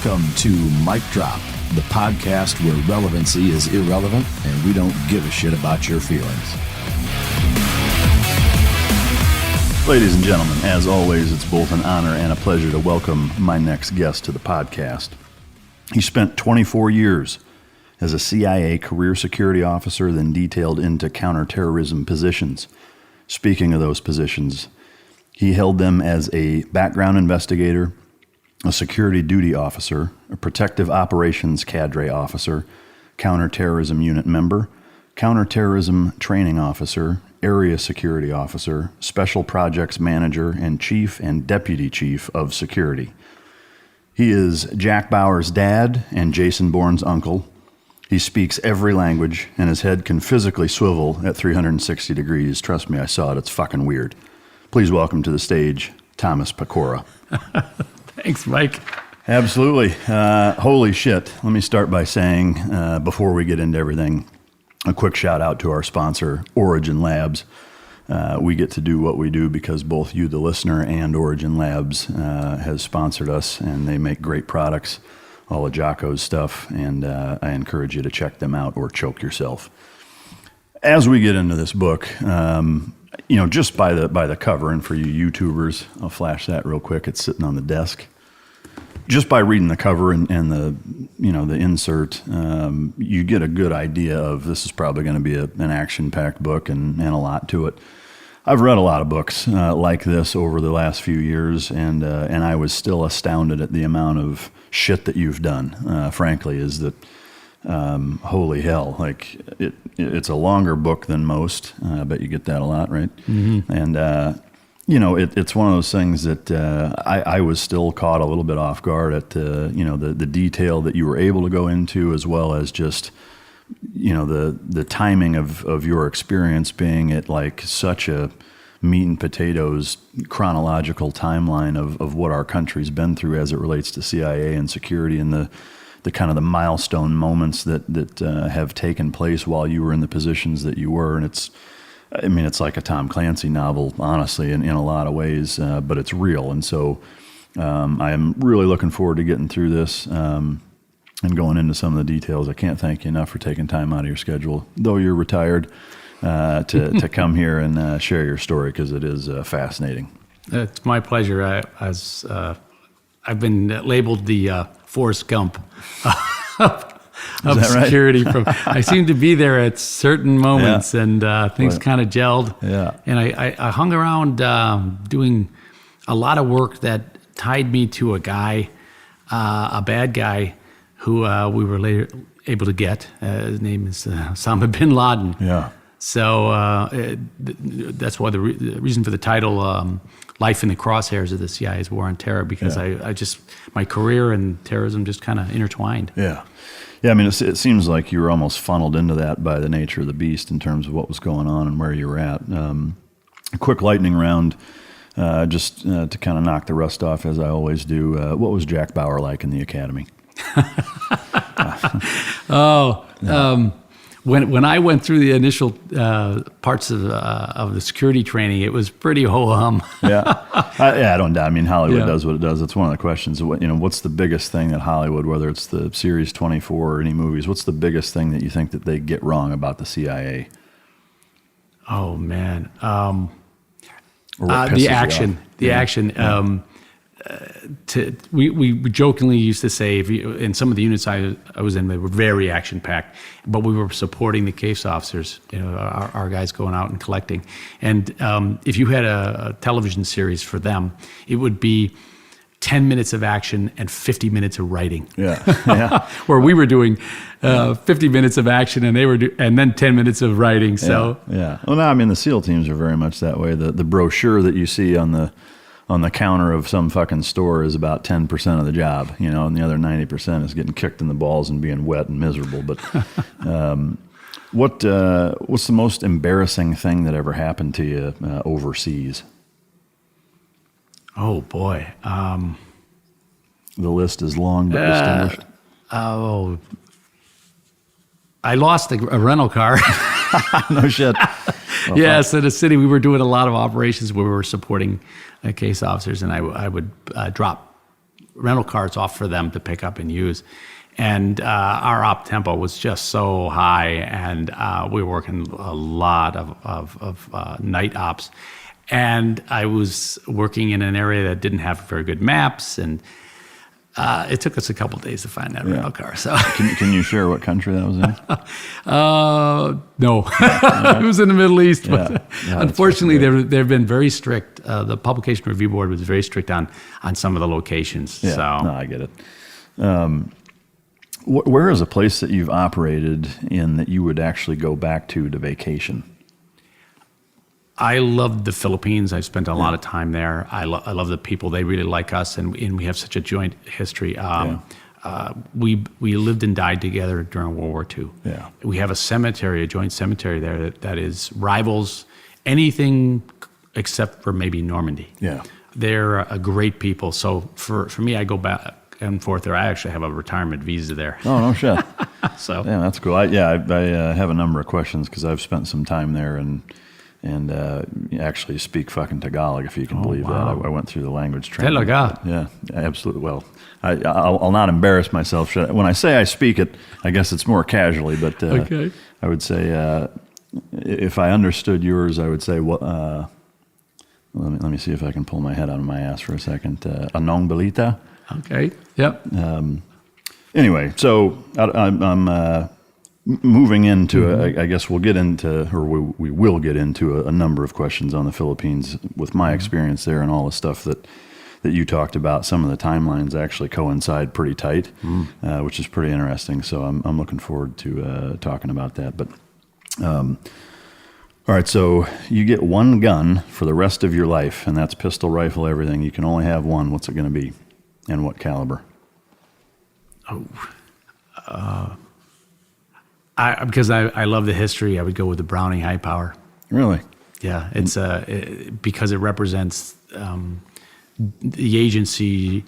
Welcome to Mic Drop, the podcast where relevancy is irrelevant and we don't give a shit about your feelings. Ladies and gentlemen, as always, it's both an honor and a pleasure to welcome my next guest to the podcast. He spent 24 years as a CIA career security officer, then detailed into counter-terrorism positions. Speaking of those positions, he held them as a background investigator, a security duty officer, a protective operations cadre officer, counter-terrorism unit member, counter-terrorism training officer, area security officer, special projects manager, and chief and deputy chief of security. He is Jack Bauer's dad and Jason Bourne's uncle. He speaks every language, and his head can physically swivel at 360 degrees. Trust me, I saw it. It's fucking weird. Please welcome to the stage, Thomas Pecora. Thanks, Mike. Absolutely. Holy shit. Let me start by saying, before we get into everything, a quick shout out to our sponsor, Origin Labs. We get to do what we do because both you, the listener, and Origin Labs has sponsored us, and they make great products, all of Jocko's stuff, and I encourage you to check them out or choke yourself. As we get into this book, just by the cover, and for you YouTubers, I'll flash that real quick. It's sitting on the desk. Just by reading the cover and the insert, you get a good idea of this is probably going to be an action-packed book and a lot to it. I've read a lot of books like this over the last few years, and I was still astounded at the amount of shit that you've done. Frankly, is that holy hell? Like it's a longer book than most. I bet you get that a lot, right? Mm-hmm. And it's one of those things that I was still caught a little bit off guard at the detail that you were able to go into, as well as just the timing of your experience being at like such a meat and potatoes chronological timeline of what our country's been through as it relates to CIA and security, and the kind of the milestone moments that have taken place while you were in the positions that you were. And it's like a Tom Clancy novel, honestly, in a lot of ways, but it's real. And so I am really looking forward to getting through this and going into some of the details. I can't thank you enough for taking time out of your schedule, though you're retired, to come here and share your story, because it is fascinating. It's my pleasure. I've been labeled the Forrest Gump of security. Right? I seem to be there at certain moments, and things kind of gelled. Yeah. And I hung around doing a lot of work that tied me to a guy, a bad guy, who we were later able to get. His name is Osama bin Laden. Yeah. So that's why the reason for the title, Life in the Crosshairs of the CIA's War on Terror, because I just, my career and terrorism just kind of intertwined. Yeah. Yeah, I mean, it seems like you were almost funneled into that by the nature of the beast in terms of what was going on and where you were at. A quick lightning round, just to kind of knock the rust off, as I always do. What was Jack Bauer like in the academy? When I went through the initial parts of the security training, it was pretty ho-hum. I don't doubt. I mean, Hollywood does what it does. It's one of the questions. What's the biggest thing that Hollywood, whether it's the Series 24 or any movies, what's the biggest thing that you think that they get wrong about the CIA? Oh man, the action. The action. Yeah. We jokingly used to say, in some of the units I was in, they were very action-packed, but we were supporting the case officers, our guys going out and collecting. And if you had a television series for them, it would be 10 minutes of action and 50 minutes of writing. Yeah. Where we were doing 50 minutes of action and they were and then 10 minutes of writing. So yeah. Well, no, I mean, the SEAL teams are very much that way. The brochure that you see on the counter of some fucking store is about 10% of the job, and the other 90% is getting kicked in the balls and being wet and miserable. But what's the most embarrassing thing that ever happened to you overseas? Oh boy, the list is long but distinguished. I lost a rental car. No shit. Well, yes, in the city, we were doing a lot of operations where we were supporting case officers, and I would drop rental cars off for them to pick up and use. And our op tempo was just so high, and we were working a lot of night ops. And I was working in an area that didn't have very good maps, and it took us a couple days to find that rental car. So, can you share what country that was in? No, it was in the Middle East. But unfortunately, they've been very strict. The Publication Review Board was very strict on some of the locations. Yeah, so. no, I get it. Where is a place that you've operated in that you would actually go back to vacation? I love the Philippines. I've spent a lot of time there. I love the people. They really like us, and we have such a joint history. We lived and died together during World War II. Yeah. We have a joint cemetery there that is rivals anything except for maybe Normandy. Yeah. They're a great people. So for me, I go back and forth there. I actually have a retirement visa there. Oh, no shit. So yeah, that's cool. I have a number of questions because I've spent some time there and actually speak fucking Tagalog, if you can believe that. I went through the language training. Talaga. Yeah, absolutely. Well, I'll not embarrass myself. When I say I speak it, I guess it's more casually, but okay. I would say if I understood yours, I would say, let me see if I can pull my head out of my ass for a second. Anong balita? Okay, yep. Anyway, so I'm moving into, I guess we'll get into, or we will get into a number of questions on the Philippines with my experience there and all the stuff that you talked about. Some of the timelines actually coincide pretty tight, which is pretty interesting. So I'm looking forward to talking about that. But all right, so you get one gun for the rest of your life, and that's pistol, rifle, everything. You can only have one. What's it going to be, and what caliber? Because I love the history, I would go with the Browning high power. Really? Yeah, it's because it represents the agency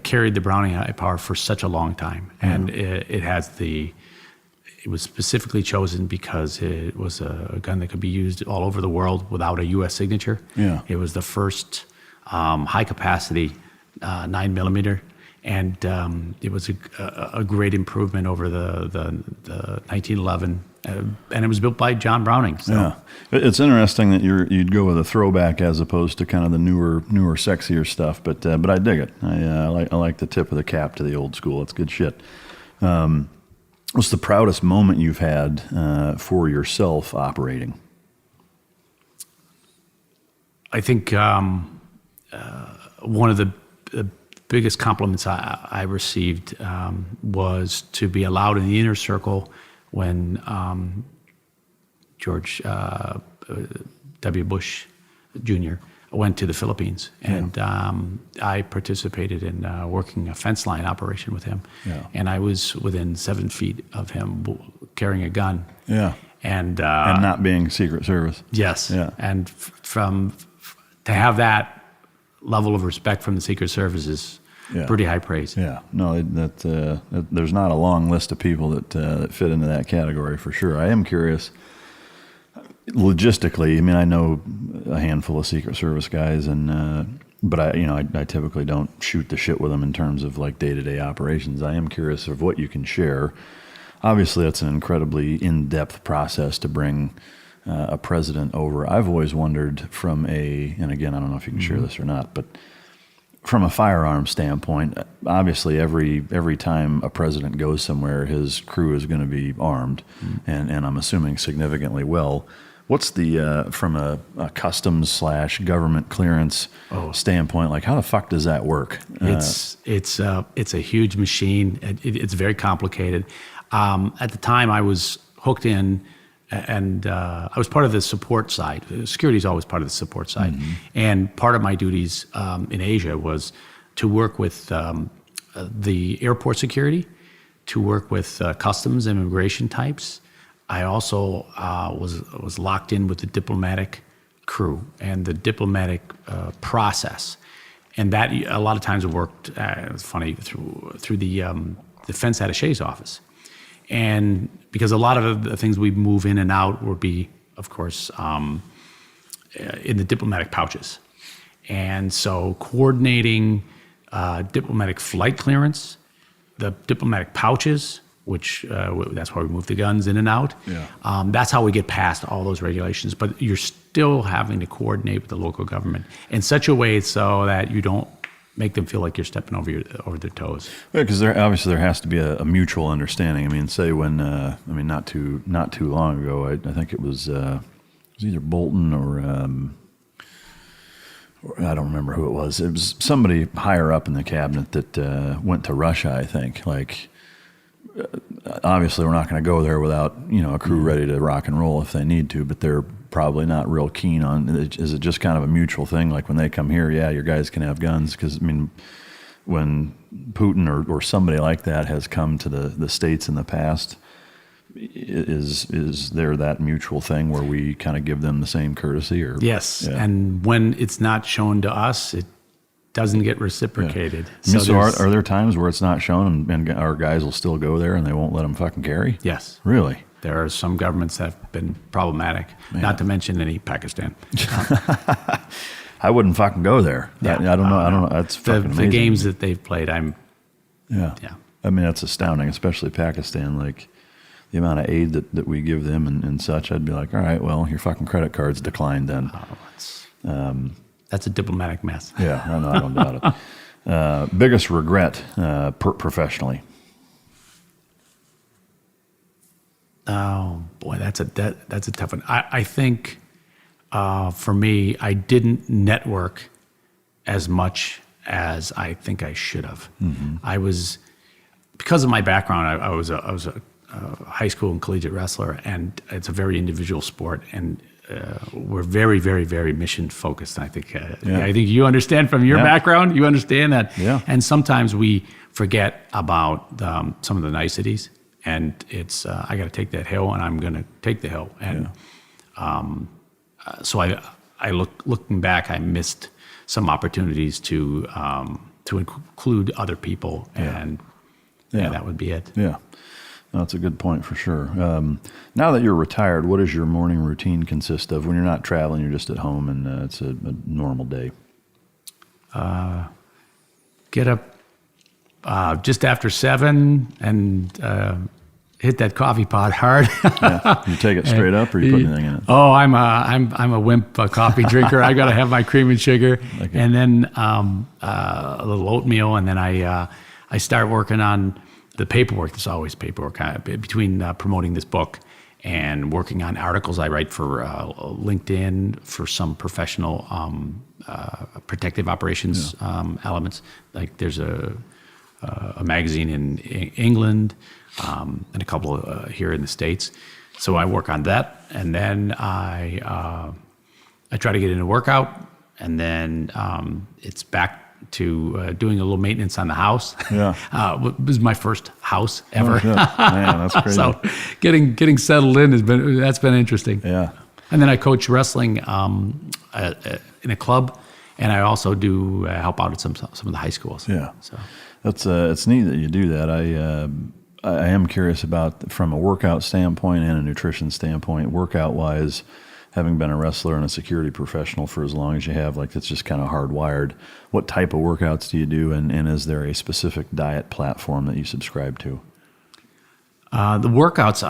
carried the Browning high power for such a long time, and it was specifically chosen because it was a gun that could be used all over the world without a U.S. signature. Yeah, it was the first high capacity 9mm. And it was a great improvement over the 1911, and it was built by John Browning. So. Yeah, it's interesting that you'd go with a throwback as opposed to kind of the newer, sexier stuff. But I dig it. I like the tip of the cap to the old school. It's good shit. What's the proudest moment you've had for yourself operating? I think one of the biggest compliments I received was to be allowed in the inner circle when George W. Bush Jr. went to the Philippines. And I participated in working a fence line operation with him. Yeah. And I was within 7 feet of him carrying a gun. Yeah. And not being Secret Service. Yes. Yeah. And to have that level of respect from the Secret Service is pretty high praise. Yeah, no, that there's not a long list of people that fit into that category for sure. I am curious, logistically. I mean, I know a handful of Secret Service guys, but I typically don't shoot the shit with them in terms of like day-to-day operations. I am curious of what you can share. Obviously, that's an incredibly in-depth process to bring a president over. I've always wondered and again, I don't know if you can share this or not, but from a firearms standpoint, obviously every time a president goes somewhere, his crew is going to be armed, and I'm assuming significantly well. What's the from a customs / government clearance standpoint? Like, how the fuck does that work? It's a huge machine. It's very complicated. At the time, I was hooked in. And I was part of the support side. Security is always part of the support side. And part of my duties in Asia was to work with the airport security, to work with customs and immigration types. I also was locked in with the diplomatic crew and the diplomatic process. And that a lot of times worked, it's funny, through the defense attaché's office. And because a lot of the things we move in and out would be, of course, in the diplomatic pouches. And so coordinating diplomatic flight clearance, the diplomatic pouches, which that's why we move the guns in and out. Yeah. That's how we get past all those regulations. But you're still having to coordinate with the local government in such a way so that you don't make them feel like you're stepping over their toes. Yeah, because obviously there has to be a mutual understanding. I mean, say when not too long ago, I think it was either Bolton or I don't remember who it was. It was somebody higher up in the cabinet that went to Russia, I think. Like, obviously we're not going to go there without a crew ready to rock and roll if they need to, but they're probably not real keen on. Is it just kind of a mutual thing? Like when they come here, yeah, your guys can have guns, because I mean, when Putin or somebody like that has come to the States in the past, is there that mutual thing where we kind of give them the same courtesy? Or yes, yeah. And when it's not shown to us, it doesn't get reciprocated. Yeah. So are there times where it's not shown and our guys will still go there and they won't let them fucking carry? Yes. Really? There are some governments that have been problematic, not to mention any Pakistan. I wouldn't fucking go there. Yeah. I don't know. That's fucking amazing. The games that they've played, Yeah. I mean, that's astounding, especially Pakistan. Like, the amount of aid that we give them and such, I'd be like, all right, well, your fucking credit card's declined then. That's a diplomatic mess. Yeah, I don't doubt it. Biggest regret professionally? Oh boy, that's a tough one. I think for me, I didn't network as much as I think I should have. Mm-hmm. I was, because of my background, I was a high school and collegiate wrestler, and it's a very individual sport, and we're very, very, very mission focused. I think I think you understand from your background. You understand that. Yeah. And sometimes we forget about some of the niceties. And it's I got to take that hill, and I'm going to take the hill. And so I looking back, I missed some opportunities to include other people, and that would be it. Yeah, that's a good point for sure. Now that you're retired, what does your morning routine consist of when you're not traveling? You're just at home, and it's a normal day. Get up just after 7 and hit that coffee pot hard. You take it straight up, or you put anything in it? Oh, I'm a wimp coffee drinker. I got to have my cream and sugar, and then a little oatmeal, and then I start working on the paperwork. There's always paperwork between promoting this book and working on articles I write for LinkedIn for some professional protective operations elements. Like there's a magazine in England and a couple here in the States. So I work on that, and then I try to get in a workout, and then it's back to doing a little maintenance on the house. Yeah, this is my first house ever. Oh, man, that's crazy. So getting settled in has been interesting. Yeah, and then I coach wrestling in a club, and I also do help out at some of the high schools. Yeah, so. That's it's neat that you do that. I am curious about, from a workout standpoint and a nutrition standpoint, workout wise, having been a wrestler and a security professional for as long as you have, like that's just kind of hardwired. What type of workouts do you do, and is there a specific diet platform that you subscribe to? The workouts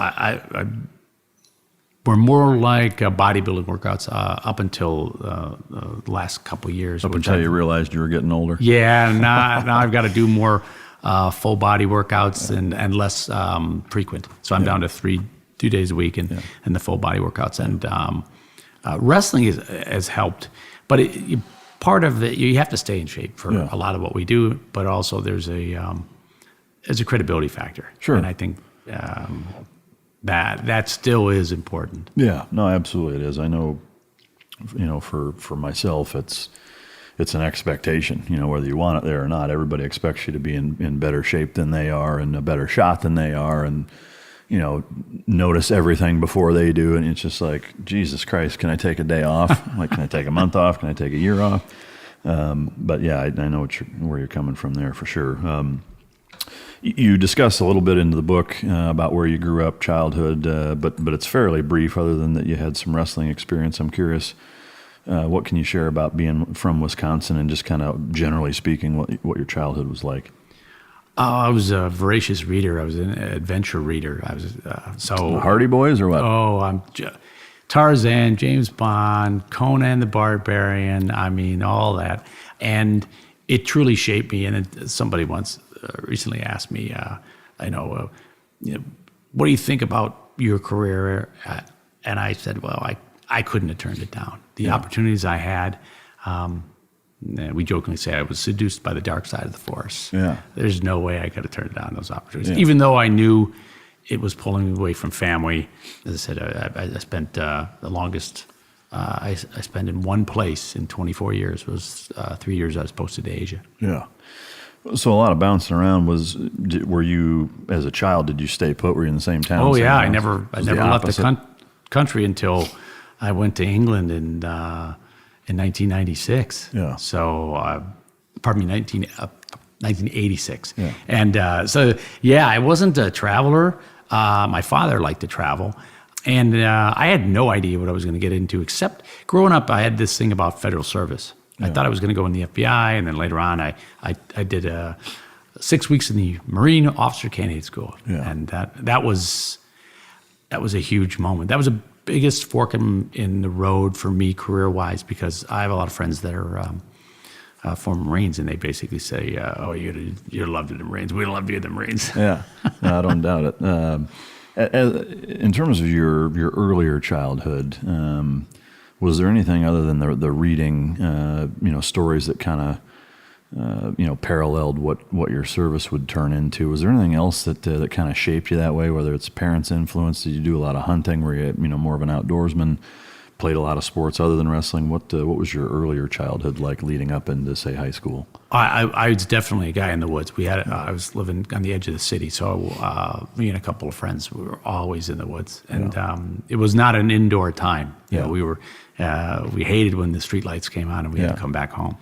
were more like bodybuilding workouts up until the last couple of years. Up until you realized you were getting older? Yeah, now I've got to do more full body workouts and less frequent. So I'm down to 2 days a week in the full body workouts. And wrestling has helped. But part of it, you have to stay in shape for a lot of what we do, but also there's a credibility factor. Sure. And I think that still is important. Yeah, no, absolutely it is. I know, for myself, it's an expectation, whether you want it there or not. Everybody expects you to be in better shape than they are and a better shot than they are, and, notice everything before they do. And it's just like, Jesus Christ, can I take a day off? Like, can I take a month off? Can I take a year off? But yeah, I know where you're coming from there for sure. You discuss a little bit into the book about where you grew up, childhood, but it's fairly brief, other than that you had some wrestling experience. I'm curious, What can you share about being from Wisconsin and just kind of generally speaking, what your childhood was like? I was a voracious reader. I was an adventure reader. I was so Hardy Boys or what? Oh, Tarzan, James Bond, Conan the Barbarian. I mean, all that, and it truly shaped me. And somebody once recently asked me, what do you think about your career? And I said, well, I couldn't have turned it down. The opportunities I had. We jokingly say I was seduced by the dark side of the force. Yeah. There's no way I could have turned down those opportunities, even though I knew it was pulling me away from family. As I said, I spent the longest I spent in one place in 24 years was 3 years I was posted to Asia. Yeah. So a lot of bouncing around. Were you, as a child, did you stay put? Were you in the same town? Oh yeah, I never left the country until I went to England in 1996. Yeah. So, 1986. Yeah. And I wasn't a traveler. My father liked to travel. And I had no idea what I was going to get into, except growing up, I had this thing about federal service. I thought I was going to go in the FBI, and then later on, I did 6 weeks in the Marine Officer Candidate School. Yeah. And that was a huge moment. That was the biggest fork in the road for me career-wise, because I have a lot of friends that are former Marines, and they basically say, you're loved in the Marines. We love you in the Marines. Yeah, no, I don't doubt it. In terms of your earlier childhood, was there anything other than the reading, stories that kind of, paralleled what your service would turn into? Was there anything else that kind of shaped you that way? Whether it's parents' influence, did you do a lot of hunting? Were you more of an outdoorsman? Played a lot of sports other than wrestling. What was your earlier childhood like, leading up into, say, high school? I was definitely a guy in the woods. I was living on the edge of the city, so me and a couple of friends, we were always in the woods, and it was not an indoor time. We hated when the street lights came on and we had to come back home,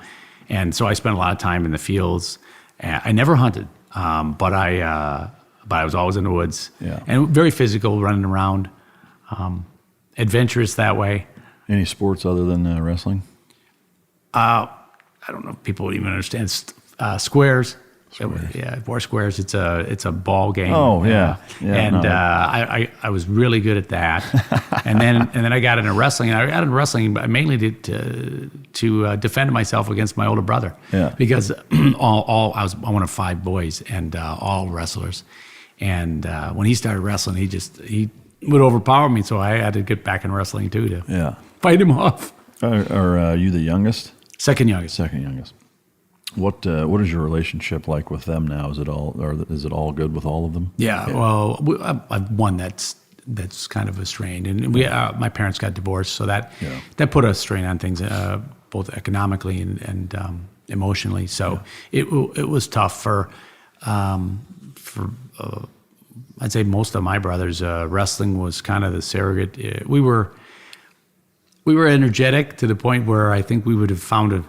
and so I spent a lot of time in the fields. I never hunted, but I was always in the woods, and very physical, running around. Adventurous that way. Any sports other than wrestling? I don't know if people would even understand squares. Four squares. It's a ball game. Oh yeah. I was really good at that. and then I got into wrestling. And I got into wrestling mainly to defend myself against my older brother. Yeah. Because I was one of 5 boys, and all wrestlers. And when he started wrestling, he would overpower me, so I had to get back in wrestling too to fight him off. Are you the youngest? Second youngest. What is your relationship like with them now? Is it all good with all of them? Yeah. Well, I've one that's kind of a strain, and my parents got divorced, so that put a strain on things, both economically and emotionally. So it was tough for I'd say most of my brothers. Wrestling was kind of the surrogate. We were energetic to the point where I think we would have found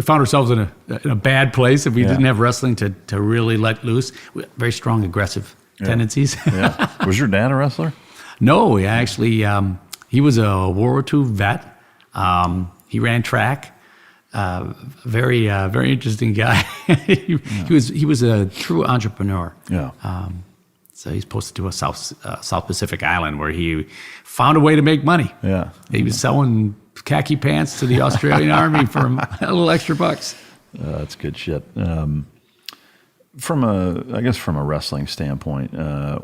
ourselves in a bad place if we didn't have wrestling to really let loose. Very strong, aggressive tendencies. Yeah. Was your dad a wrestler? No, actually, he was a World War II vet. He ran track. Very interesting guy. He was a true entrepreneur. Yeah. So he's posted to a South Pacific island where he found a way to make money. Yeah. He was selling khaki pants to the Australian Army for a little extra bucks. That's good shit. From a wrestling standpoint,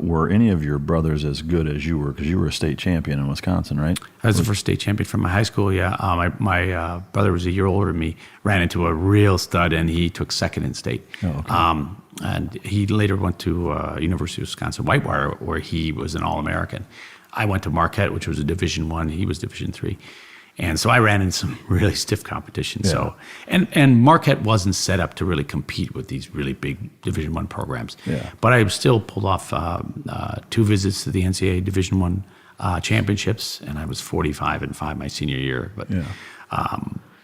were any of your brothers as good as you were? Because you were a state champion in Wisconsin, right? I was the first state champion from my high school, yeah. My brother was a year older than me, ran into a real stud, and he took second in state. Oh, okay. And he later went to University of Wisconsin Whitewater, where he was an All-American. I went to Marquette, which was a Division I. He was Division III. And so I ran in some really stiff competition. Yeah. So, and Marquette wasn't set up to really compete with these really big Division I programs. Yeah. But I still pulled off 2 visits to the NCAA Division I championships, and I was 45-5 my senior year.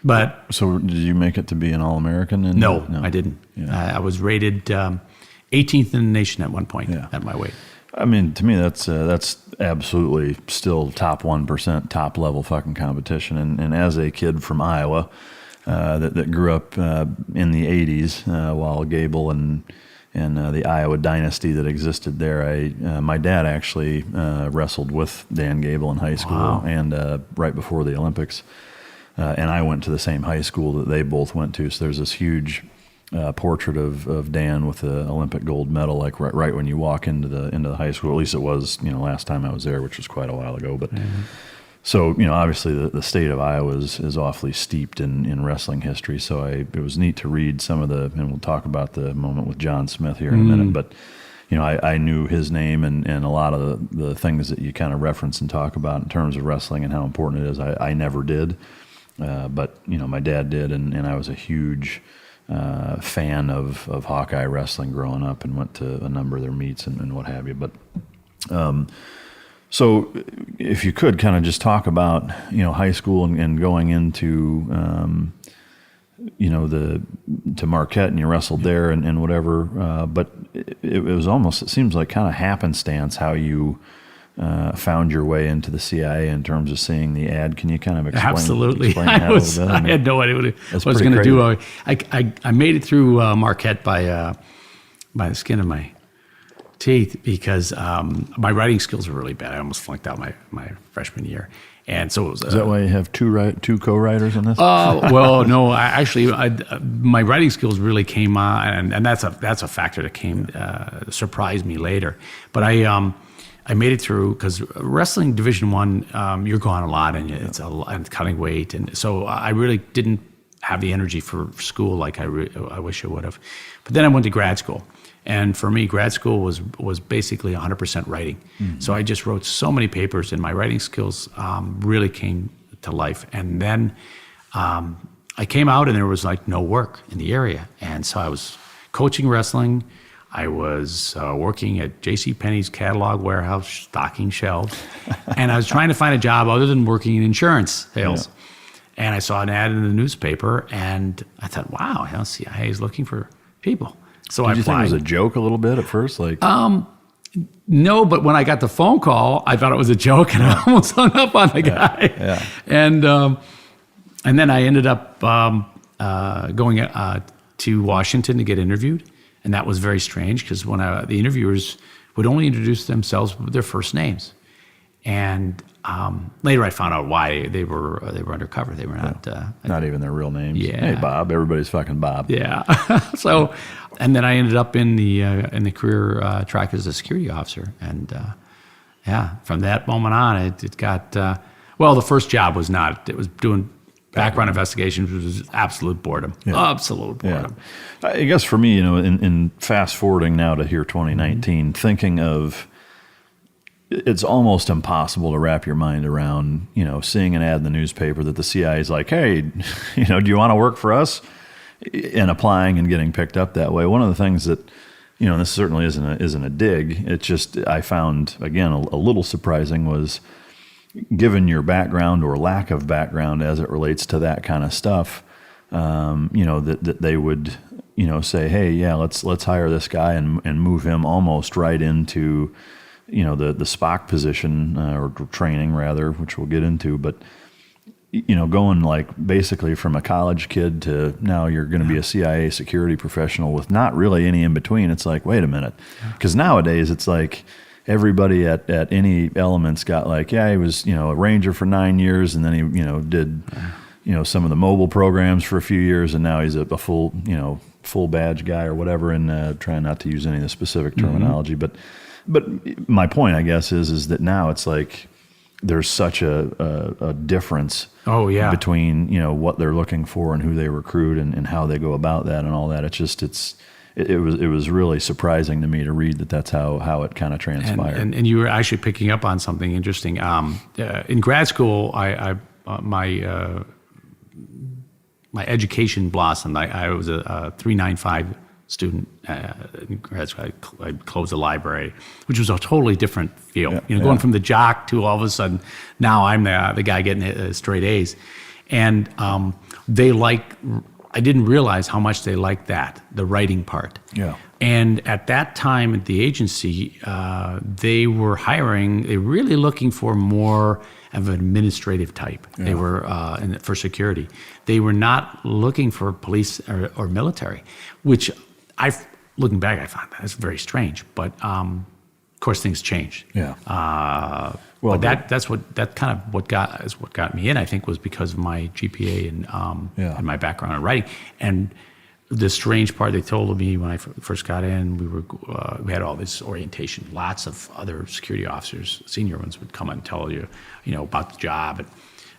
But so did you make it to be an All-American? No, I didn't. Yeah. I was rated 18th in the nation at one point at my weight. I mean, to me, that's absolutely still top 1%, top level fucking competition. And as a kid from Iowa that grew up in the 80s while Gable and the Iowa dynasty that existed there, my dad actually wrestled with Dan Gable in high school. Wow. And right before the Olympics. And I went to the same high school that they both went to. So there's this huge portrait of Dan with the Olympic gold medal, like right when you walk into the high school. At least it was, last time I was there, which was quite a while ago. But so, obviously the state of Iowa is awfully steeped in wrestling history. So it was neat to read some of and we'll talk about the moment with John Smith here in a minute. But I knew his name and a lot of the things that you kind of reference and talk about in terms of wrestling and how important it is. I never did. But my dad did, and I was a huge fan of Hawkeye wrestling growing up, and went to a number of their meets and what have you. But so if you could kind of just talk about high school and going into to Marquette, and you wrestled there and whatever. But it was almost, it seems like kind of happenstance how you found your way into the CIA in terms of seeing the ad. Can you kind of explain? Absolutely. Explain that a little bit? I had no idea what I was going to do. I made it through Marquette by the skin of my teeth because my writing skills were really bad. I almost flunked out my freshman year. And so it was. Is that why you have two co-writers on this? Well, no. My writing skills really came on, and that's a factor that came surprised me later. But I made it through because wrestling Division I, you're gone a lot, and it's and cutting weight, and so I really didn't have the energy for school like I wish I would have. But then I went to grad school, and for me, grad school was basically 100% writing. Mm-hmm. So I just wrote so many papers, and my writing skills really came to life. And then I came out, and there was like no work in the area, and so I was coaching wrestling. I was working at JCPenney's catalog warehouse, stocking shelves, and I was trying to find a job other than working in insurance sales. Yeah. And I saw an ad in the newspaper, and I thought, wow, CIA is looking for people. So Did you think it was a joke a little bit at first? No, but when I got the phone call, I thought it was a joke, and I almost hung up on the guy. Yeah. And then I ended up going to Washington to get interviewed. And that was very strange because when the interviewers would only introduce themselves with their first names, and later I found out why they were undercover. They were not even their real names. Yeah. Hey, Bob. Everybody's fucking Bob. Yeah. So, and then I ended up in the career track as a security officer, and from that moment on, it got the first job was not. It was doing background investigations, was absolute boredom. Yeah. Absolute boredom. Yeah. I guess for me, in fast forwarding now to here 2019, thinking of, it's almost impossible to wrap your mind around, seeing an ad in the newspaper that the CIA is like, hey, do you want to work for us? And applying and getting picked up that way. One of the things that, and this certainly isn't a dig, it's just, I found, again, a little surprising was, given your background or lack of background as it relates to that kind of stuff, that they would, say, hey, yeah, let's hire this guy and move him almost right into, the Spock position or training rather, which we'll get into. But, going like basically from a college kid to now you're going to be a CIA security professional with not really any in between. It's like, wait a minute, because nowadays it's like, everybody at any Elements got like, he was, a Ranger for 9 years, and then he, did, some of the mobile programs for a few years, and now he's a full badge guy or whatever, and trying not to use any of the specific terminology. Mm-hmm. But my point, I guess, is that now it's like there's such a difference between, what they're looking for and who they recruit and how they go about that and all that. It was really surprising to me to read that that's how it kind of transpired. And you were actually picking up on something interesting. In grad school, my education blossomed. I was a 395 student in grad school. I closed the library, which was a totally different feel. Going from the jock to all of a sudden, now I'm the guy getting straight A's, and I didn't realize how much they liked the writing part. Yeah. And at that time at the agency, they were really looking for more of an administrative type. Yeah. They were, for security. They were not looking for police or military, which looking back, I found that's very strange. But of course, things changed. Yeah. But that kind of what got me in, I think, was because of my GPA and my background in writing. And the strange part they told me when I first got in, we had all this orientation. Lots of other security officers, senior ones, would come and tell you, about the job, and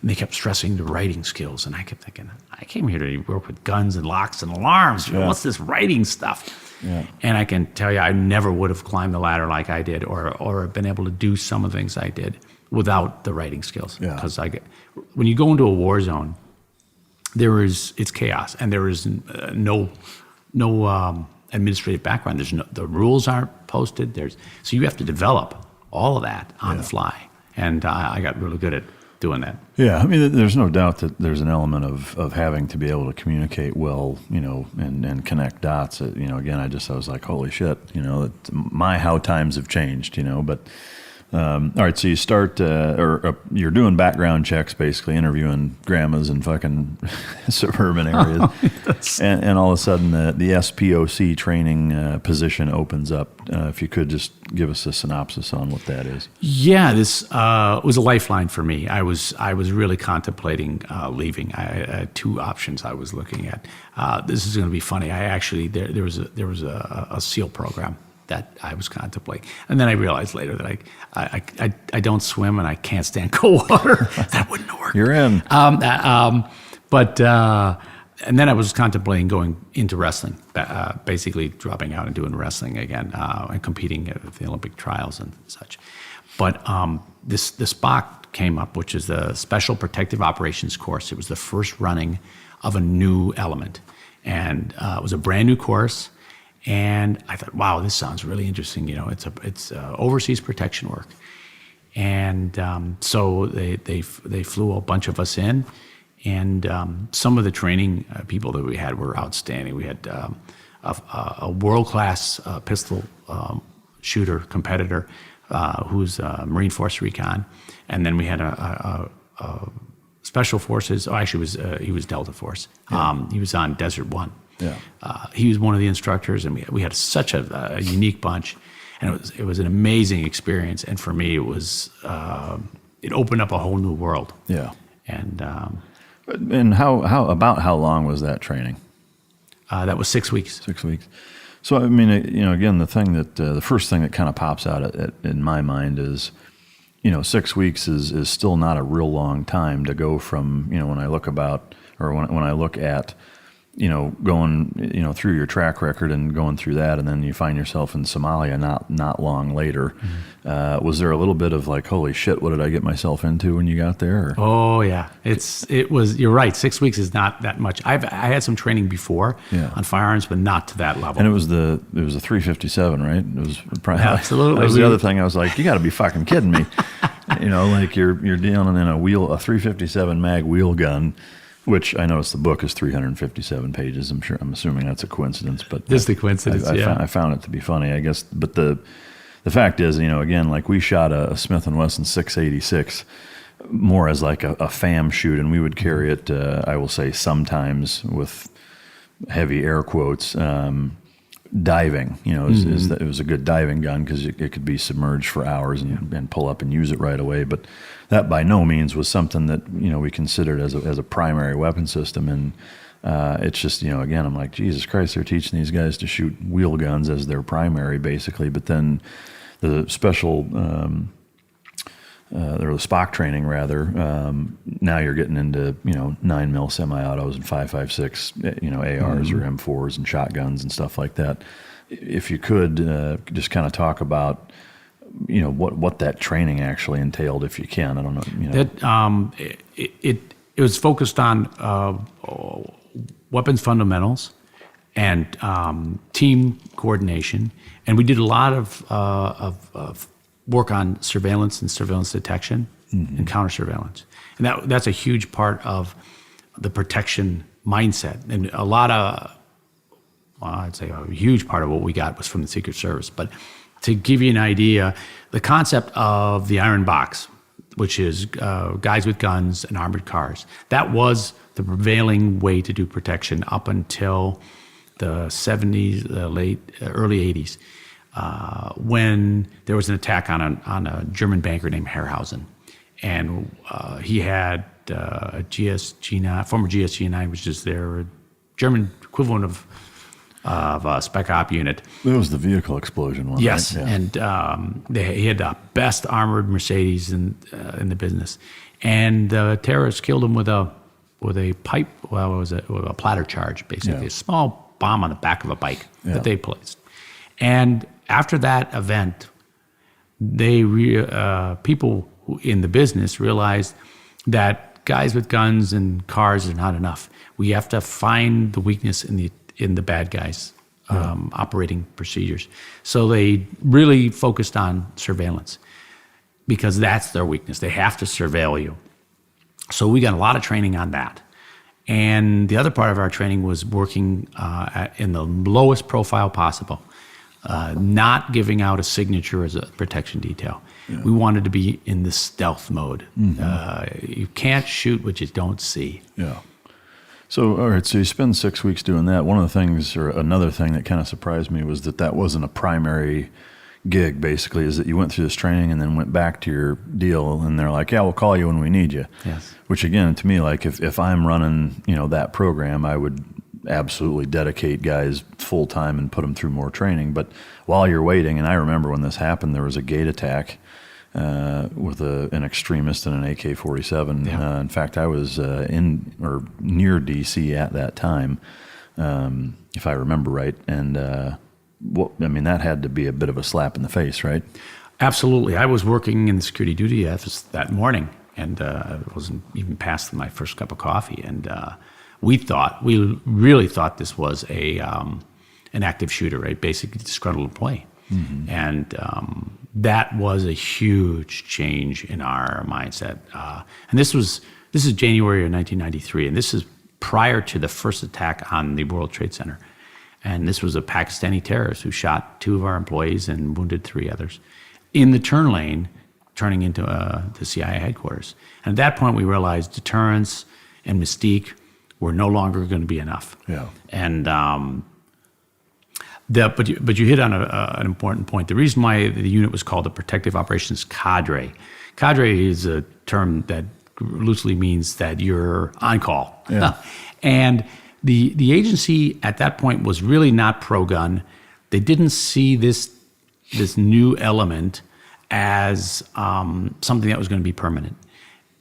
they kept stressing the writing skills. And I kept thinking, I came here to work with guns and locks and alarms. Yeah. What's this writing stuff? Yeah. And I can tell you, I never would have climbed the ladder like I did, or been able to do some of the things I did without the writing skills. Because when you go into a war zone, it's chaos, and there is no administrative background. The rules aren't posted. So you have to develop all of that on the fly, and I got really good at doing that. Yeah, I mean, there's no doubt that there's an element of having to be able to communicate well, and connect dots. Again, I was like, holy shit, how times have changed, but. All right, so you start, you're doing background checks, basically interviewing grandmas in fucking suburban areas, and all of a sudden the SPOC training position opens up. If you could just give us a synopsis on what that is. Yeah, this was a lifeline for me. I was really contemplating leaving. I had two options I was looking at. This is going to be funny. I actually there was a SEAL program that I was contemplating, and then I realized later that I don't swim and I can't stand cold water. That wouldn't work. You're in. And then I was contemplating going into wrestling, basically dropping out and doing wrestling again, and competing at the Olympic trials and such. But the SPOC came up, which is the Special Protective Operations course. It was the first running of a new element, and it was a brand new course. And I thought, wow, this sounds really interesting. It's overseas protection work, and so they flew a bunch of us in, and some of the training people that we had were outstanding. We had a world-class pistol shooter competitor who's Marine Force Recon, and then we had a Special Forces. Oh, actually, he was Delta Force. Yeah. He was on Desert One. Yeah, he was one of the instructors, and we had such a unique bunch, and it was an amazing experience. And for me, it was it opened up a whole new world. Yeah, and how long was that training? That was 6 weeks. 6 weeks. So I mean, again, the first thing that kind of pops out in my mind is, 6 weeks is still not a real long time to go from when I look at going, through your track record and going through that, and then you find yourself in Somalia not long later. Mm-hmm. Was there a little bit of like, holy shit, what did I get myself into when you got there? Or? Oh yeah, you're right. 6 weeks is not that much. I had some training before on firearms, but not to that level. And it was a 357, right? It was probably absolutely. That was the other thing. I was like, you got to be fucking kidding me. Like you're dealing in a 357 mag wheel gun. Which I noticed the book is 357 pages. I'm assuming that's a coincidence, but just a coincidence. I found it to be funny, I guess. But the fact is, again, like we shot a Smith & Wesson 686 more as like a fam shoot, and we would carry it. I will say sometimes with heavy air quotes. Diving, it was a good diving gun because it could be submerged for hours and pull up and use it right away. But that by no means was something that we considered as a primary weapon system. And it's just again, I'm like, Jesus Christ, they're teaching these guys to shoot wheel guns as their primary, basically. But then the special or the SPOC training rather. Now you're getting into 9mm semi-autos and 5.56 ARs or M4s and shotguns and stuff like that. If you could just kind of talk about what that training actually entailed, if you can. I don't know. That it was focused on weapons fundamentals and team coordination, and we did a lot of work on surveillance and surveillance detection and counter-surveillance. And that's a huge part of the protection mindset. And a lot of I'd say a huge part of what we got was from the Secret Service. But to give you an idea, the concept of the iron box, which is guys with guns and armored cars, that was the prevailing way to do protection up until the 70s, early 80s, when there was an attack on a German banker named Herrhausen. And he had a GSG-9, former GSG-9, which is their German equivalent of a spec op unit. It was the vehicle explosion one. Yes, right? Yeah. And he had the best armored Mercedes in the business, and the terrorists killed him with a pipe. Well, it was a platter charge, basically, a small bomb on the back of a bike that they placed. And after that event, people in the business realized that guys with guns and cars are not enough. We have to find the weakness in the bad guys' operating procedures. So they really focused on surveillance because that's their weakness. They have to surveil you. So we got a lot of training on that. And the other part of our training was working in the lowest profile possible, not giving out a signature as a protection detail. Yeah. We wanted to be in the stealth mode. Mm-hmm. You can't shoot what you don't see. Yeah. So, all right, so you spend 6 weeks doing that. One of the things, or another thing that kind of surprised me was that wasn't a primary gig, basically, is that you went through this training and then went back to your deal, and they're like, yeah, we'll call you when we need you. Yes. Which, again, to me, like, if I'm running, that program, I would absolutely dedicate guys full-time and put them through more training. But while you're waiting, and I remember when this happened, there was a gate attack with an extremist and an AK-47. Yeah. In fact, I was in or near D.C. at that time, if I remember right. And that had to be a bit of a slap in the face, right? Absolutely. I was working in the security duty office that morning, and it wasn't even past my first cup of coffee. And we really thought this was an active shooter, right? Basically disgruntled employee. Mm-hmm. And that was a huge change in our mindset. And this is January of 1993, and this is prior to the first attack on the World Trade Center. And this was a Pakistani terrorist who shot 2 of our employees and wounded 3 others in the turn lane, turning into the CIA headquarters. And at that point, we realized deterrence and mystique were no longer going to be enough. Yeah. And but you hit on an important point. The reason why the unit was called the Protective Operations Cadre. Cadre is a term that loosely means that you're on call. Yeah. And the agency at that point was really not pro-gun. They didn't see this new element as something that was going to be permanent.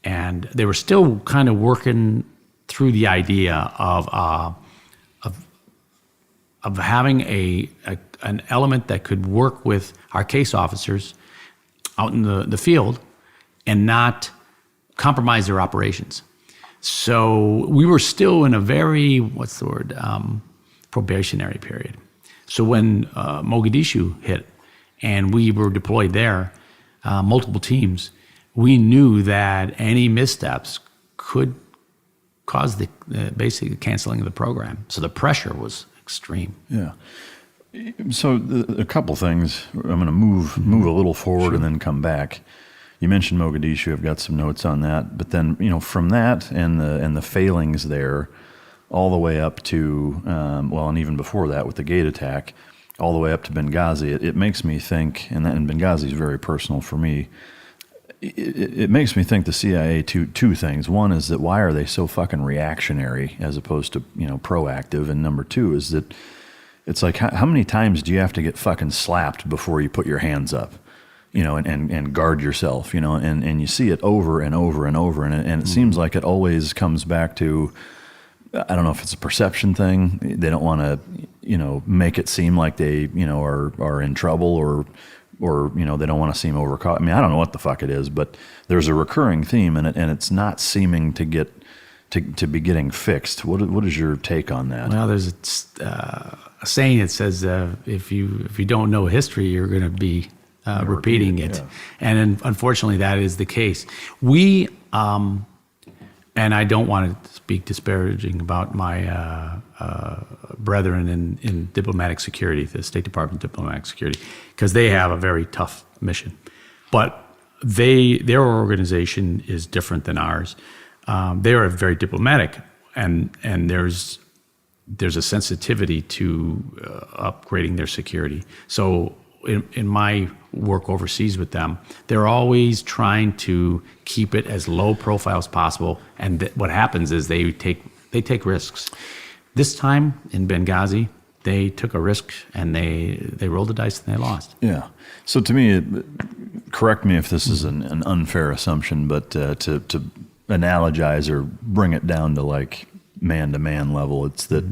And they were still kind of working through the idea of having an element that could work with our case officers out in the field and not compromise their operations. So we were still in a very, probationary period. So when Mogadishu hit and we were deployed there, multiple teams, we knew that any missteps could cause the basically canceling of the program. So the pressure was extreme. Yeah. So a couple things. I'm going to move a little forward and then come back. You mentioned Mogadishu. I've got some notes on that. But then, from that and the failings there, all the way up to and even before that with the gate attack, all the way up to Benghazi, it makes me think, and Benghazi is very personal for me. It makes me think the CIA two things. One is that why are they so fucking reactionary as opposed to proactive, and number 2 is that it's like how many times do you have to get fucking slapped before you put your hands up, and guard yourself, and you see it over and over and over, and it seems like it always comes back to, I don't know if it's a perception thing. They don't want to make it seem like they are in trouble or they don't want to seem overcaught. I mean, I don't know what the fuck it is, but there's a recurring theme in it, and it's not seeming to be getting fixed. What is your take on that? Well, there's a saying that says if you don't know history, you're going to be repeating it, yeah. And unfortunately, that is the case. We And I don't want to speak disparaging about my brethren in diplomatic security, the State Department diplomatic security, because they have a very tough mission. But their organization is different than ours. They are very diplomatic, and there's a sensitivity to upgrading their security. So in my work overseas with them, they're always trying to keep it as low profile as possible. And what happens is they take risks. This time in Benghazi, they took a risk and they rolled the dice and they lost. Yeah. So to me, correct me if this is an unfair assumption, but to analogize or bring it down to like man-to-man level, it's that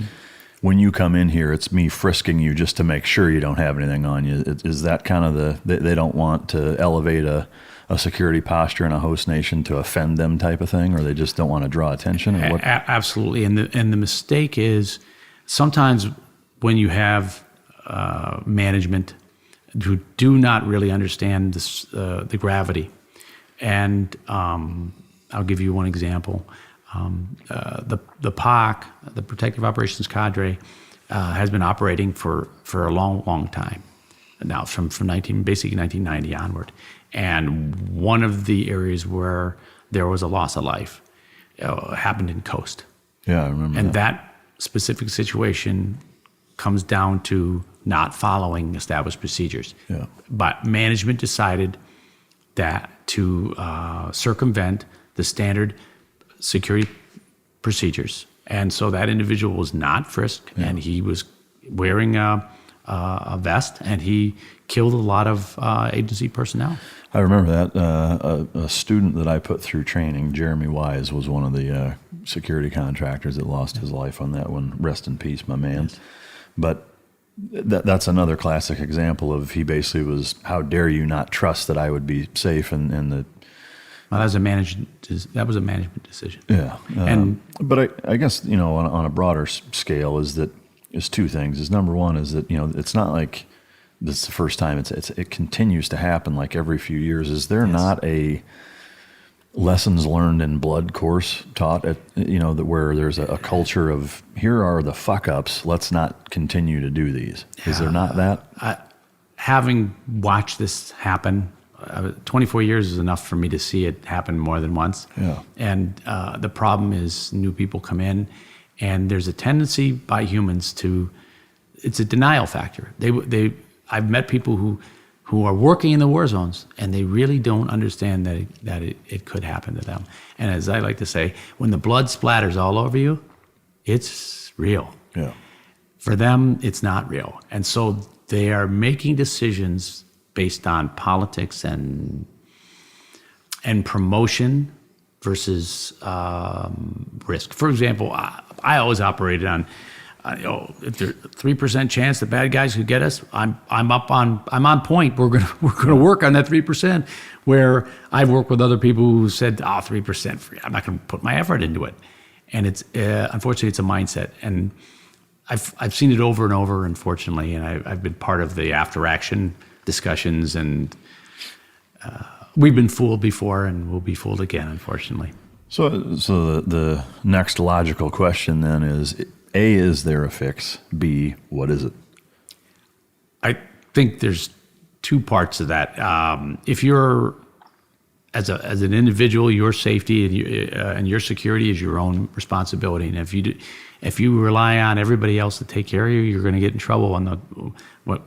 when you come in here, it's me frisking you just to make sure you don't have anything on you. Is that kind of they don't want to elevate a security posture in a host nation to offend them type of thing, or they just don't want to draw attention? Or what? Absolutely. And the mistake is sometimes when you have management who do not really understand the gravity. And I'll give you one example. The POC, the Protective Operations Cadre, has been operating for a long, long time now, from basically 1990 onward. And one of the areas where there was a loss of life happened in Coast. Yeah, I remember. And that specific situation comes down to not following established procedures. Yeah. But management decided that to circumvent the standard security procedures. And so that individual was not frisked, and he was wearing a vest, and he killed a lot of agency personnel. I remember that. A student that I put through training, Jeremy Wise, was one of the security contractors that lost his life on that one. Rest in peace, my man. Yes. But that's another classic example of he basically was, how dare you not trust that I would be safe, and the well, that was a management decision. Yeah, but I guess on a broader scale is two things. Is number one is that it's not like this is the first time. It continues to happen like every few years. Is there not a lessons learned in blood course taught at that where there's a culture of here are the fuck ups. Let's not continue to do these. Is there not that? Having watched this happen. 24 years is enough for me to see it happen more than once. Yeah. And the problem is new people come in, and there's a tendency by humans it's a denial factor. I've met people who are working in the war zones, and they really don't understand that it could happen to them. And as I like to say, when the blood splatters all over you, it's real. Yeah. For them, it's not real. And so they are making decisions based on politics and promotion versus risk. For example, I always operated on, if there's a 3% chance the bad guys could get us, I'm on point. We're gonna work on that 3%. Where I've worked with other people who said, 3%, I'm not gonna put my effort into it. And it's unfortunately it's a mindset, and I've seen it over and over, unfortunately, and I've been part of the after action discussions, and we've been fooled before, and we'll be fooled again, unfortunately. So the next logical question then is: A, is there a fix? B, what is it? I think there's two parts of that. If you're as an individual, your safety and your security is your own responsibility, and if you rely on everybody else to take care of you, you're going to get in trouble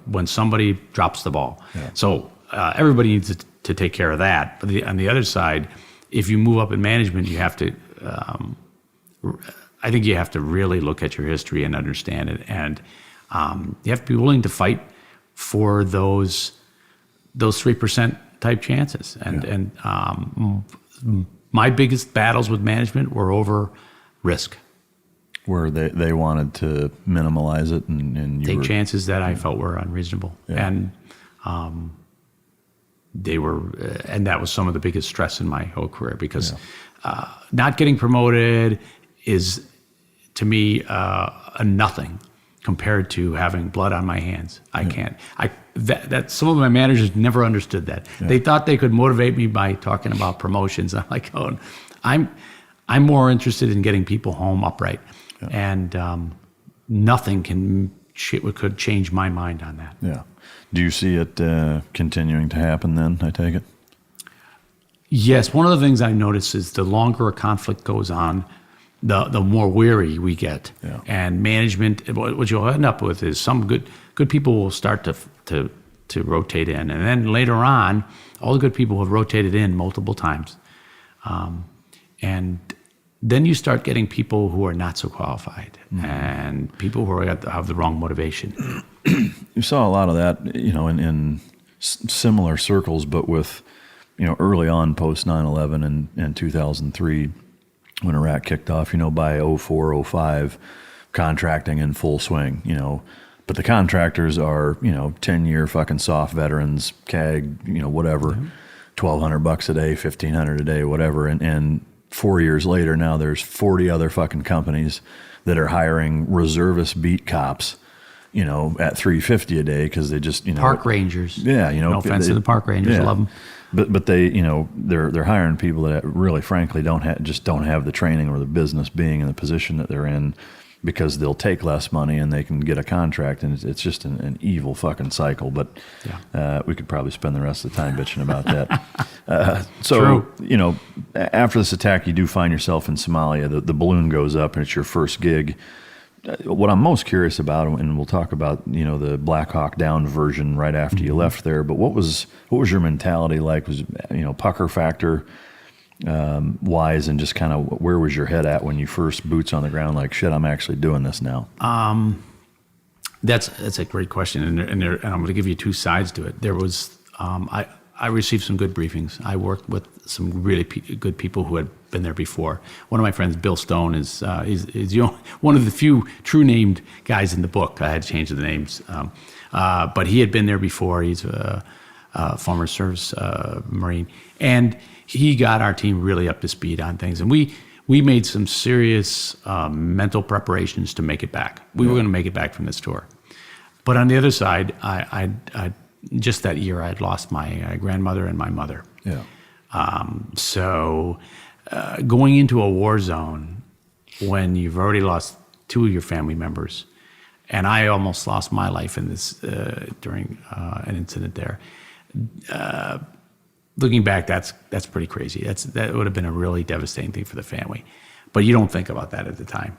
when somebody drops the ball. Yeah. So everybody needs to take care of that. But on the other side, if you move up in management, you have to. I think you have to really look at your history and understand it, and you have to be willing to fight for those 3% type chances. And my biggest battles with management were over risk. Where they wanted to minimalize it and take chances that I felt were unreasonable. Yeah. And they were, and that was some of the biggest stress in my whole career, because not getting promoted is, to me, a nothing compared to having blood on my hands. I can't. That some of my managers never understood that. Yeah. They thought they could motivate me by talking about promotions. I'm like, I'm more interested in getting people home upright, and nothing could change my mind on that. Yeah. Do you see it continuing to happen then, I take it? Yes. One of the things I notice is the longer a conflict goes on, the more weary we get. Yeah. And management, what you'll end up with is some good people will start to rotate in. And then later on, all the good people have rotated in multiple times. And then you start getting people who are not so qualified and people who have the wrong motivation. You saw a lot of that, in similar circles, but with, early on post 9/11 and 2003, when Iraq kicked off, by 04, 05, contracting in full swing, but the contractors are, 10-year fucking soft veterans, CAG, whatever, $1,200 a day, $1,500 a day, whatever. And 4 years later, now there's 40 other fucking companies that are hiring reservist beat cops, at $350 a day because they just, Park rangers. Yeah, no offense to the park rangers, love them. But they, they're hiring people that really, frankly, don't have the training or the business being in the position that they're in, because they'll take less money and they can get a contract, and it's just an evil fucking cycle. But we could probably spend the rest of the time bitching about that. So, True. After this attack, you do find yourself in Somalia. The balloon goes up, and it's your first gig. What I'm most curious about, and we'll talk about, the Black Hawk Down version right after you left there, but what was your mentality like? Was, pucker factor wise, and just kind of where was your head at when you first boots on the ground, like, shit, I'm actually doing this now? That's a great question, and I'm going to give you two sides to it. There was, I received some good briefings. I worked with some really good people who had been there before. One of my friends, Bill Stone, is one of the few true named guys in the book. I had to change the names, but he had been there before. He's a former service Marine, and he got our team really up to speed on things. And we made some serious mental preparations to make it back. We were going to make it back from this tour. But on the other side, I just that year, I had lost my grandmother and my mother. Yeah. So going into a war zone when you've already lost two of your family members, and I almost lost my life in this during an incident there. Looking back, that's pretty crazy. That would have been a really devastating thing for the family, but you don't think about that at the time.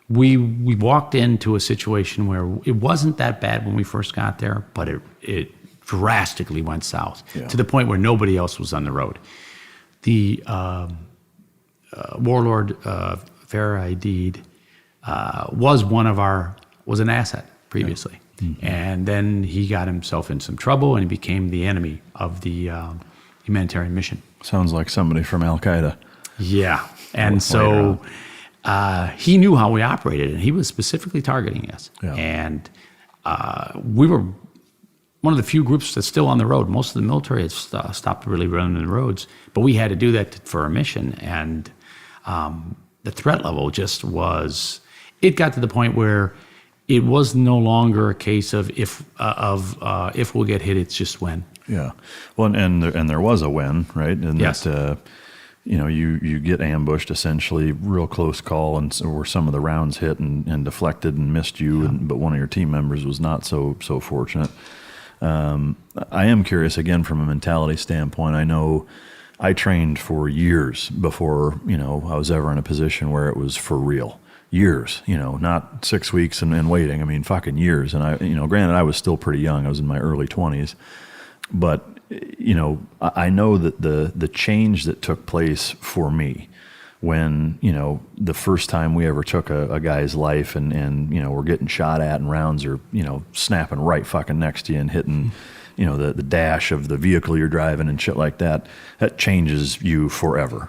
We walked into a situation where it wasn't that bad when we first got there, but it drastically went south to the point where nobody else was on the road. The warlord Farah Aidid was an asset previously, and then he got himself in some trouble and he became the enemy of the humanitarian mission. Sounds like somebody from Al Qaeda. Yeah, and so. He knew how we operated, and he was specifically targeting us. Yeah. And we were one of the few groups that's still on the road. Most of the military has stopped really running the roads, but we had to do that for our mission. And the threat level just was. It got to the point where it was no longer a case of if we'll get hit, it's just when. Yeah. Well, and there was a when, right? And yes. That, you get ambushed, essentially, real close call, and where some of the rounds hit and deflected and missed you, but one of your team members was not so fortunate. I am curious, again, from a mentality standpoint. I know I trained for years before, I was ever in a position where it was for real. Years, not 6 weeks and waiting. I mean, fucking years. And granted, I was still pretty young. I was in my early 20s, but I know that the change that took place for me when, the first time we ever took a guy's life and we're getting shot at and rounds are, snapping right fucking next to you and hitting, the dash of the vehicle you're driving and shit like that, that changes you forever.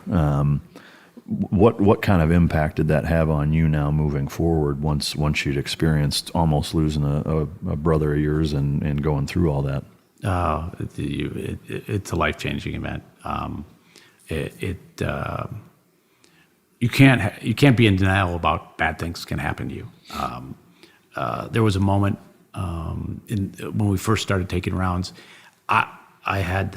What kind of impact did that have on you now moving forward once you'd experienced almost losing a brother of yours and going through all that? It's a life-changing event. You can't be in denial about bad things can happen to you. There was a moment when we first started taking rounds. I had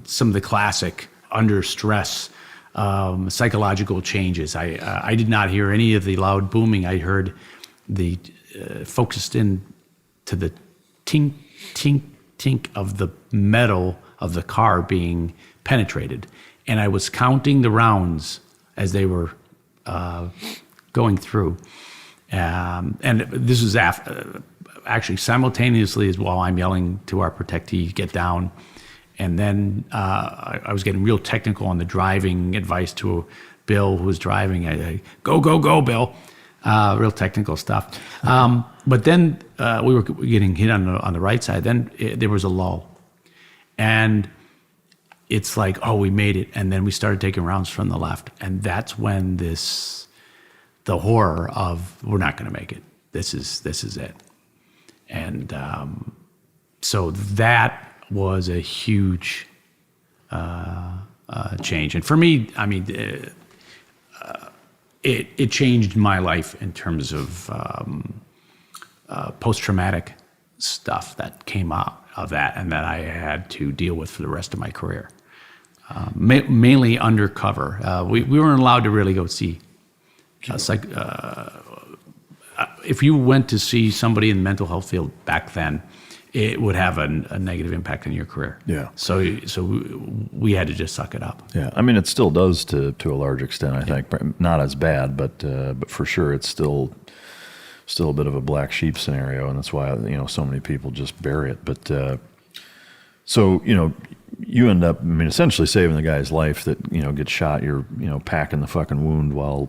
some of the classic under stress psychological changes. I did not hear any of the loud booming. I heard the focused in to the tink, tink, tink of the metal of the car being penetrated. And I was counting the rounds as they were going through. And this was actually simultaneously as while I'm yelling to our protectee, get down. And then I was getting real technical on the driving advice to Bill, who was driving. I go, go, go, Bill. Real technical stuff. But then we were getting hit on the right side. Then there was a lull. And it's like, oh, we made it. And then we started taking rounds from the left. And that's when the horror of, we're not going to make it. This is it. And so that was a huge change. And for me, I mean, it changed my life in terms of post-traumatic stuff that came out of that and that I had to deal with for the rest of my career. Mainly undercover. We weren't allowed to really go see. If you went to see somebody in the mental health field back then, it would have a negative impact on your career. Yeah. So we had to just suck it up. Yeah. I mean, it still does to a large extent, I think. Not as bad, but for sure it's still a bit of a black sheep scenario, and that's why so many people just bury it. But so you end up, I mean, essentially saving the guy's life that gets shot. You're packing the fucking wound while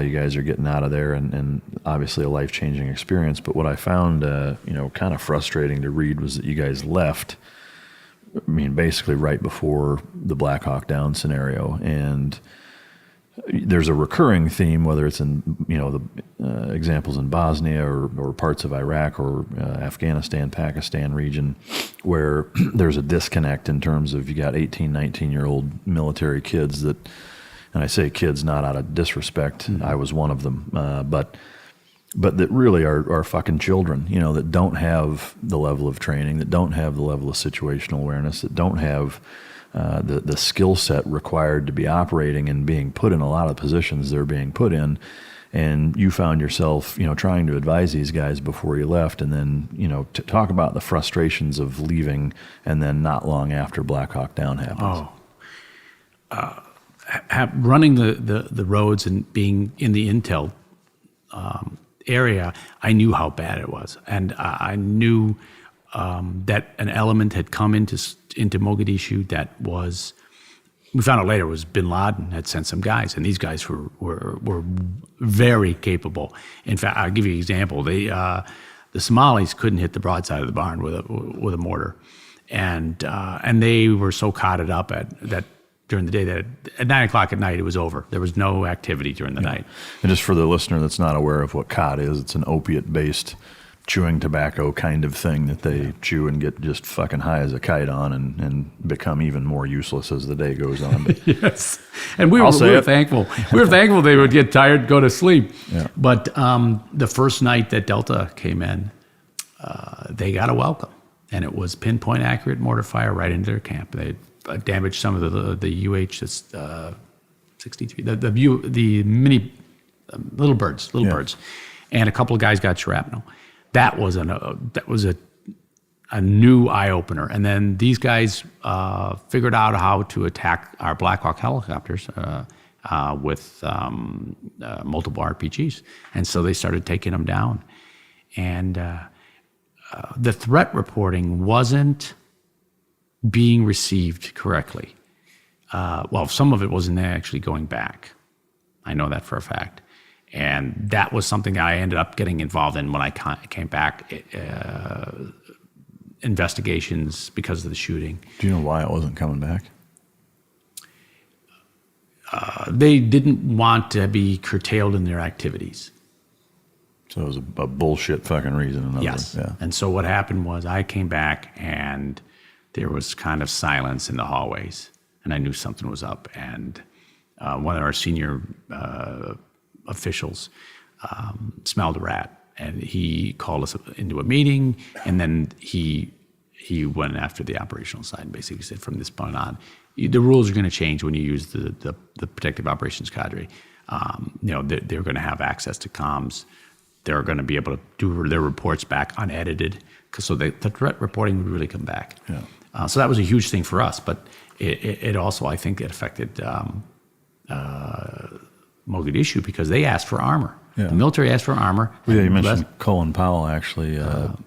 you guys are getting out of there, and obviously a life-changing experience. But what I found, kind of frustrating to read was that you guys left, I mean, basically right before the Black Hawk Down scenario. And there's a recurring theme, whether it's in, the examples in Bosnia or parts of Iraq or Afghanistan, Pakistan region, where there's a disconnect in terms of you got 18, 19-year-old military kids that, and I say kids not out of disrespect, I was one of them, but that really are fucking children, that don't have the level of training, that don't have the level of situational awareness, that don't have the skill set required to be operating and being put in a lot of positions they're being put in. And you found yourself, trying to advise these guys before you left, and then, to talk about the frustrations of leaving, and then not long after Black Hawk Down happens. Running the roads and being in the intel area, I knew how bad it was, and I knew that an element had come into Mogadishu that was. We found out later was Bin Laden had sent some guys, and these guys were very capable. In fact, I'll give you an example. The Somalis couldn't hit the broadside of the barn with a mortar, and they were so cotted up that during the day that at 9 o'clock at night it was over. There was no activity during the night. And just for the listener that's not aware of what cod is, it's an opiate-based chewing tobacco kind of thing that they chew and get just fucking high as a kite on and become even more useless as the day goes on. But yes. And we were thankful. We were thankful they would get tired, go to sleep. Yeah. But the first night that Delta came in, they got a welcome. And it was pinpoint accurate mortar fire right into their camp. They damaged some of the UH 63, the mini little birds, and a couple of guys got shrapnel. That was a new eye opener. And then these guys figured out how to attack our Black Hawk helicopters with multiple RPGs, and so they started taking them down. And the threat reporting wasn't being received correctly. Well, some of it wasn't actually going back. I know that for a fact. And that was something that I ended up getting involved in when I came back, investigations because of the shooting. Do you know why it wasn't coming back? They didn't want to be curtailed in their activities. So it was a bullshit fucking reason. Yes. Yeah. And so what happened was I came back and there was kind of silence in the hallways, and I knew something was up. And one of our senior officials smelled a rat, and he called us into a meeting, and then he went after the operational side and basically said, from this point on, the rules are going to change when you use the protective operations cadre. They're going to have access to comms. They're going to be able to do their reports back unedited, so the threat reporting would really come back. Yeah. So that was a huge thing for us, but it also, I think, it affected Mogadishu because they asked for armor. Yeah. The military asked for armor. Well, yeah, you mentioned Colin Powell actually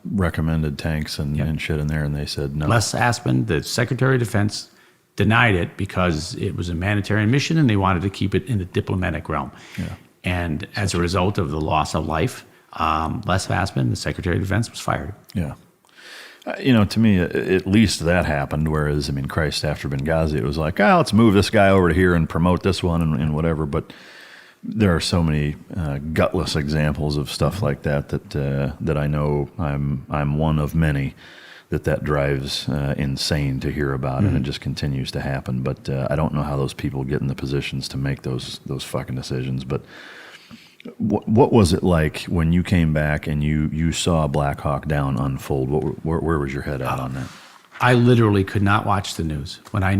recommended tanks and shit in there, and they said no. Les Aspin, the Secretary of Defense, denied it because it was a humanitarian mission and they wanted to keep it in the diplomatic realm. Yeah. And as a result of the loss of life, Les Aspin, the Secretary of Defense, was fired. Yeah. To me, at least that happened, whereas, Christ, after Benghazi, it was like, let's move this guy over to here and promote this one and whatever. But there are so many gutless examples of stuff like that I know I'm one of many that drives insane to hear about, and it just continues to happen. But I don't know how those people get in the positions to make those fucking decisions. But what was it like when you came back and you saw Black Hawk Down unfold? Where was your head at on that? I literally could not watch the news when I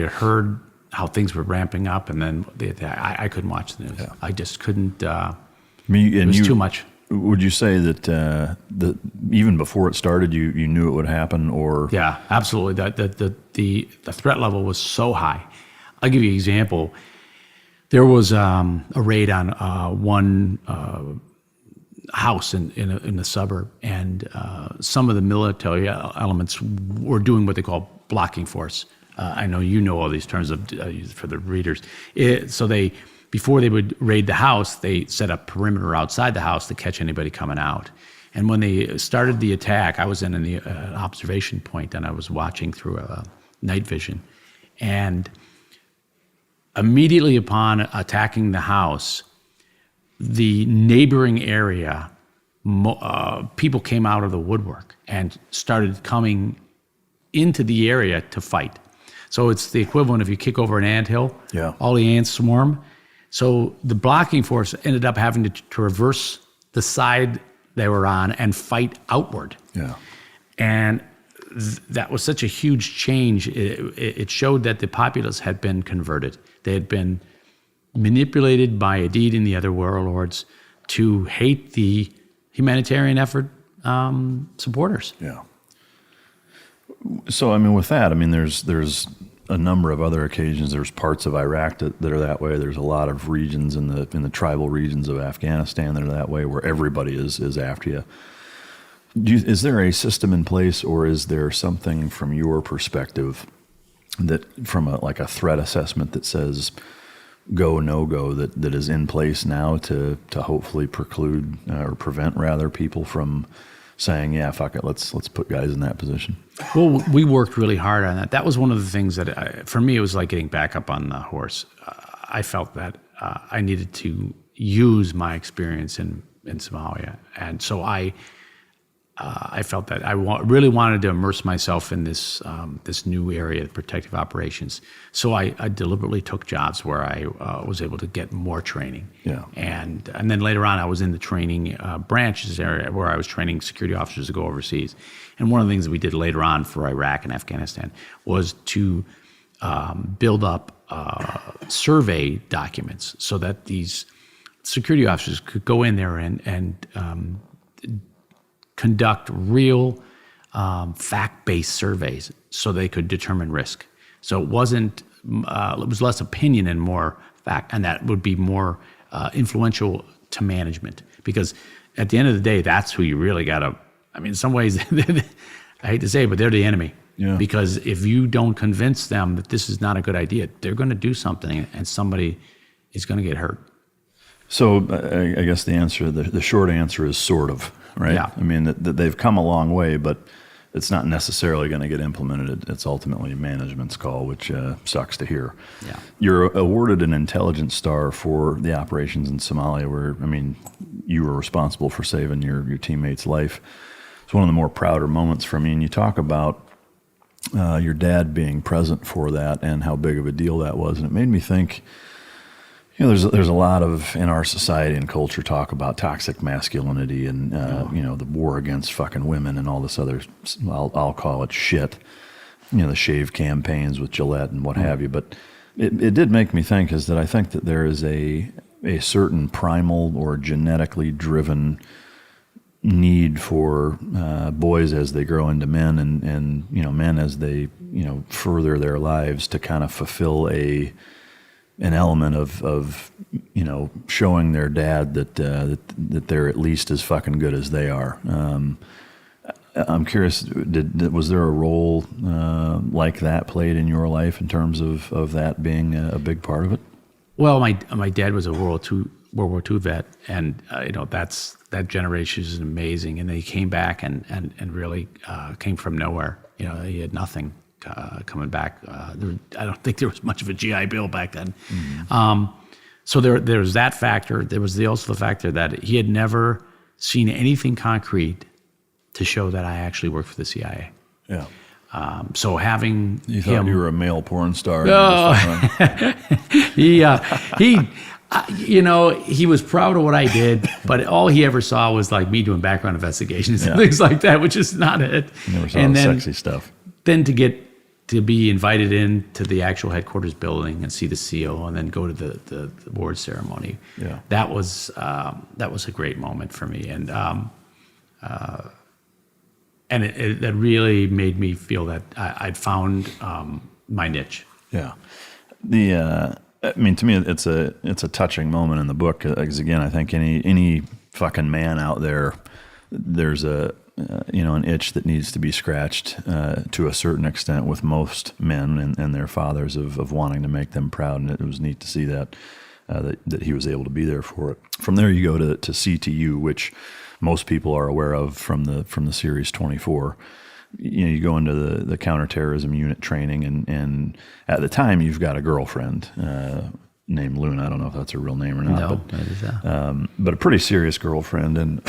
heard how things were ramping up, and then I couldn't watch the news. Yeah. I just couldn't. It was too much. Would you say that even before it started, you knew it would happen, or? Yeah, absolutely. The threat level was so high. I'll give you an example. There was a raid on one house in the suburb, and some of the military elements were doing what they call blocking force. I know you know all these terms for the readers. Before they would raid the house, they set up perimeter outside the house to catch anybody coming out. And when they started the attack, I was in the observation point, and I was watching through night vision. And immediately upon attacking the house, the neighboring area, people came out of the woodwork and started coming into the area to fight. So it's the equivalent if you kick over an anthill, all the ants swarm. So the blocking force ended up having to traverse the side they were on and fight outward. Yeah. And that was such a huge change. It showed that the populace had been converted. They had been manipulated by Adid and the other warlords to hate the humanitarian effort supporters. Yeah. So, with that, there's a number of other occasions. There's parts of Iraq that are that way. There's a lot of regions in the tribal regions of Afghanistan that are that way, where everybody is after you. Is there a system in place, or is there something from your perspective that, from a threat assessment that says go, no go, that is in place now to hopefully preclude or prevent rather people from saying, yeah, fuck it, let's put guys in that position? Well, we worked really hard on that. That was one of the things that, for me, it was like getting back up on the horse. I felt that I needed to use my experience in Somalia. And so I felt that I really wanted to immerse myself in this new area of protective operations. So I deliberately took jobs where I was able to get more training. Yeah. And then later on, I was in the training branches area where I was training security officers to go overseas. And one of the things that we did later on for Iraq and Afghanistan was to build up survey documents so that these security officers could go in there and conduct real fact-based surveys so they could determine risk. So it was less opinion and more fact, and that would be more influential to management, because at the end of the day, that's who you really got to, in some ways, I hate to say it, but they're the enemy. Yeah. Because if you don't convince them that this is not a good idea, they're going to do something and somebody is going to get hurt. So I guess the short answer is sort of, right? Yeah. That they've come a long way, but it's not necessarily going to get implemented. It's ultimately management's call, which sucks to hear. Yeah. You're awarded an intelligence star for the operations in Somalia, where, you were responsible for saving your teammate's life. It's one of the more prouder moments for me. And you talk about your dad being present for that and how big of a deal that was. And it made me think, there's a lot of, in our society and culture, talk about toxic masculinity and, the war against fucking women and all this other, I'll call it shit. the shave campaigns with Gillette and what have you. But it did make me think is that I think that there is a certain primal or genetically driven need for boys as they grow into men and men as they further their lives to kind of fulfill an element of showing their dad that they're at least as fucking good as they are. I'm curious, was there a role like that played in your life in terms of that being a big part of it? Well, my dad was a World War II vet, and that generation is amazing. And they came back and really came from nowhere. He had nothing coming back. I don't think there was much of a GI Bill back then. Mm-hmm. So there was that factor. There was also the factor that he had never seen anything concrete to show that I actually worked for the CIA. Yeah. So having you thought you were a male porn star. No. He was proud of what I did, but all he ever saw was like me doing background investigations and things like that, which is not it. Never saw the sexy stuff. Then to be invited in to the actual headquarters building and see the CO and then go to the award ceremony. Yeah. That was a great moment for me. And it really made me feel that I'd found my niche. Yeah. To me, it's a touching moment in the book because again, I think any fucking man out there, there's an itch that needs to be scratched to a certain extent with most men and their fathers of wanting to make them proud, and it was neat to see that he was able to be there for it. From there, you go to CTU, which most people are aware of from the Series 24. You go into the Counter-Terrorism unit training, and at the time you've got a girlfriend named Luna. I don't know if that's her real name or not. No, it is that. But a pretty serious girlfriend. And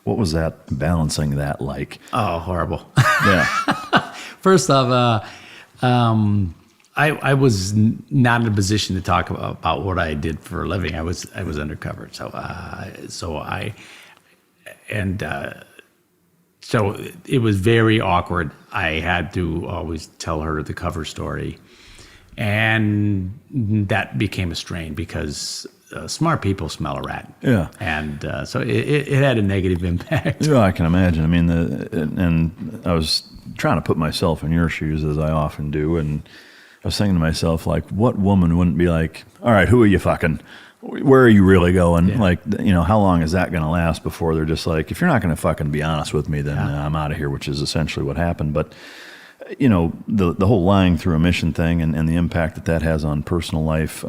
what was that balancing that like? Oh, horrible. Yeah. First off, I was not in a position to talk about what I did for a living. I was undercover, so it was very awkward. I had to always tell her the cover story, and that became a strain because smart people smell a rat. Yeah, and so it had a negative impact. Yeah, I can imagine. I mean, and I was trying to put myself in your shoes as I often do, and I was thinking to myself, like, what woman wouldn't be like, all right, who are you fucking? Where are you really going? Yeah. Like, how long is that going to last before they're just like, if you're not going to fucking be honest with me, then I'm out of here, which is essentially what happened. But, the whole lying through a mission thing and the impact that has on personal life,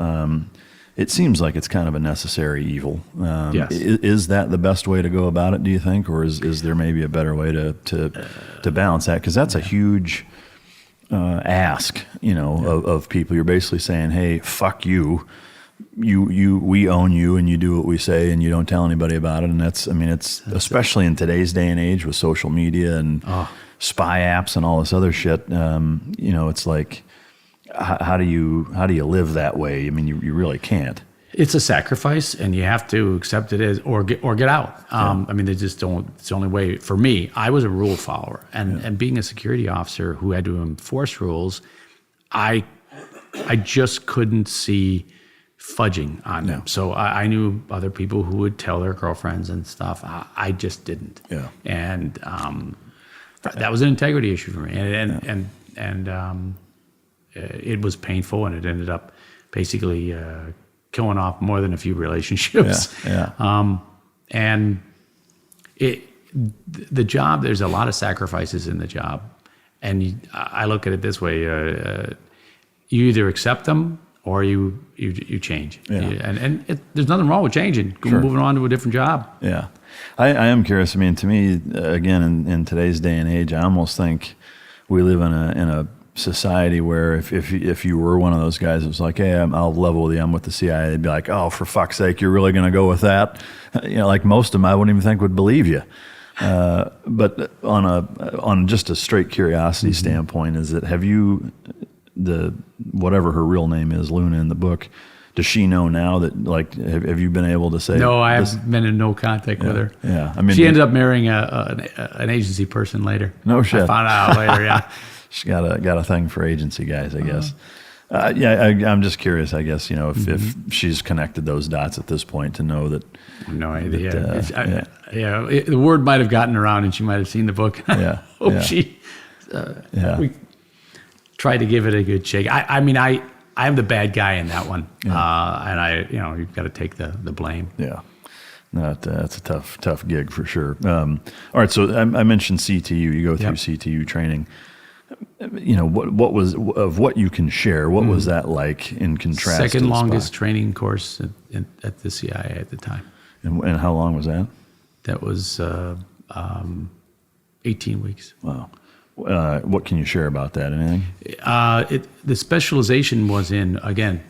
it seems like it's kind of a necessary evil. Yes. Is that the best way to go about it, do you think? Or is there maybe a better way to balance that? Because that's a huge ask, of people. You're basically saying, hey, fuck you. We own you, and you do what we say, and you don't tell anybody about it. And that's especially in today's day and age with social media and spy apps and all this other shit. It's like, how do you live that way? I mean, you really can't. It's a sacrifice, and you have to accept it as or get out. They just don't. It's the only way. For me, I was a rule follower, and being a security officer who had to enforce rules, I just couldn't see fudging on them. So I knew other people who would tell their girlfriends and stuff. I just didn't. Yeah. And that was an integrity issue for me. And it was painful, and it ended up basically killing off more than a few relationships. Yeah. And the job, there's a lot of sacrifices in the job. And I look at it this way, you either accept them or you change. Yeah. And there's nothing wrong with changing, moving on to a different job. Yeah. I am curious. I mean, to me, again, in today's day and age, I almost think we live in a society where if you were one of those guys that was like, hey, I'll level with you, I'm with the CIA, they'd be like, oh, for fuck's sake, you're really going to go with that? Like most of them, I wouldn't even think would believe you. But on just a straight curiosity standpoint, is that have you, whatever her real name is, Luna in the book, Does she know now that, like, have you been able to say? No, I have been in no contact with her. Yeah, I mean, she ended up marrying an agency person later. No shit. I found out later. Yeah, she's got a thing for agency guys, I guess. I'm just curious, I guess, if she's connected those dots at this point to know that. No idea. The word might have gotten around, and she might have seen the book. Yeah. She. We tried to give it a good shake. I'm the bad guy in that one, and you've got to take the blame. Yeah. No, that's a tough gig for sure. All right, so I mentioned CTU. You go through CTU training. What was of what you can share? What was that like in contrast? Second to the longest SPY? Training course at the CIA at the time. And how long was that? That was 18 weeks. Wow. What can you share about that? Anything? The specialization was in, again,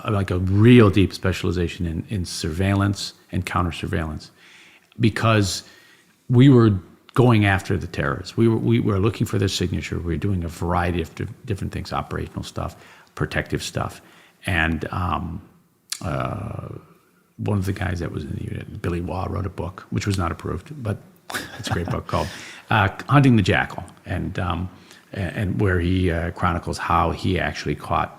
like a real deep specialization in surveillance and counter-surveillance, because we were going after the terrorists. We were looking for their signature. We were doing a variety of different things, operational stuff, protective stuff. And one of the guys that was in the unit, Billy Waugh, wrote a book, which was not approved, but it's a great book called Hunting the Jackal, and where he chronicles how he actually caught,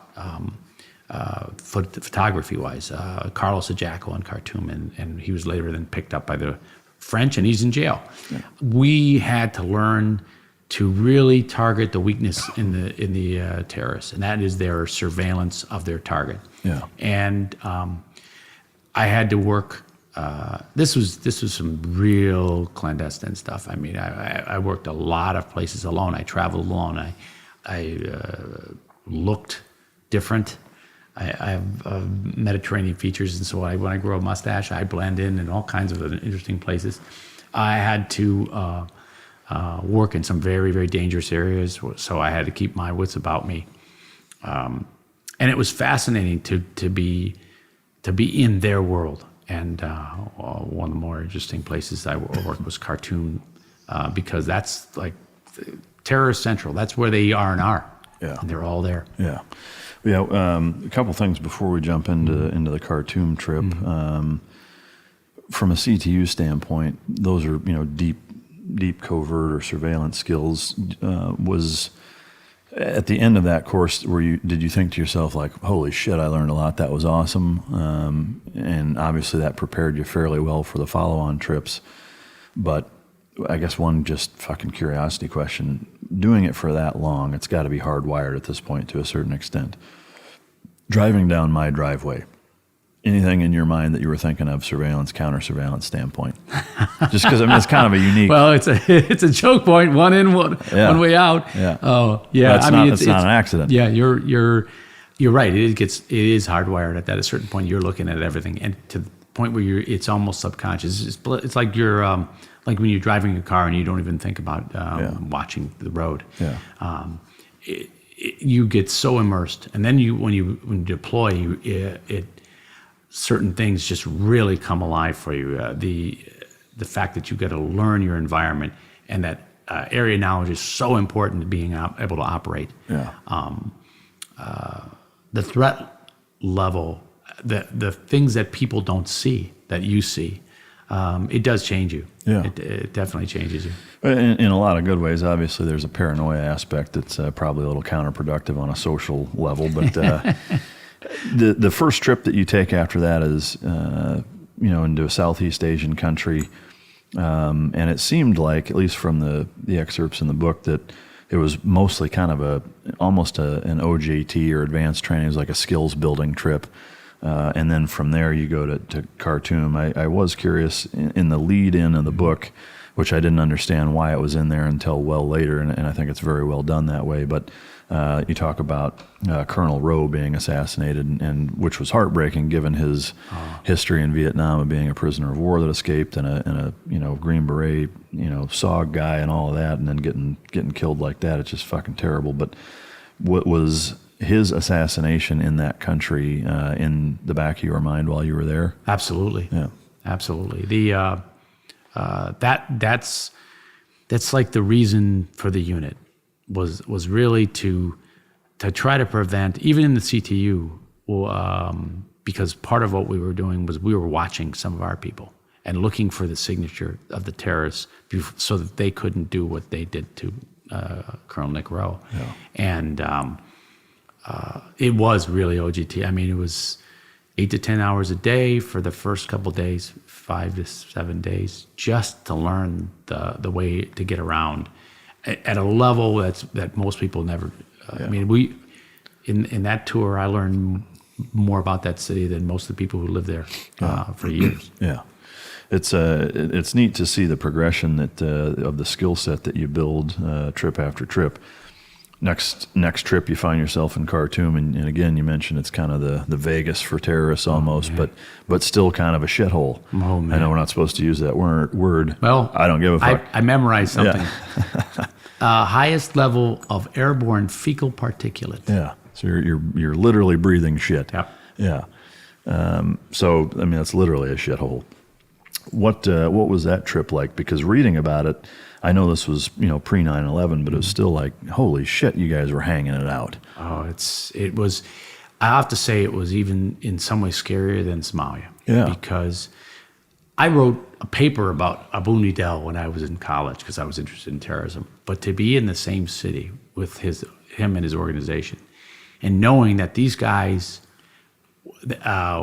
photography-wise, Carlos the Jackal in Khartoum, and he was later then picked up by the French, and he's in jail. Yeah. We had to learn to really target the weakness in the terrorists, and that is their surveillance of their target. Yeah. And I had to work. This was some real clandestine stuff. I mean, I worked a lot of places alone. I traveled alone. I looked different. I have Mediterranean features, and so when I grow a mustache, I blend in all kinds of interesting places. I had to work in some very, very dangerous areas, so I had to keep my wits about me. And it was fascinating to be in their world. And one of the more interesting places I worked was Khartoum, because that's like terrorist central. That's where they are and are. Yeah. And they're all there. Yeah. Yeah, a couple things before we jump into the Khartoum trip. From a CTU standpoint, those are deep covert or surveillance skills. Was at the end of that course, did you think to yourself like, holy shit, I learned a lot, that was awesome, and obviously that prepared you fairly well for the follow-on trips. But I guess one just fucking curiosity question, doing it for that long, it's got to be hardwired at this point to a certain extent. Driving down my driveway, anything in your mind that you were thinking of surveillance, counter-surveillance standpoint? Just because, it's kind of a unique... Well, it's a choke point, one in, one way out. Yeah. Oh, yeah. It's not an accident. Yeah, you're right. It is hardwired at that. At a certain point, you're looking at everything, and to the point where it's almost subconscious. It's like you're like when you're driving a car and you don't even think about watching the road. Yeah. You get so immersed, and then when you deploy, certain things just really come alive for you. The fact that you got to learn your environment, and that area knowledge is so important to being able to operate. Yeah. The threat level, the things that people don't see that you see, it does change you. Yeah. It definitely changes you. In a lot of good ways. Obviously, there's a paranoia aspect that's probably a little counterproductive on a social level. But the first trip that you take after that is, into a Southeast Asian country, and it seemed like, at least from the excerpts in the book, that it was mostly kind of almost an OJT or advanced training. It was like a skills building trip. And then from there you go to Khartoum. I was curious in the lead in of the book, which I didn't understand why it was in there until well later, and I think it's very well done that way. But you talk about Colonel Rowe being assassinated, and which was heartbreaking given his history in Vietnam of being a prisoner of war that escaped, and a Green Beret SOG guy and all of that, and then getting killed like that. It's just fucking terrible. But what was his assassination in that country in the back of your mind while you were there? Absolutely. Yeah. Absolutely. That's like the reason for the unit was really to try to prevent, even in the CTU, because part of what we were doing was we were watching some of our people and looking for the signature of the terrorists so that they couldn't do what they did to Colonel Nick Rowe. Yeah. And it was really OGT. I mean, it was 8 to 10 hours a day for the first couple of days, 5 to 7 days, just to learn the way to get around at a level that most people never. I mean, in that tour, I learned more about that city than most of the people who live there for years. Yeah. It's neat to see the progression that of the skill set that you build trip after trip. Next trip, you find yourself in Khartoum, and again, you mentioned it's kind of the Vegas for terrorists almost, but still kind of a shithole. Oh, man. I know we're not supposed to use that word. Well, I don't give a fuck. I memorized something. Highest level of airborne fecal particulate. Yeah, so you're literally breathing shit. Yep. Yeah. So I mean, that's literally a shithole. What was that trip like? Because reading about it, I know this was pre 9/11, but it was still like, holy shit, you guys were hanging it out. Oh, it was. I have to say, it was even in some ways scarier than Somalia. Yeah. Because I wrote a paper about Abu Nidal when I was in college because I was interested in terrorism. But to be in the same city with him and his organization, and knowing that these guys,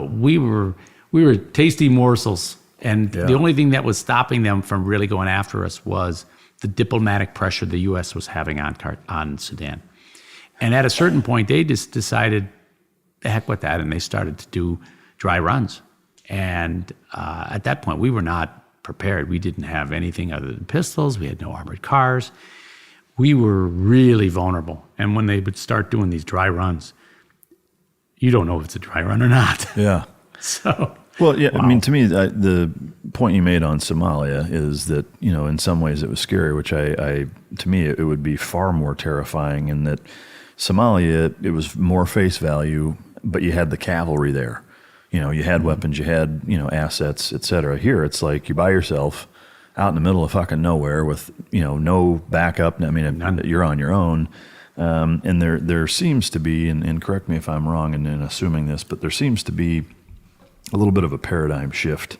we were tasty morsels. And the only thing that was stopping them from really going after us was the diplomatic pressure the U.S. was having on Sudan. And at a certain point, they just decided, the heck with that, and they started to do dry runs. And at that point, we were not prepared. We didn't have anything other than pistols. We had no armored cars. We were really vulnerable. And when they would start doing these dry runs, you don't know if it's a dry run or not. Yeah. So... Well, yeah, wow. I mean, to me, the point you made on Somalia is that, in some ways it was scary, which to me, it would be far more terrifying in that Somalia, it was more face value, but you had the cavalry there. You had weapons, you had, assets, et cetera. Here, it's like you're by yourself out in the middle of fucking nowhere with, no backup. I mean, you're on your own. And there seems to be, and correct me if I'm wrong in assuming this, but there seems to be a little bit of a paradigm shift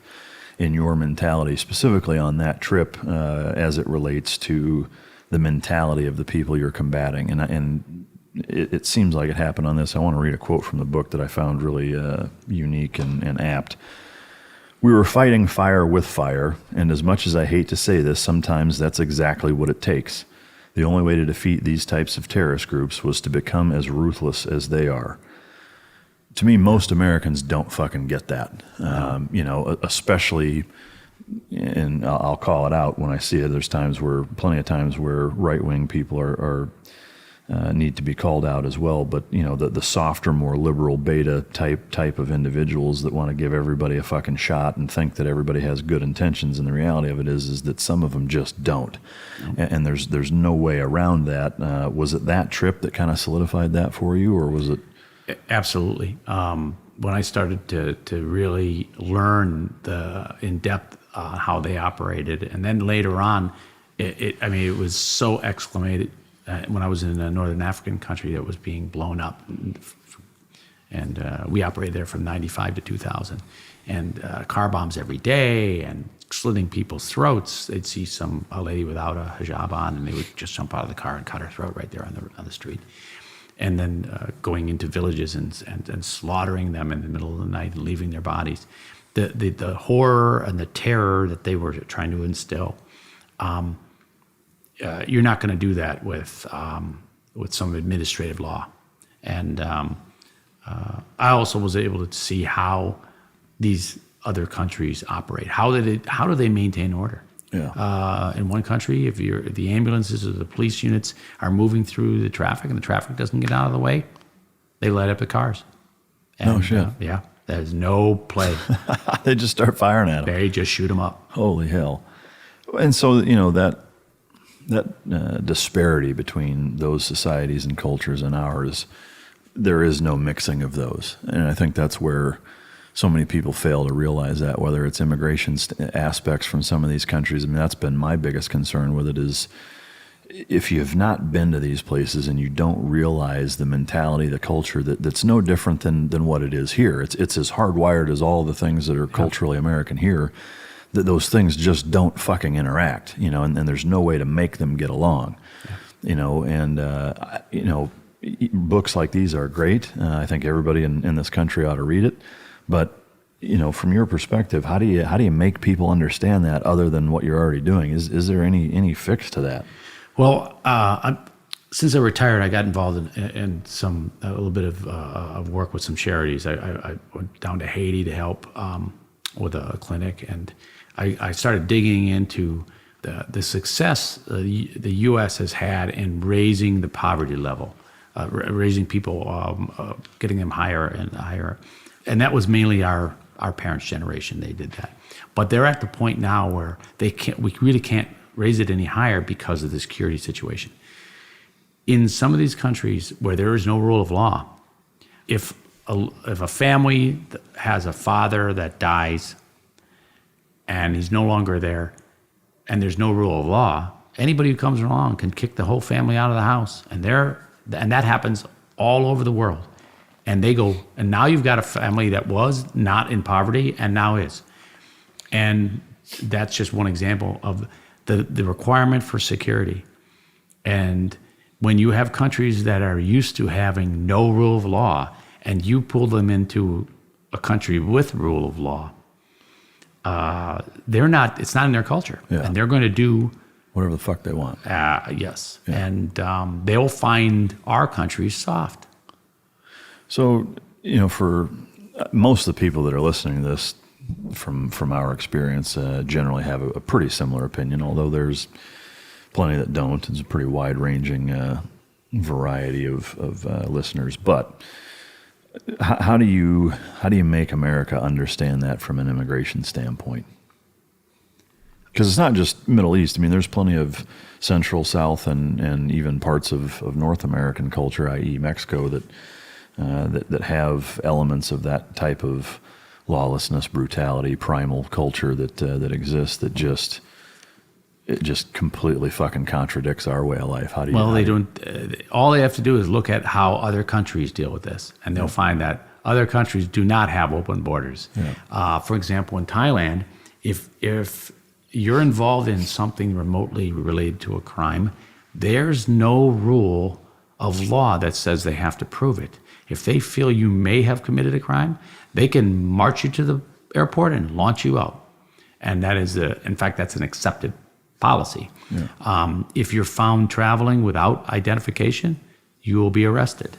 in your mentality, specifically on that trip, as it relates to the mentality of the people you're combating. And it seems like it happened on this. I want to read a quote from the book that I found really unique and apt. We were fighting fire with fire, and as much as I hate to say this, sometimes that's exactly what it takes. The only way to defeat these types of terrorist groups was to become as ruthless as they are. To me, most Americans don't fucking get that, especially, and I'll call it out when I see it. There's plenty of times where right-wing people are need to be called out as well. But the softer, more liberal beta type of individuals that want to give everybody a fucking shot and think that everybody has good intentions, and the reality of it is that some of them just don't. And there's no way around that. Was it that trip that kind of solidified that for you, or was it? Absolutely. When I started to really learn in depth how they operated, and then later on, it was so exclamated when I was in a northern African country that was being blown up, and we operated there from 95 to 2000, and car bombs every day and slitting people's throats. They'd see a lady without a hijab on, and they would just jump out of the car and cut her throat right there on the street. And then going into villages and slaughtering them in the middle of the night and leaving their bodies. The horror and the terror that they were trying to instill, you're not going to do that with some administrative law. And I also was able to see how these other countries operate. How do they maintain order? Yeah. In one country, if the ambulances or the police units are moving through the traffic and the traffic doesn't get out of the way, they light up the cars. And, no shit. Yeah. There's no play. They just start firing at them. They just shoot them up. Holy hell. And so, that disparity between those societies and cultures and ours, there is no mixing of those. And I think that's where so many people fail to realize that, whether it's immigration aspects from some of these countries. I mean, that's been my biggest concern with it is if you've not been to these places and you don't realize the mentality, the culture, that's no different than what it is here. It's as hardwired as all the things that are culturally American here, that those things just don't fucking interact, and there's no way to make them get along, books like these are great. I think everybody in this country ought to read it. But, from your perspective, how do you make people understand that other than what you're already doing? Is there any fix to that? Well, since I retired, I got involved in a little bit of work with some charities. I went down to Haiti to help with a clinic, and I started digging into the success the U.S. has had in raising the poverty level, raising people, getting them higher and higher. And that was mainly our parents' generation. They did that. But they're at the point now where we really can't raise it any higher because of the security situation. In some of these countries where there is no rule of law, if a family has a father that dies and he's no longer there and there's no rule of law, anybody who comes along can kick the whole family out of the house. And that happens all over the world. And they go, and now you've got a family that was not in poverty and now is. And that's just one example of the requirement for security. And when you have countries that are used to having no rule of law and you pull them into a country with rule of law, it's not in their culture. Yeah. And they're going to do whatever the fuck they want. Yes. Yeah. And they'll find our country soft. So, for most of the people that are listening to this, from our experience, generally have a pretty similar opinion, although there's plenty that don't. It's a pretty wide-ranging variety of listeners. But how do you make America understand that from an immigration standpoint? Because it's not just Middle East. I mean, there's plenty of Central, South, and even parts of North American culture, i.e. Mexico, that have elements of that type of lawlessness, brutality, primal culture that exists that just completely fucking contradicts our way of life. How do you? Well, they don't. All they have to do is look at how other countries deal with this, and they'll find that other countries do not have open borders. Yeah. For example, in Thailand, if you're involved in something remotely related to a crime, there's no rule of law that says they have to prove it. If they feel you may have committed a crime, they can march you to the airport and launch you out. And that is, in fact, that's an accepted policy. Yeah. If you're found traveling without identification, you will be arrested.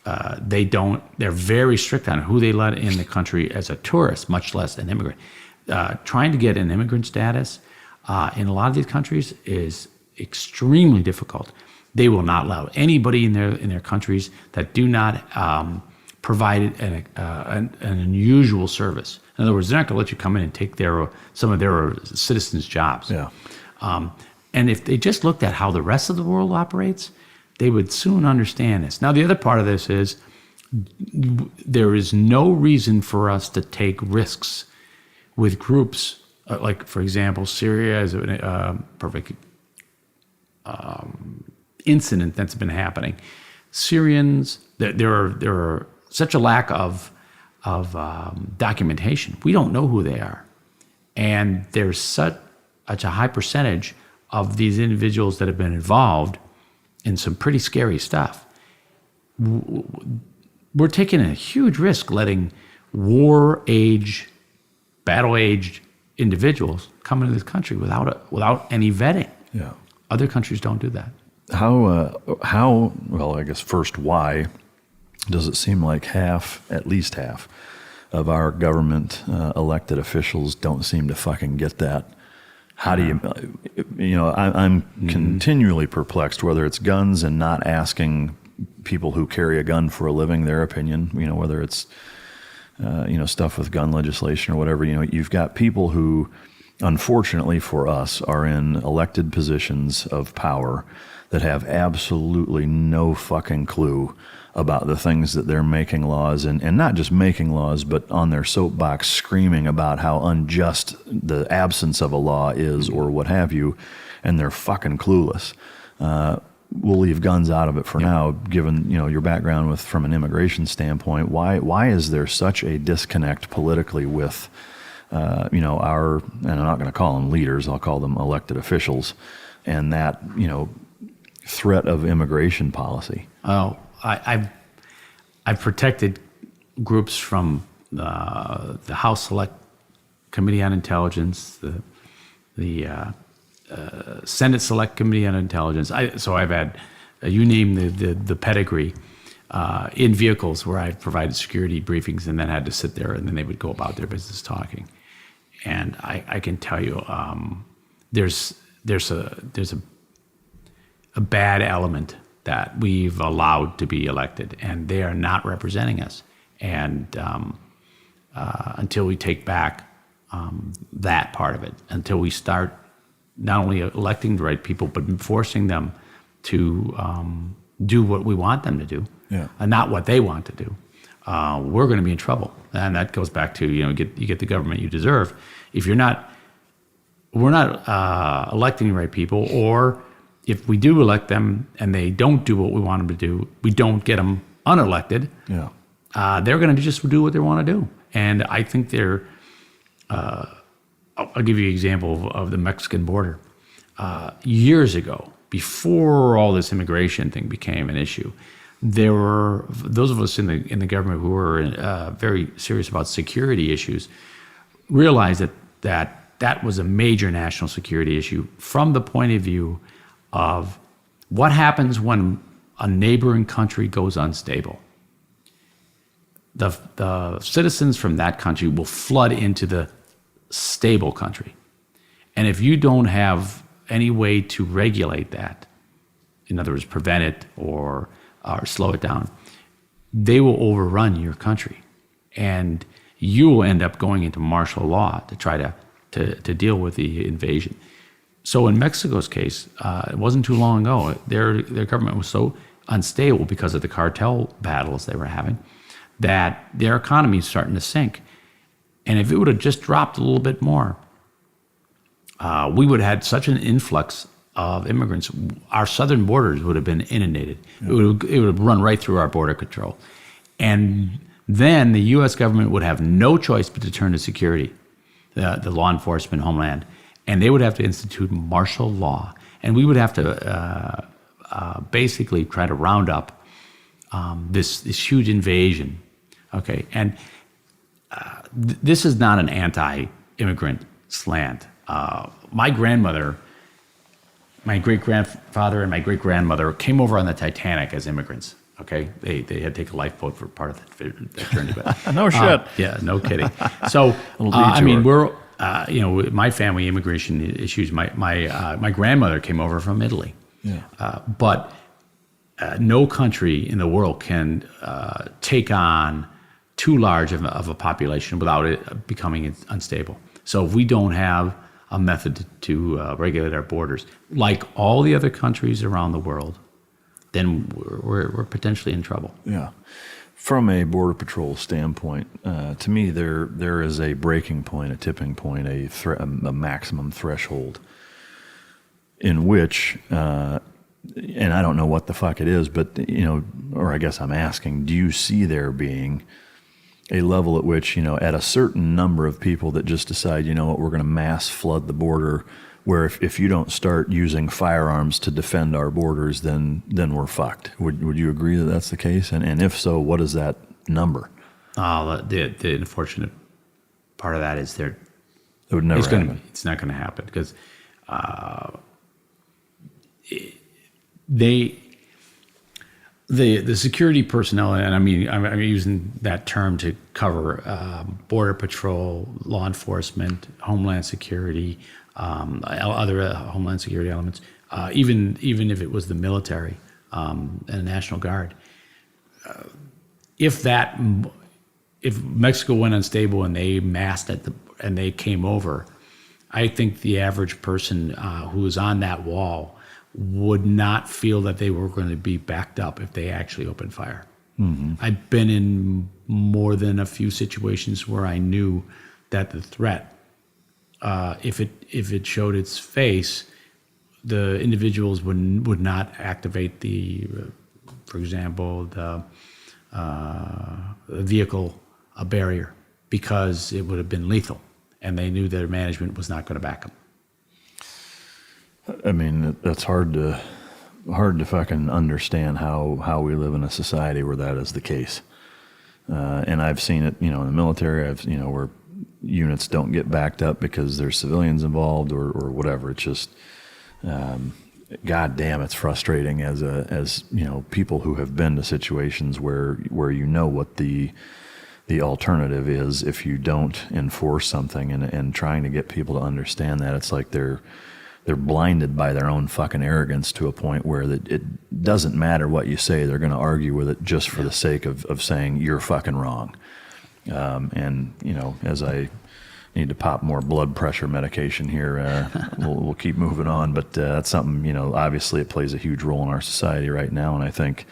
They're very strict on who they let in the country as a tourist, much less an immigrant. Trying to get an immigrant status in a lot of these countries is extremely difficult. They will not allow anybody in their countries that do not provide an unusual service. In other words, they're not going to let you come in and take some of their citizens' jobs. Yeah. And if they just looked at how the rest of the world operates, they would soon understand this. Now, the other part of this is there is no reason for us to take risks with groups like, for example, Syria is a perfect incident that's been happening. Syrians, there are such a lack of documentation. We don't know who they are, and there's such a high percentage of these individuals that have been involved in some pretty scary stuff. We're taking a huge risk letting battle-aged individuals come into this country without any vetting. Yeah. Other countries don't do that. Well, I guess first, why does it seem like at least half of our government elected officials don't seem to fucking get that? How do I'm continually perplexed, whether it's guns and not asking people who carry a gun for a living their opinion, whether it's, stuff with gun legislation or whatever. You've got people who, unfortunately for us, are in elected positions of power that have absolutely no fucking clue about the things that they're making laws, and not just making laws, but on their soapbox screaming about how unjust the absence of a law is or what have you, and they're fucking clueless. We'll leave guns out of it for now, given your background from an immigration standpoint. Why is there such a disconnect politically with our, and I'm not going to call them leaders, I'll call them elected officials, and that threat of immigration policy? Oh, I've protected groups from the House Select Committee on Intelligence, the Senate Select Committee on Intelligence. So I've had, you name the pedigree, in vehicles where I provided security briefings and then had to sit there and then they would go about their business talking. And I can tell you, there's a bad element that we've allowed to be elected, and they are not representing us. And until we take back that part of it, until we start not only electing the right people, but forcing them to do what we want them to do, and not what they want to do, we're going to be in trouble. And that goes back to you get the government you deserve. If we're not electing the right people, or if we do elect them and they don't do what we want them to do, we don't get them unelected. They're going to just do what they want to do. And I think they're. I'll give you an example of the Mexican border. Years ago, before all this immigration thing became an issue, there were those of us in the government who were very serious about security issues realized that was a major national security issue from the point of view of what happens when a neighboring country goes unstable. The citizens from that country will flood into the stable country. And if you don't have any way to regulate that, in other words, prevent it or slow it down, they will overrun your country. And you will end up going into martial law to try to deal with the invasion. So in Mexico's case, it wasn't too long ago, their government was so unstable because of the cartel battles they were having that their economy is starting to sink. And if it would have just dropped a little bit more, we would have had such an influx of immigrants. Our southern borders would have been inundated. It would have run right through our border control. And then the U.S. government would have no choice but to turn to security, the law enforcement, homeland, and they would have to institute martial law. And we would have to basically try to round up this huge invasion. Okay, and this is not an anti-immigrant slant. My grandmother, my great-grandfather, and my great-grandmother came over on the Titanic as immigrants. Okay, they had to take a lifeboat for part of that journey. But, no shit. Yeah, no kidding. So I mean, we're my family immigration issues. My grandmother came over from Italy. But no country in the world can take on too large of a population without it becoming unstable. So if we don't have a method to regulate our borders, like all the other countries around the world, then we're potentially in trouble. Yeah. From a Border Patrol standpoint, to me, there is a breaking point, a tipping point, a maximum threshold in which, and I don't know what the fuck it is, but, or I guess I'm asking, do you see there being a level at which, at a certain number of people that just decide, we're going to mass flood the border, where if you don't start using firearms to defend our borders, then we're fucked. Would you agree that that's the case? And if so, what is that number? The unfortunate part of that is it would never happen. It's not going to happen because the security personnel, and I mean I'm using that term to cover Border Patrol, law enforcement, Homeland Security, other Homeland Security elements, even if it was the military and the National Guard. If Mexico went unstable and they massed and they came over, I think the average person who was on that wall would not feel that they were going to be backed up if they actually opened fire. Mm-hmm. I've been in more than a few situations where I knew that the threat, if it showed its face, the individuals would not activate for example, the vehicle barrier because it would have been lethal, and they knew their management was not going to back them. I mean, that's hard to fucking understand how we live in a society where that is the case. And I've seen it, in the military. Where units don't get backed up because there's civilians involved or whatever. It's just, God damn, it's frustrating as people who have been to situations where what the alternative is if you don't enforce something, and trying to get people to understand that. It's like they're blinded by their own fucking arrogance to a point where it doesn't matter what you say. They're going to argue with it just for the sake of saying you're fucking wrong. And as I need to pop more blood pressure medication here, we'll keep moving on. But that's something, obviously it plays a huge role in our society right now. And I think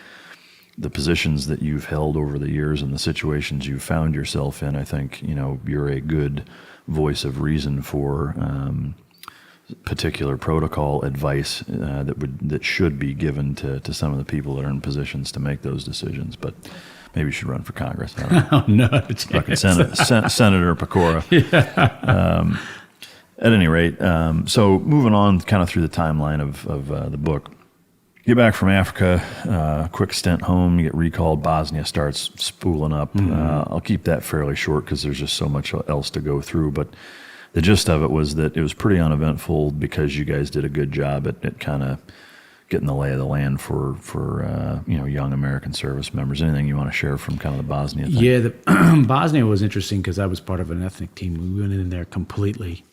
the positions that you've held over the years and the situations you've found yourself in, I think, you're a good voice of reason for particular protocol advice that should be given to some of the people that are in positions to make those decisions. But maybe you should run for Congress. I don't know. Not a chance. Senator Pecora. Yeah. At any rate, so moving on kind of through the timeline of the book. Get back from Africa, quick stint home, you get recalled, Bosnia starts spooling up. Mm-hmm. I'll keep that fairly short because there's just so much else to go through. But the gist of it was that it was pretty uneventful because you guys did a good job at kind of getting the lay of the land for young American service members. Anything you want to share from kind of the Bosnia thing? Yeah, Bosnia was interesting because I was part of an ethnic team. We went in there completely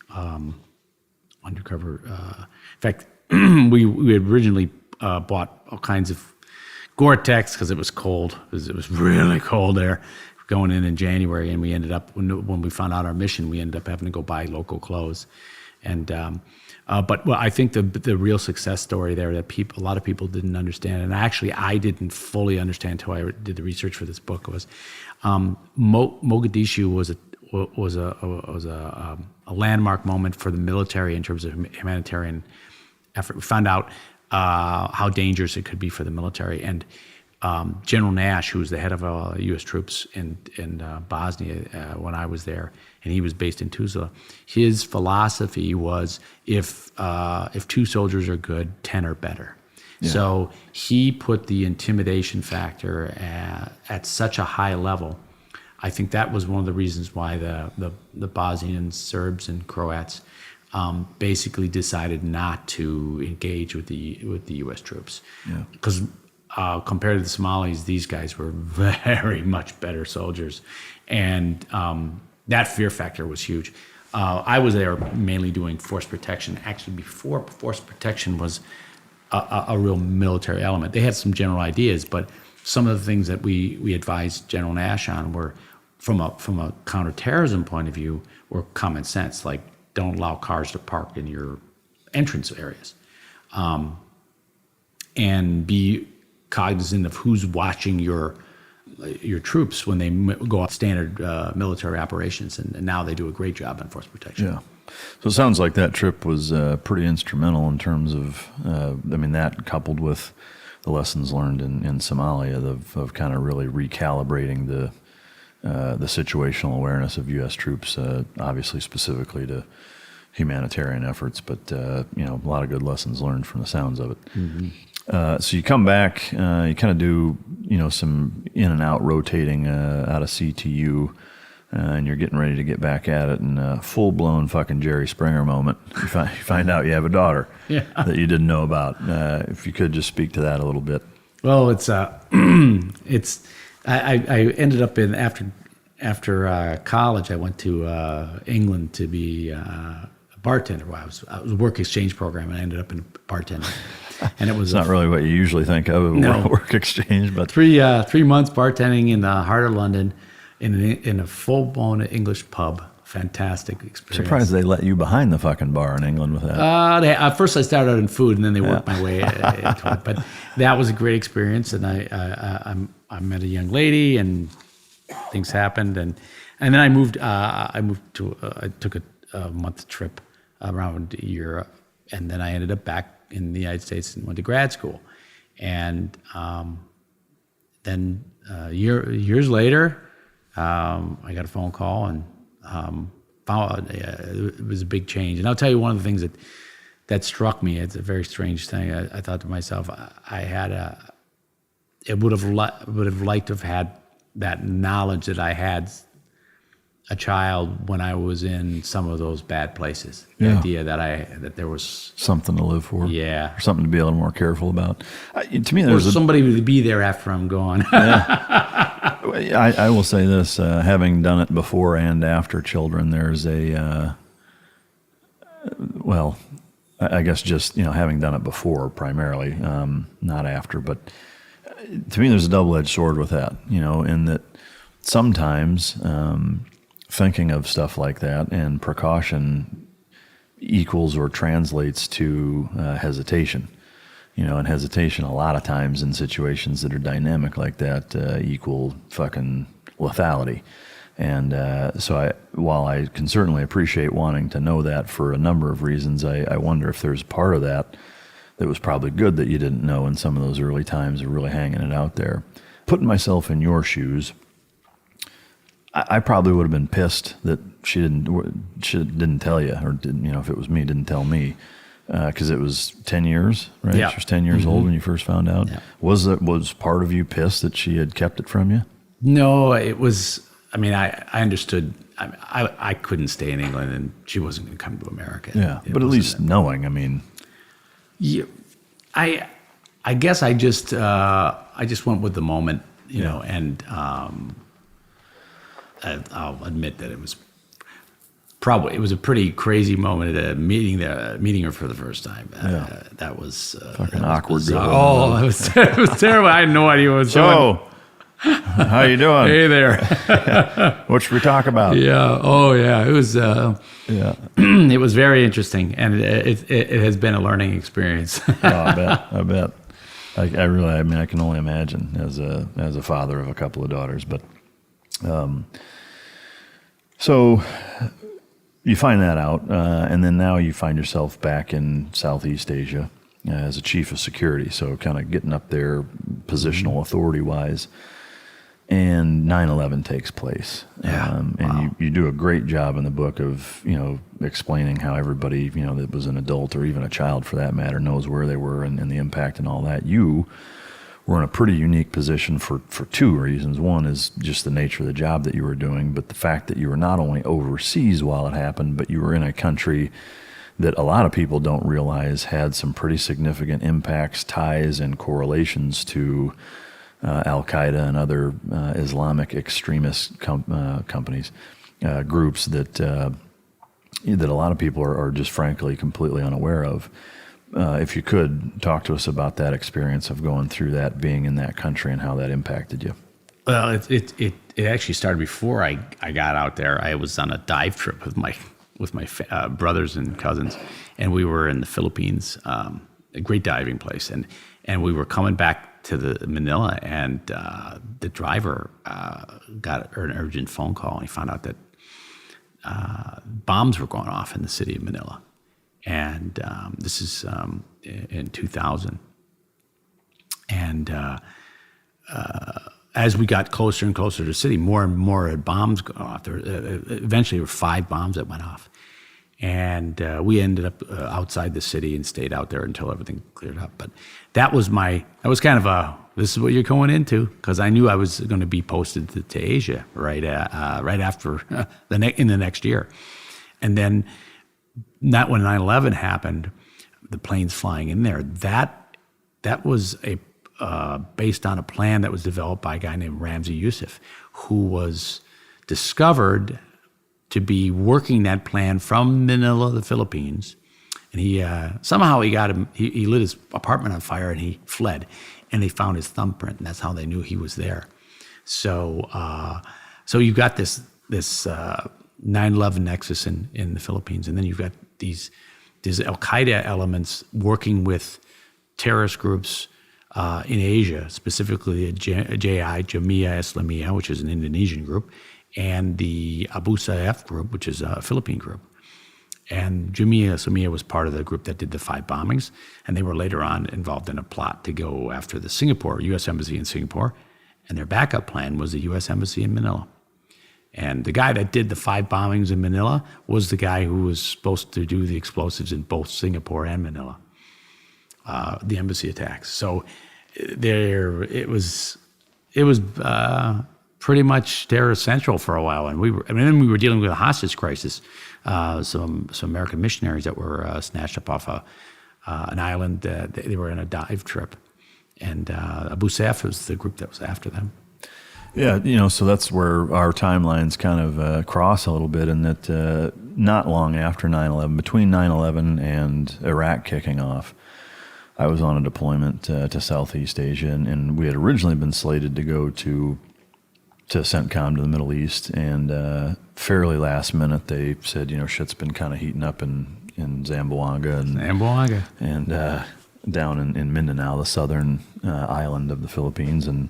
undercover. In fact, we had originally bought all kinds of Gore-Tex because it was cold. It was really cold there. Going in January, and we ended up, when we found out our mission, we ended up having to go buy local clothes. And but I think the real success story there that a lot of people didn't understand, and actually I didn't fully understand until I did the research for this book, was Mogadishu was a landmark moment for the military in terms of humanitarian effort. We found out how dangerous it could be for the military, and General Nash, who was the head of U.S. troops in Bosnia when I was there, and he was based in Tuzla. His philosophy was if 2 soldiers are good, 10 are better. Yeah. So he put the intimidation factor at such a high level. I think that was one of the reasons why the Bosnian Serbs and Croats basically decided not to engage with the U.S. troops. Because compared to the Somalis, these guys were very much better soldiers. And that fear factor was huge. I was there mainly doing force protection. Actually, before force protection was a real military element. They had some general ideas, but some of the things that we advised General Nash on were, from a counter-terrorism point of view, were common sense, like don't allow cars to park in your entrance areas. And be cognizant of who's watching your troops when they go off standard military operations, and now they do a great job in force protection. Yeah. So it sounds like that trip was pretty instrumental in terms of, that coupled with the lessons learned in Somalia of kind of really recalibrating the situational awareness of U.S. troops, obviously specifically to humanitarian efforts, but a lot of good lessons learned from the sounds of it. Mm-hmm. So you come back, you kind of do, some in and out rotating out of CTU, and you're getting ready to get back at it, and a full-blown fucking Jerry Springer moment. You find out you have a daughter that you didn't know about. If you could just speak to that a little bit. Well, I ended up after college, I went to England to be a bartender. Well, I was a work exchange program, and I ended up in bartending. And it was not really what you usually think of work exchange, but 3 months bartending in the heart of London in a full-blown English pub. Fantastic experience. Surprised they let you behind the fucking bar in England with that. At first I started out in food, and then they worked my way into it. But that was a great experience, and I met a young lady, and things happened, and then I moved. I took a month trip around Europe, and then I ended up back in the United States and went to grad school. And then years later, I got a phone call and found it was a big change. And I'll tell you one of the things that struck me. It's a very strange thing. I thought to myself, I would have liked to have had that knowledge that I had a child when I was in some of those bad places. The idea that there was something to live for. Yeah. Or something to be a little more careful about. To me, or there's somebody to be there after I'm gone. I will say this, having done it before and after children, there's I guess just, having done it before primarily, not after, but to me there's a double-edged sword with that, in that sometimes thinking of stuff like that and precaution equals or translates to hesitation. And hesitation a lot of times in situations that are dynamic like that equal fucking lethality. And so while I can certainly appreciate wanting to know that for a number of reasons, I wonder if there's part of that was probably good that you didn't know in some of those early times of really hanging it out there. Putting myself in your shoes, I probably would have been pissed that she didn't tell you, or didn't, if it was me, didn't tell me. Because it was 10 years, right? Yeah. She was 10 years old when you first found out. Yeah. Was part of you pissed that she had kept it from you? No, it was. I mean, I understood. I couldn't stay in England, and she wasn't going to come to America. Yeah, but at least knowing. I mean, yeah, I guess I just went with the moment, know, and I'll admit that it was a pretty crazy moment at meeting her for the first time. That was fucking awkward. Oh, it was terrible. I had no idea what was going on. How you doing? Hey there. What should we talk about? Yeah. Oh, yeah. It was. It was very interesting, and it has been a learning experience. I bet. I can only imagine as a father of a couple of daughters, but so you find that out, and then now you find yourself back in Southeast Asia as a chief of security, so kind of getting up there positional authority-wise. And 9/11 takes place. And you do a great job in the book of, explaining how everybody, that was an adult or even a child for that matter knows where they were and the impact and all that. You were in a pretty unique position for two reasons. One is just the nature of the job that you were doing, but the fact that you were not only overseas while it happened, but you were in a country that a lot of people don't realize had some pretty significant impacts, ties, and correlations to Al-Qaeda and other Islamic extremist companies, groups that a lot of people are just frankly completely unaware of. If you could talk to us about that experience of going through that, being in that country, and how that impacted you. Well, it actually started before I got out there. I was on a dive trip with my brothers and cousins, and we were in the Philippines, a great diving place, and we were coming back to the Manila, and the driver got an urgent phone call, and he found out that bombs were going off in the city of Manila, and this is in 2000, and as we got closer and closer to the city, more and more bombs going off. Eventually, there were 5 bombs that went off. And we ended up outside the city and stayed out there until everything cleared up. But that was kind of this is what you're going into, because I knew I was going to be posted to Asia right after in the next year. And then not when 9/11 happened, the planes flying in there, that was based on a plan that was developed by a guy named Ramzi Youssef, who was discovered to be working that plan from Manila, the Philippines. And he somehow he got him. He lit his apartment on fire and he fled. And they found his thumbprint, and that's how they knew he was there. So you've got this 9/11 nexus in the Philippines, and then you've got these Al Qaeda elements working with terrorist groups in Asia, specifically the Jamiah Islamiyah, which is an Indonesian group, and the Abu Sayyaf group, which is a Philippine group. And Somalia was part of the group that did the 5 bombings, and they were later on involved in a plot to go after the U.S. Embassy in Singapore, and their backup plan was the U.S. Embassy in Manila. And the guy that did the 5 bombings in Manila was the guy who was supposed to do the explosives in both Singapore and Manila, the embassy attacks. So it was pretty terror central for a while, and then we were dealing with a hostage crisis. Some American missionaries that were snatched up off an island. They were in a dive trip, and Abu Sayyaf was the group that was after them. Yeah, so that's where our timelines kind of cross a little bit, in that not long after 9/11, between 9/11 and Iraq kicking off, I was on a deployment to Southeast Asia, and we had originally been slated to go to CENTCOM, to the Middle East, and fairly last minute they said, shit's been kind of heating up in Zamboanga and down in Mindanao, the southern island of the Philippines. And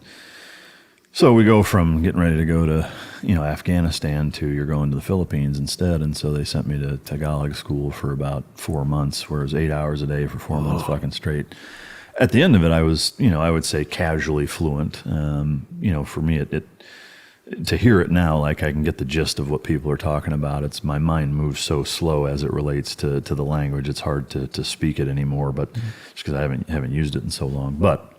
so we go from getting ready to go to Afghanistan to you're going to the Philippines instead. And so they sent me to Tagalog school for about 4 months, where it was 8 hours a day for 4 months fucking straight. At the end of it, I was, I would say casually fluent. For me, it to hear it now, like I can get the gist of what people are talking about. It's my mind moves so slow as it relates to the language. It's hard to speak it anymore, but just because I haven't used it in so long. But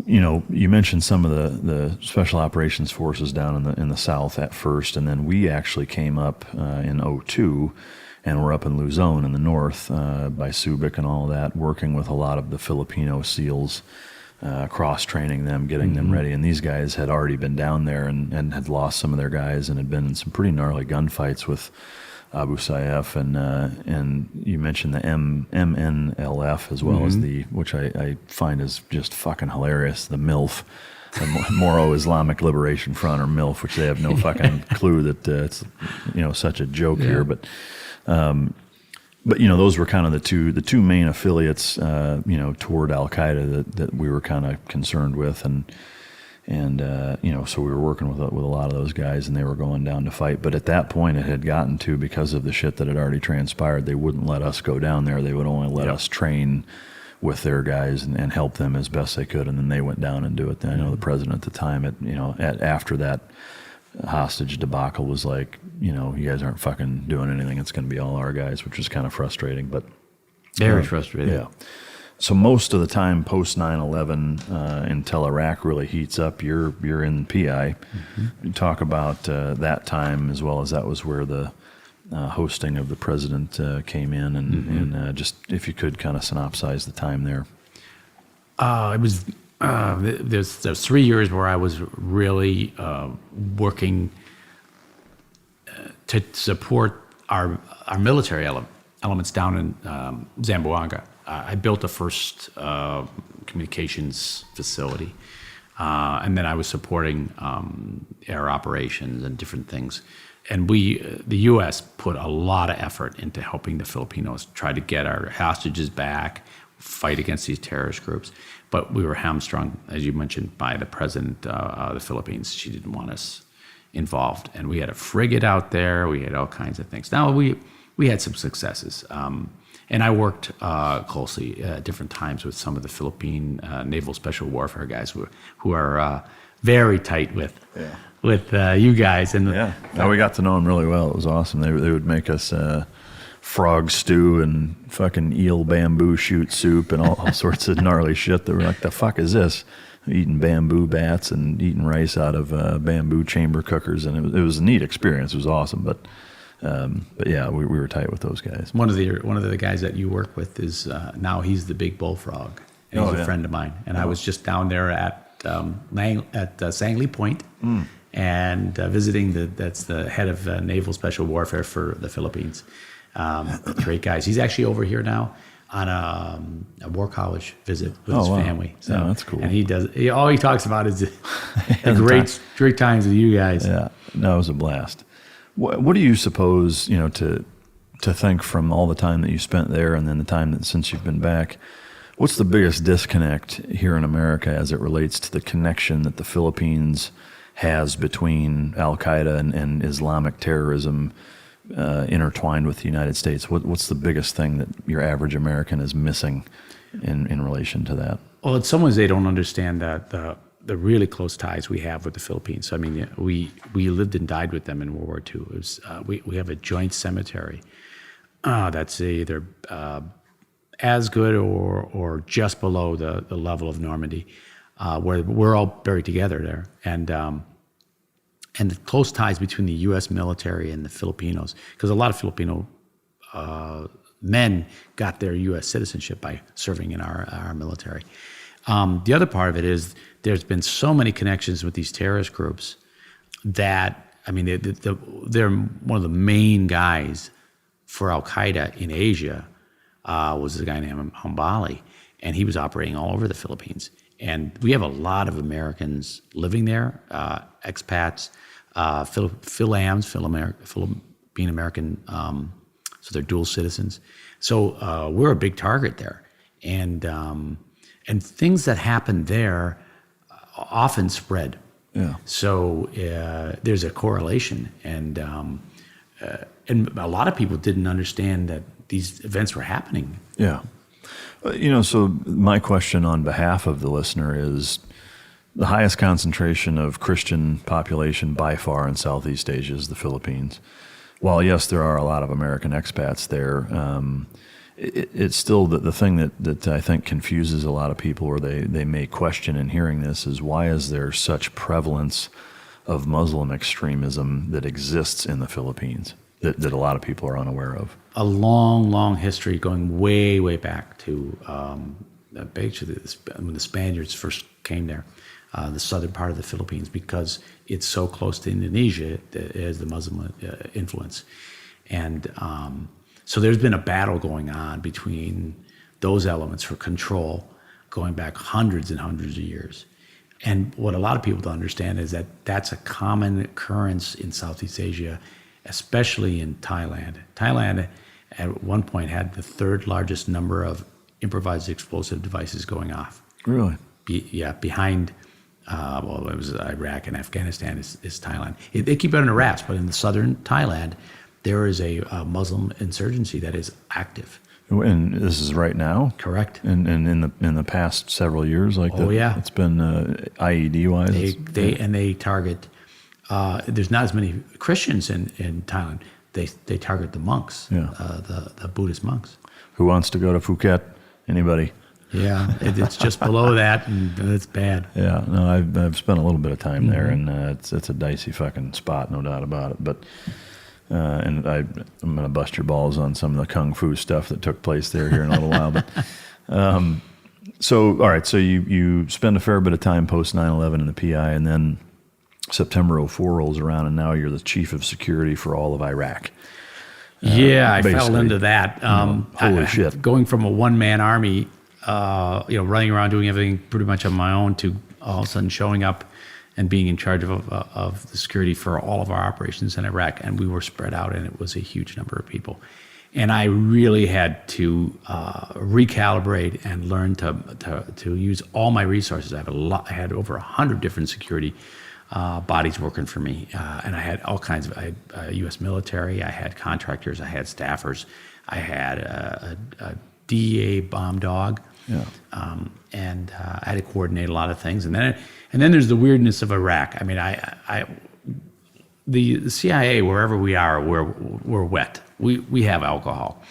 you mentioned some of the special operations forces down in the south at first, and then we actually came up in 2002, and we're up in Luzon in the north by Subic and all that, working with a lot of the Filipino SEALs. Cross-training them, getting them ready. And these guys had already been down there and had lost some of their guys and had been in some pretty gnarly gunfights with Abu Sayyaf. And you mentioned the MNLF as well as which I find is just fucking hilarious, the MILF, the Moro Islamic Liberation Front, or MILF, which they have no fucking clue that it's such a joke here. But those were kind of the two main affiliates, toward Al Qaeda that we were kind of concerned with, and so we were working with a lot of those guys, and they were going down to fight. But at that point, it had gotten to, because of the shit that had already transpired, they wouldn't let us go down there. They would only let us train with their guys and help them as best they could, and then they went down and do it. I know the president at the time, after that hostage debacle, was like, you guys aren't fucking doing anything. It's going to be all our guys, which was kind of frustrating, but very frustrating. Yeah. So most of the time post 9/11, until Iraq really heats up, you're in PI. You talk about that time, as well as that was where the hosting of the president came in, and just if you could kind of synopsize the time there. It was. There's 3 years where I was really working to support our military elements down in Zamboanga. I built the first communications facility, and then I was supporting air operations and different things. And the U.S. put a lot of effort into helping the Filipinos try to get our hostages back, fight against these terrorist groups. But we were hamstrung, as you mentioned, by the president of the Philippines. She didn't want us involved. And we had a frigate out there. We had all kinds of things. Now, we had some successes. And I worked closely at different times with some of the Philippine Naval Special Warfare guys who are very tight with you guys. And we got to know them really well. It was awesome. They would make us frog stew and fucking eel bamboo shoot soup and all sorts of gnarly shit that were like, the fuck is this? Eating bamboo bats and eating rice out of bamboo chamber cookers, and it was a neat experience. It was awesome, but yeah, we were tight with those guys. One of the guys that you work with is now he's the big bullfrog, and he's a friend of mine. And I was just down there at Sangley Point and visiting that's the head of Naval Special Warfare for the Philippines. Great guys. He's actually over here now on a war college visit with his family. So that's cool. And all he talks about is the great times with you guys. Yeah, no, it was a blast. What do you suppose, to think from all the time that you spent there and then the time that since you've been back, what's the biggest disconnect here in America as it relates to the connection that the Philippines has between Al Qaeda and Islamic terrorism intertwined with the United States. What's the biggest thing that your average American is missing in relation to that? Well, in some ways, they don't understand the really close ties we have with the Philippines. I mean, we lived and died with them in World War II. It was, we have a joint cemetery that's either as good or just below the level of Normandy, where we're all buried together there. And the close ties between the U.S. military and the Filipinos, because a lot of Filipino men got their U.S. citizenship by serving in our military. The other part of it is there's been so many connections with these terrorist groups that, I mean, they're one of the main guys for Al-Qaeda in Asia was a guy named Hambali, and he was operating all over the Philippines. And we have a lot of Americans living there, expats, Philippine American, so they're dual citizens. So we're a big target there. And things that happen there often spread. Yeah. So there's a correlation, and a lot of people didn't understand that these events were happening. Yeah. So my question on behalf of the listener is, the highest concentration of Christian population by far in Southeast Asia is the Philippines. While yes, there are a lot of American expats there, it's still the thing that I think confuses a lot of people, or they may question in hearing this, is why is there such prevalence of Muslim extremism that exists in the Philippines that a lot of people are unaware of? A long, long history going way, way back to basically when the Spaniards first came there, the southern part of the Philippines, because it's so close to Indonesia as the Muslim influence. And so there's been a battle going on between those elements for control going back hundreds and hundreds of years. And what a lot of people don't understand is that that's a common occurrence in Southeast Asia, especially in Thailand. Thailand at one point had the third largest number of improvised explosive devices going off. Really? Behind, it was Iraq and Afghanistan is Thailand. They keep it under wraps, but in the southern Thailand, there is a Muslim insurgency that is active. And this is right now? Correct. And in the past several years, yeah, it's been IED wise. They target. There's not as many Christians in Thailand. They target the monks, the Buddhist monks. Who wants to go to Phuket? Anybody? Yeah, it's just below that, and it's bad. Yeah, no, I've spent a little bit of time there, and it's a dicey fucking spot, no doubt about it. But and I'm going to bust your balls on some of the kung fu stuff that took place there here in a little while. But so all right, so you spend a fair bit of time post 9/11 in the PI, and then September 2004 rolls around, and now you're the chief of security for all of Iraq. I fell into that. Holy shit! Going from a one-man army, running around doing everything pretty much on my own, to all of a sudden showing up and being in charge of the security for all of our operations in Iraq. And we were spread out, and it was a huge number of people. And I really had to recalibrate and learn to use all my resources. I had over 100 different security bodies working for me, and I had all kinds of. I had U.S. military, I had contractors, I had staffers, I had a DEA bomb dog, and I had to coordinate a lot of things. And then there's the weirdness of Iraq. I mean, the CIA, wherever we are, we're wet. We have alcohol,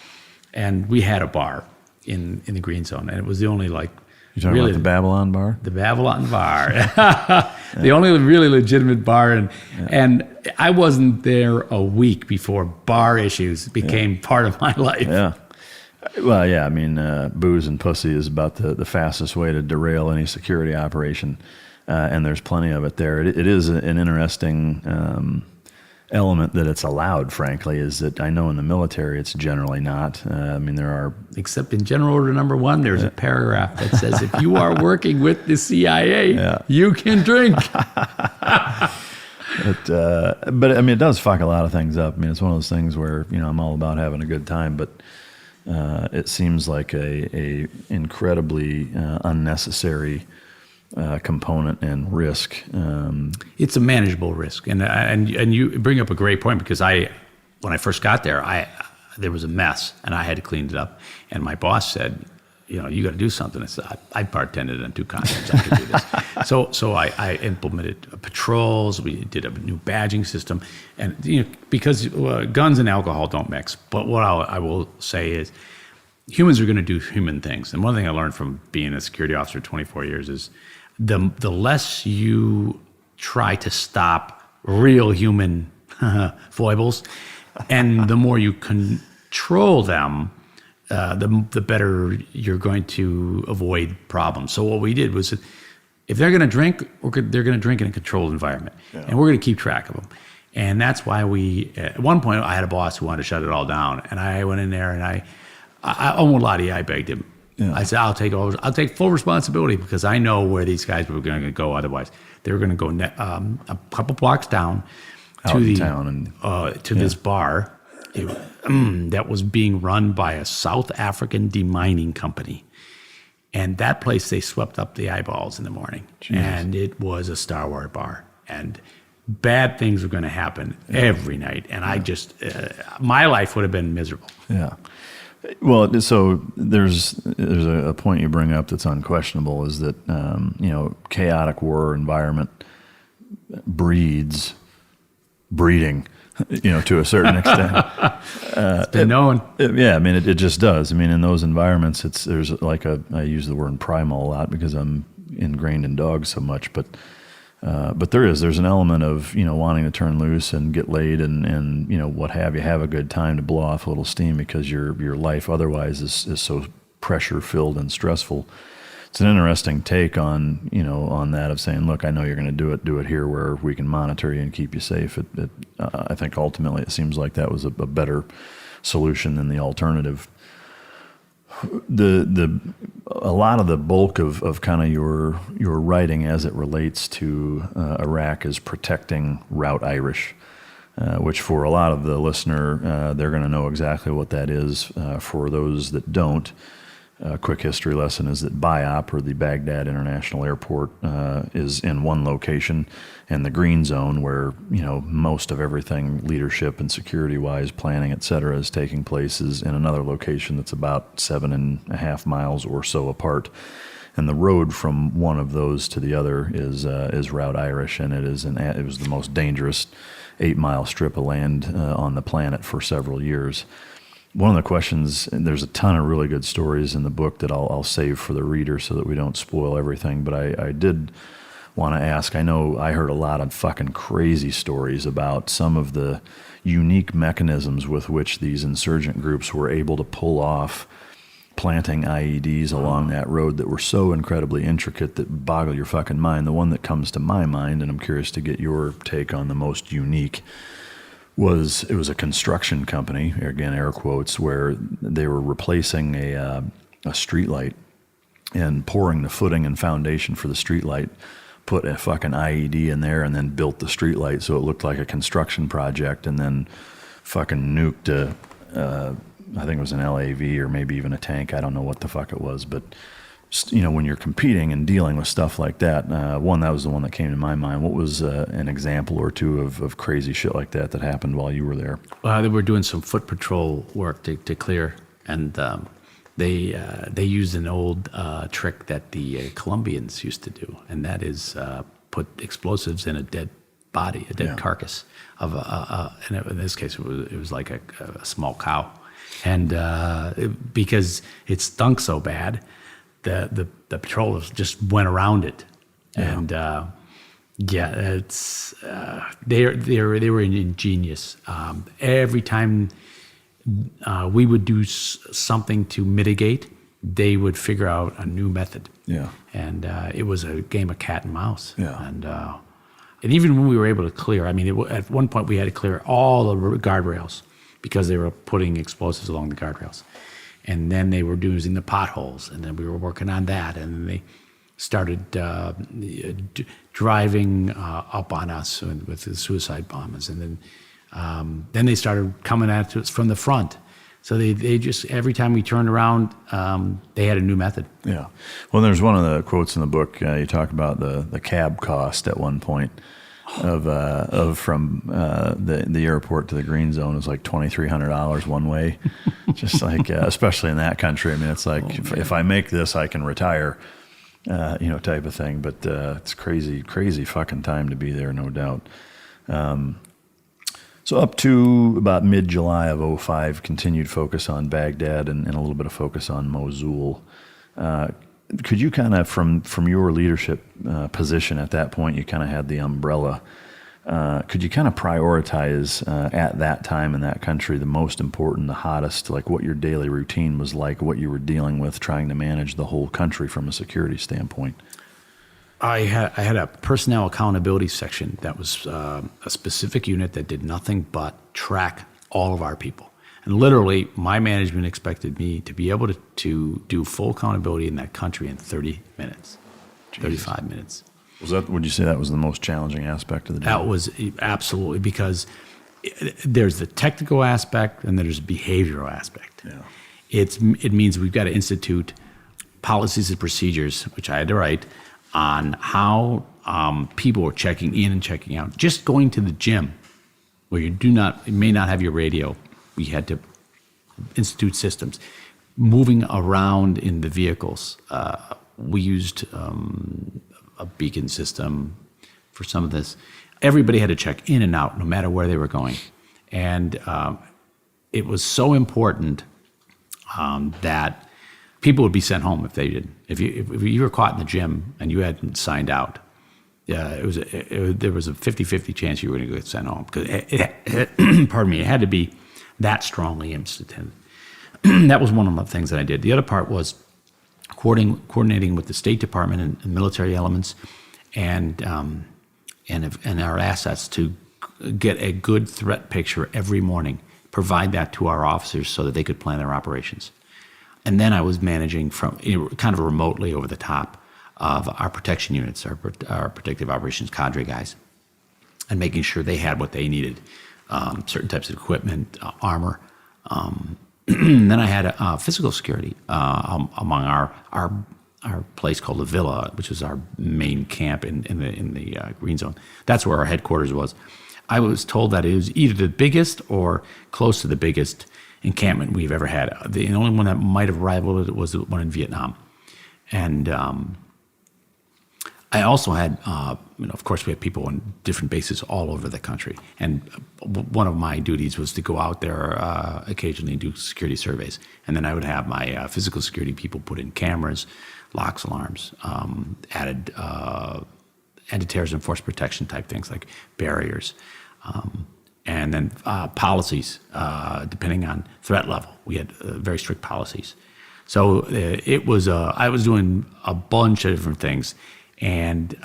and we had a bar in the green zone, and it was the only You talking about the Babylon bar? The Babylon bar. The only really legitimate bar. And I wasn't there a week before bar issues became part of my life. Yeah. Well, yeah, I mean, booze and pussy is about the fastest way to derail any security operation, and there's plenty of it there. It is an interesting element that it's allowed, frankly, is that I know in the military it's generally not. I mean, there are... Except in General Order Number 1, there's a paragraph that says if you are working with the CIA, you can drink. But I mean, it does fuck a lot of things up. I mean, it's one of those things where, I'm all about having a good time, but it seems like a incredibly unnecessary component and risk. It's a manageable risk, and you bring up a great point, because I when I first got there was a mess, and I had to clean it up. And my boss said, you got to do something. I said, I bartended on 2 continents. I could do this. So I implemented patrols. We did a new badging system, and because guns and alcohol don't mix. But what I will say is, humans are going to do human things. And one thing I learned from being a security officer 24 years is the less you try to stop real human foibles, and the more you control them, the better you're going to avoid problems. So what we did was, if they're going to drink, they're going to drink in a controlled environment, and we're going to keep track of them. And that's why at one point, I had a boss who wanted to shut it all down, and I went in there and I won't lie to you, I begged him. Yeah. I said, I'll take full responsibility, because I know where these guys were going to go. Otherwise, they were going to go a couple blocks down to this bar that was being run by a South African demining company. And that place, they swept up the eyeballs in the morning. Jesus. And it was a Star Wars bar. And bad things were going to happen every night. And I just, my life would have been miserable. Yeah. Well, so there's a point you bring up that's unquestionable, is that, chaotic war environment breeds breeding, to a certain extent. It's been known. It just does. In those environments, I use the word primal a lot because I'm ingrained in dogs so much, but there's an element of, wanting to turn loose and get laid and what have you, have a good time, to blow off a little steam, because your life otherwise is so pressure filled and stressful. It's an interesting take on that, of saying, look, I know you're going to do it here where we can monitor you and keep you safe. I think ultimately it seems like that was a better solution than the alternative. A lot of the bulk of kind of your writing as it relates to Iraq is protecting Route Irish, which for a lot of the listener, they're going to know exactly what that is. For those that don't, a quick history lesson is that BIOP, or the Baghdad International Airport, is in one location, and the green zone, where most of everything leadership and security-wise, planning, et cetera, is taking place, is in another location that's about 7.5 miles or so apart. And the road from one of those to the other is Route Irish, and it was the most dangerous 8-mile strip of land on the planet for several years. One of the questions, and there's a ton of really good stories in the book that I'll save for the reader so that we don't spoil everything, but I did want to ask, I know I heard a lot of fucking crazy stories about some of the unique mechanisms with which these insurgent groups were able to pull off planting IEDs along that road that were so incredibly intricate that boggle your fucking mind. The one that comes to my mind, and I'm curious to get your take on the most unique, it was a construction company, again air quotes, where they were replacing a street light and pouring the footing and foundation for the street light, put a fucking IED in there, and then built the street light so it looked like a construction project, and then fucking nuked I think it was an LAV or maybe even a tank. I don't know what the fuck it was, but when you're competing and dealing with stuff like that, that was the one that came to my mind. What was an example or two of crazy shit like that happened while you were there? Well, they were doing some foot patrol work to clear, and they used an old trick that the Colombians used to do, and that is put explosives in a dead body, a dead carcass of and in this case it was like a small cow, and because it stunk so bad, the patrollers just went around it, and it's they were ingenious. Every time we would do something to mitigate, they would figure out a new method. Yeah, and it was a game of cat and mouse. Yeah, and even when we were able to clear, at one point we had to clear all the guardrails because they were putting explosives along the guardrails. And then they were using the potholes, and then we were working on that, and then they started driving up on us with the suicide bombers, and then they started coming at us from the front. So they just, every time we turned around, they had a new method. Yeah. Well, there's one of the quotes in the book, you talk about the cab cost at one point. from the airport to the green zone is like $2,300 one way. Just like, especially in that country. I mean, it's like, if I make this, I can retire, type of thing. But it's crazy fucking time to be there, no doubt. So up to about mid-July of 2005, continued focus on Baghdad and a little bit of focus on Mosul. Could you kind of, from your leadership position at that point, you kind of had the umbrella. Could you kind of prioritize at that time in that country the most important, the hottest, like what your daily routine was like, what you were dealing with, trying to manage the whole country from a security standpoint? I had a personnel accountability section that was a specific unit that did nothing but track all of our people. And literally, my management expected me to be able to do full accountability in that country in 30 minutes, Jesus. 35 minutes. Would you say that was the most challenging aspect of the job? That was absolutely, because there's the technical aspect and there's the behavioral aspect. Yeah. It means we've got to institute policies and procedures, which I had to write, on how people are checking in and checking out. Just going to the gym, where you may not have your radio. We had to institute systems. Moving around in the vehicles, we used a beacon system for some of this. Everybody had to check in and out, no matter where they were going. And it was so important that people would be sent home if they didn't. If you were caught in the gym and you hadn't signed out, there was a 50-50 chance you were going to get sent home. Because pardon me, it had to be that strongly instituted. That was one of the things that I did. The other part was coordinating with the State Department and military elements, and our assets to get a good threat picture every morning. Provide that to our officers so that they could plan their operations. And then I was managing from kind of remotely over the top of our protection units, our protective operations cadre guys, and making sure they had what they needed. Certain types of equipment, armor. Then I had physical security among our place called the Villa, which was our main camp in the green zone. That's where our headquarters was. I was told that it was either the biggest or close to the biggest encampment we've ever had. The only one that might have rivaled it was the one in Vietnam. And I also had, of course, we had people on different bases all over the country. And one of my duties was to go out there occasionally and do security surveys. And then I would have my physical security people put in cameras, locks, alarms, added anti-terrorism force protection type things like barriers. And then policies, depending on threat level. We had very strict policies. So it was, I was doing a bunch of different things. And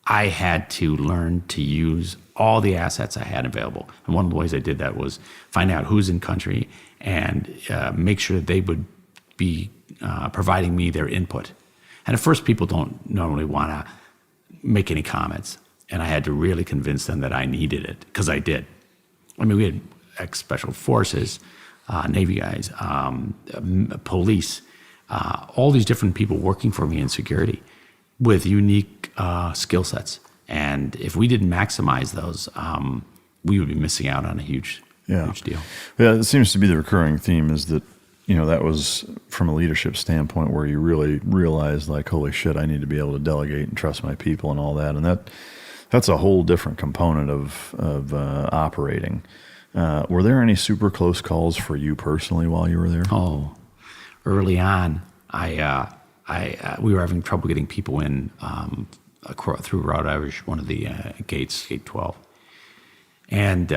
I had to learn to use all the assets I had available. And one of the ways I did that was find out who's in country and make sure that they would be providing me their input. And at first, people don't normally want to make any comments. And I had to really convince them that I needed it, because I did. I mean, we had ex-special forces, Navy guys, police, all these different people working for me in security with unique skill sets. And if we didn't maximize those, we would be missing out on a huge deal. Yeah, it seems to be the recurring theme is that, that was from a leadership standpoint where you really realized, like, holy shit, I need to be able to delegate and trust my people and all that. And that's a whole different component of operating. Were there any super close calls for you personally while you were there? Oh, early on, we were having trouble getting people in through Route Irish, one of the gates, Gate 12. And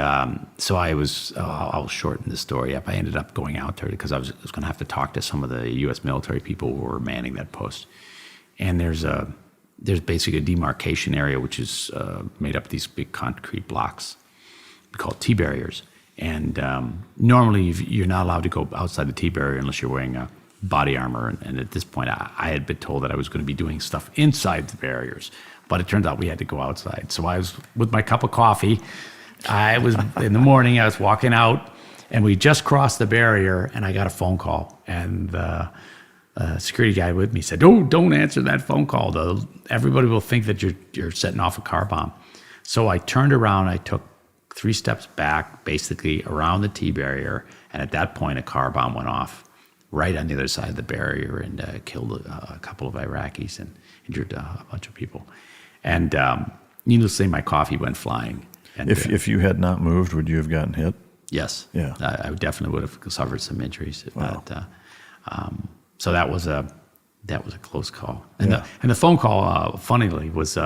so I'll shorten the story up. I ended up going out there because I was going to have to talk to some of the U.S. military people who were manning that post. And there's basically a demarcation area which is made up of these big concrete blocks called T-barriers. And normally you're not allowed to go outside the T-barrier unless you're wearing body armor. And at this point, I had been told that I was going to be doing stuff inside the barriers. But it turned out we had to go outside. So I was with my cup of coffee. I was in the morning, I was walking out, and we just crossed the barrier, and I got a phone call. And the security guy with me said, "Oh, don't answer that phone call. Everybody will think that you're setting off a car bomb." So I turned around, I took 3 steps back, basically around the T barrier, and at that point a car bomb went off right on the other side of the barrier and killed a couple of Iraqis and injured a bunch of people. And needless to say, my coffee went flying. And, if you had not moved, would you have gotten hit? Yes. Yeah. I definitely would have suffered some injuries. Wow. But, so that was a close call. And the phone call, funnily, was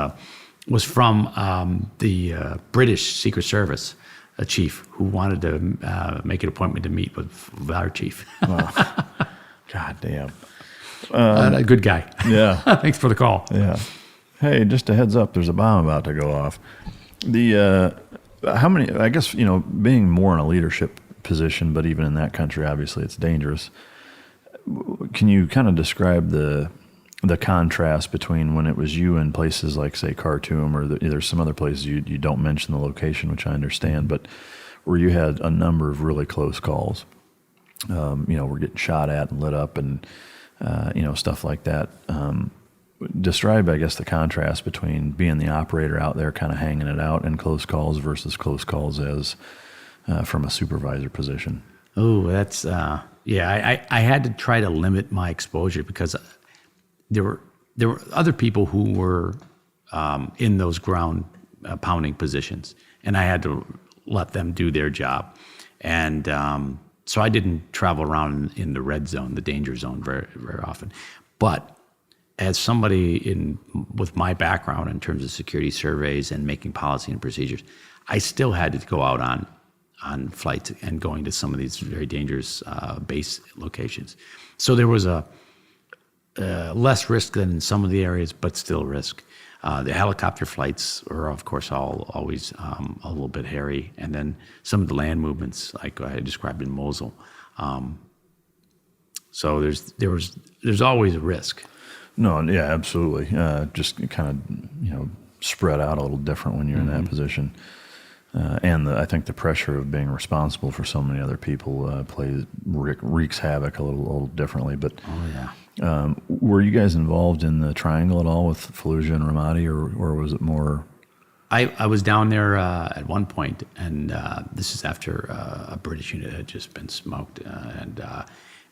from the British Secret Service, a chief who wanted to make an appointment to meet with our chief. Wow. God damn. A good guy. Yeah. Thanks for the call. Yeah. Hey, just a heads up, there's a bomb about to go off. How many, I guess, being more in a leadership position, but even in that country, obviously it's dangerous. Can you kind of describe the contrast between when it was you in places like, say, Khartoum, or there's some other places you don't mention the location, which I understand, but where you had a number of really close calls, we're getting shot at and lit up and, stuff like that. Describe, I guess, the contrast between being the operator out there kind of hanging it out in close calls versus close calls as from a supervisor position. Oh, that's, I had to try to limit my exposure because there were other people who were in those ground pounding positions, and I had to let them do their job. And so I didn't travel around in the red zone, the danger zone, very, very often. But as somebody with my background in terms of security surveys and making policy and procedures, I still had to go out on flights and going to some of these very dangerous base locations. So there was a less risk than in some of the areas, but still risk. The helicopter flights are, of course, always a little bit hairy, and then some of the land movements, like I described in Mosul. So there's always a risk. No, yeah, absolutely. Just kind of, spread out a little different when you're in that position. And I think the pressure of being responsible for so many other people wreaks havoc a little differently. But were you guys involved in the triangle at all with Fallujah and Ramadi, or was it more? I was down there at one point, and this is after a British unit had just been smoked, and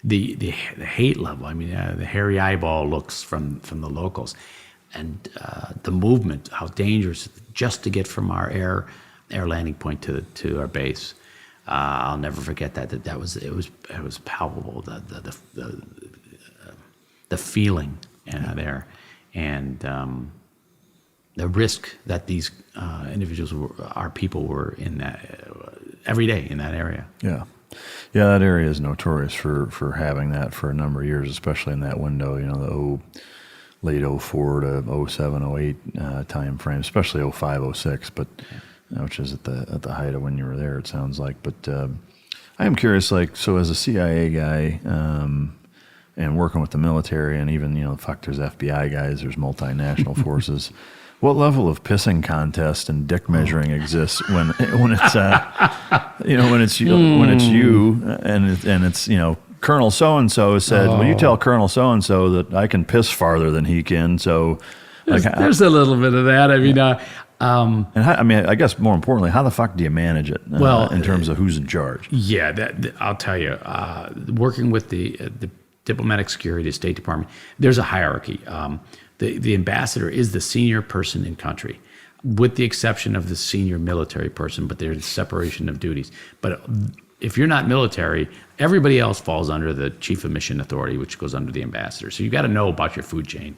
the hate level. I mean, the hairy eyeball looks from the locals, and the movement, how dangerous just to get from our air landing point to our base. I'll never forget that. It was palpable. The feeling there, and the risk that these individuals, our people, were in that every day in that area. Yeah, that area is notorious for having that for a number of years, especially in that window. The late 04 to 07, 08 time frame, especially 05, 06, but. Which is at the height of when you were there, it sounds like. But I am curious, so as a CIA guy and working with the military, and even there's FBI guys, there's multinational forces. What level of pissing contest and dick measuring exists when it's when it's you and it's Colonel so and so said, well, you tell Colonel so and so that I can piss farther than he can, so. There's a little bit of that. I mean, and I guess more importantly, how the fuck do you manage it? In terms of who's in charge? Yeah, I'll tell you. Working with the diplomatic security, the State Department, there's a hierarchy. The ambassador is the senior person in country, with the exception of the senior military person. But there's separation of duties. But if you're not military, everybody else falls under the chief of mission authority, which goes under the ambassador. So you got to know about your food chain.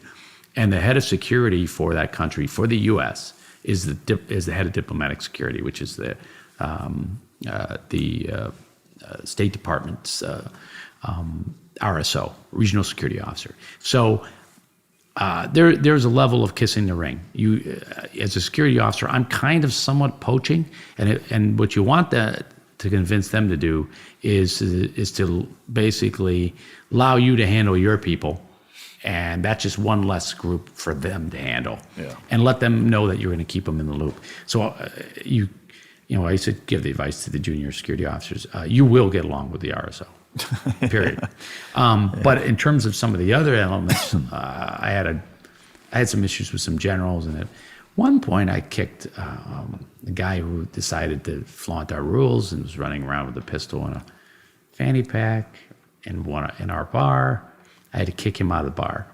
And the head of security for that country, for the U.S., is the head of diplomatic security, which is the State Department's RSO, regional security officer. So there's a level of kissing the ring. You, as a security officer, I'm kind of somewhat poaching, and what you want to convince them to do is to basically allow you to handle your people. And that's just one less group for them to handle, and let them know that you're going to keep them in the loop. So I used to give the advice to the junior security officers: you will get along with the RSO, period. But in terms of some of the other elements, I had some issues with some generals, and one point I kicked the guy who decided to flaunt our rules and was running around with a pistol and a fanny pack in our bar. I had to kick him out of the bar.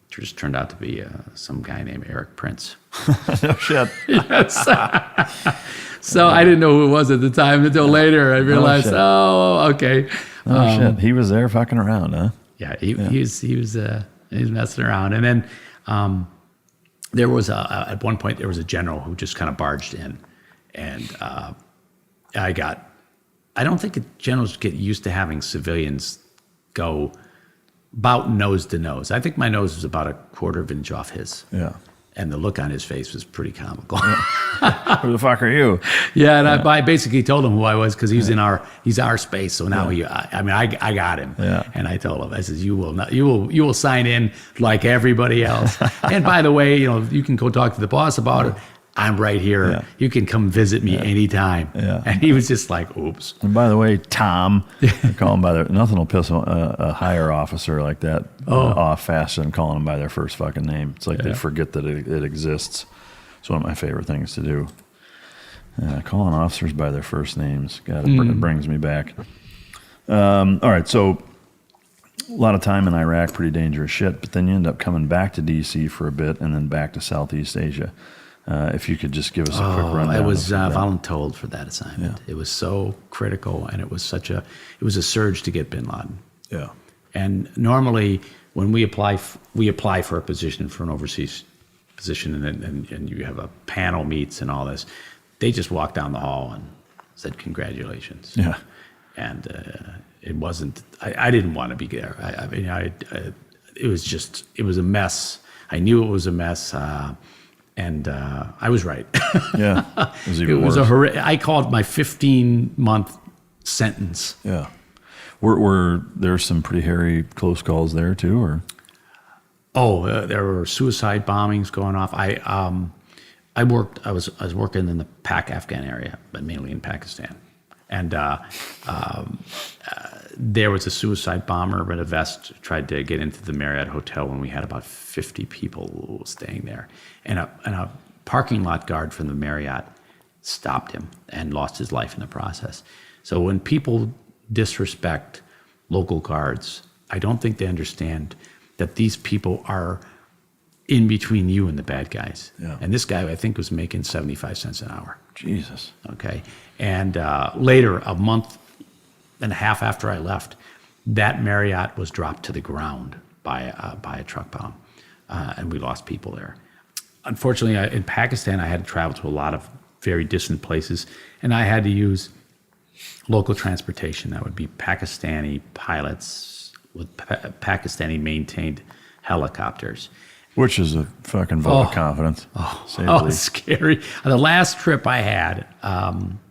It just turned out to be some guy named Eric Prince. No shit. Yes. So I didn't know who it was at the time until later. I realized, okay. Oh shit, he was there fucking around, huh? Yeah, he was messing around, and then there was at one point there was a general who just kind of barged in, and I don't think generals get used to having civilians go about nose to nose. I think my nose was about a quarter of an inch off his. Yeah. And the look on his face was pretty comical. Who the fuck are you? Yeah, and I basically told him who I was because he's our space. So now I got him. Yeah. And I told him, I said, you will sign in like everybody else. And by the way, you can go talk to the boss about it. I'm right here. Yeah. You can come visit me anytime. Yeah. And he was just like, oops. And by the way, Tom, I call him by their, nothing will piss a higher officer like that off faster than calling them by their first fucking name. It's like they forget that it exists. It's one of my favorite things to do. Calling officers by their first names. God, it brings me back. All right, so a lot of time in Iraq, pretty dangerous shit, but then you end up coming back to D.C. for a bit and then back to Southeast Asia. If you could just give us a quick rundown. I was voluntold for that assignment. Yeah. It was so critical, and it was a surge to get bin Laden. Yeah. And normally, when we apply for a position, for an overseas position, and you have a panel meets and all this, they just walked down the hall and said congratulations. Yeah. And it wasn't. I didn't want to be there. It was a mess. I knew it was a mess. And I was right. Yeah, it was even worse. I called my 15-month sentence. Yeah. Were there some pretty hairy close calls there too, or? There were suicide bombings going off. I was working in the Pak-Afghan area, but mainly in Pakistan. And there was a suicide bomber in a vest tried to get into the Marriott Hotel when we had about 50 people staying there. And a parking lot guard from the Marriott stopped him and lost his life in the process. So when people disrespect local guards, I don't think they understand that these people are in between you and the bad guys. Yeah. And this guy, I think, was making 75 cents an hour. Jesus. Okay. And later, a month and a half after I left, that Marriott was dropped to the ground by a truck bomb, and we lost people there. Unfortunately, in Pakistan, I had to travel to a lot of very distant places, and I had to use local transportation. That would be Pakistani pilots with Pakistani maintained helicopters. Which is a fucking vote of confidence. It's scary. The last trip I had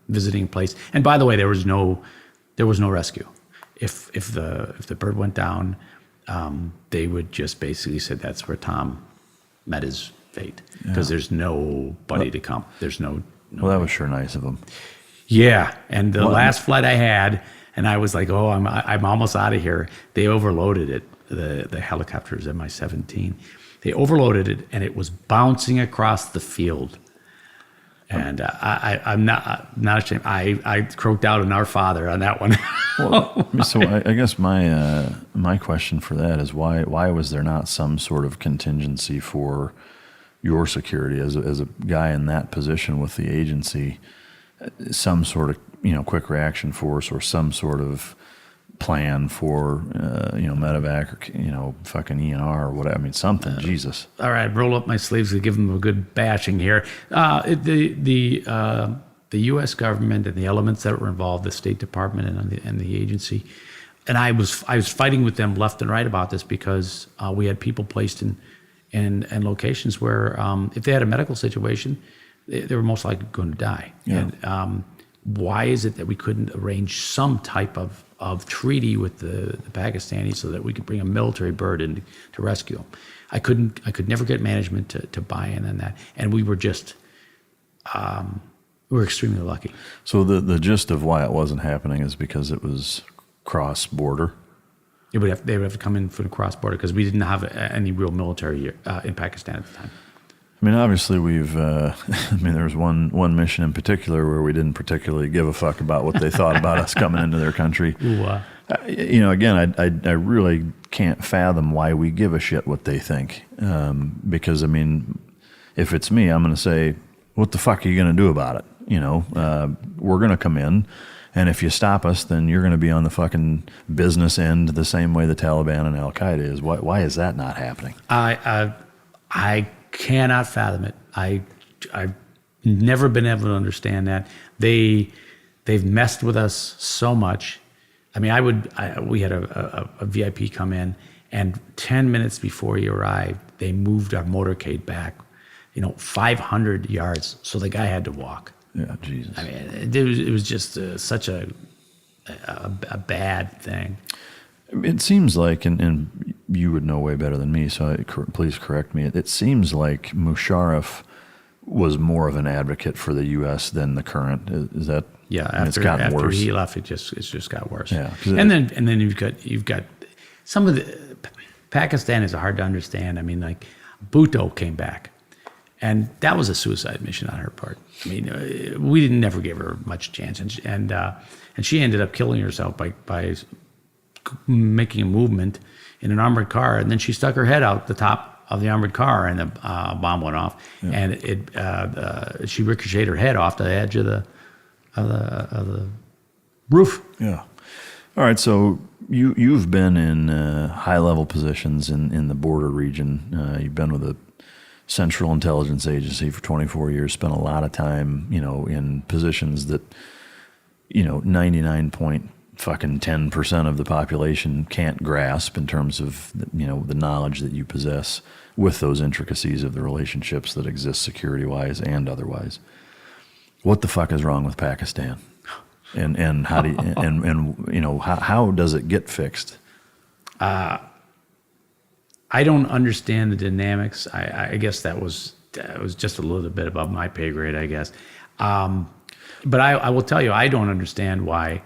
visiting a place, and by the way, there was no rescue. If the bird went down, they would just basically say that's where Tom met his fate, because there's nobody to come. There's no. Well, that was sure nice of them. Yeah, and the last flight I had, and I was like, I'm almost out of here. They overloaded it. The helicopters Mi-17. They overloaded it, and it was bouncing across the field. And I'm not ashamed. I croaked out an Our Father on that one. Well, so I guess my question for that is why was there not some sort of contingency for your security as a guy in that position with the agency, some sort of quick reaction force or some sort of plan for medevac or fucking ENR or whatever. I mean something. Jesus. All right, roll up my sleeves and give them a good bashing here. The U.S. government and the elements that were involved, the State Department and the agency, and I was fighting with them left and right about this because we had people placed in locations where if they had a medical situation, they were most likely going to die. Yeah. And why is it that we couldn't arrange some type of treaty with the Pakistanis so that we could bring a military bird in to rescue them? I could never get management to buy in on that, and we were just we were extremely lucky. So the gist of why it wasn't happening is because it was cross border. They would have to come in for the cross border because we didn't have any real military in Pakistan at the time. I mean, obviously we've, I mean, there was one mission in particular where we didn't particularly give a fuck about what they thought about us coming into their country. Ooh, You know, again, I really can't fathom why we give a shit what they think. Because, I mean, if it's me, I'm going to say, what the fuck are you going to do about it? You know, we're going to come in, and if you stop us, then you're going to be on the fucking business end the same way the Taliban and Al-Qaeda is. Why is that not happening? I cannot fathom it. I've never been able to understand that. They've messed with us so much. I mean, we had a VIP come in, and 10 minutes before he arrived, they moved our motorcade back, 500 yards. So the guy had to walk. Yeah, Jesus. I mean, it was just such a bad thing. It seems like, and you would know way better than me, so please correct me. It seems like Musharraf was more of an advocate for the U.S. than the current. Is that? Yeah, it's gotten after worse. he left, it just got worse. Yeah, and then you've got some of the Pakistan is hard to understand. I mean, like Bhutto came back, and that was a suicide mission on her part. I mean, we never gave her much chance, and she ended up killing herself by making a movement in an armored car, and then she stuck her head out the top of the armored car, and the bomb went off, and she ricocheted her head off the edge of the roof. Yeah. All right. So you've been in high level positions in the border region. You've been with the Central Intelligence Agency for 24 years. Spent a lot of time, in positions that, 99.10% of the population can't grasp in terms of the knowledge that you possess with those intricacies of the relationships that exist security wise and otherwise. What the fuck is wrong with Pakistan? And how do you, and how does it get fixed? I don't understand the dynamics. I guess that was just a little bit above my pay grade, I guess. But I will tell you, I don't understand why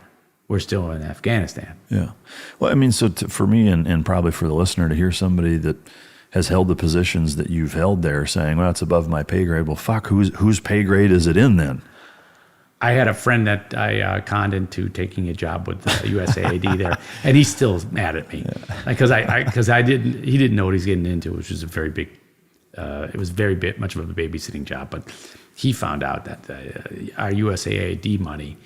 we're still in Afghanistan. Yeah. Well, I mean, so for me and probably for the listener to hear somebody that has held the positions that you've held there saying, well, it's above my pay grade. Well, fuck, whose pay grade is it in then? I had a friend that I conned into taking a job with USAID there, and he's still mad at me because he didn't know what he's getting into, which was a very big, it was very much of a babysitting job. But he found out that our USAID money,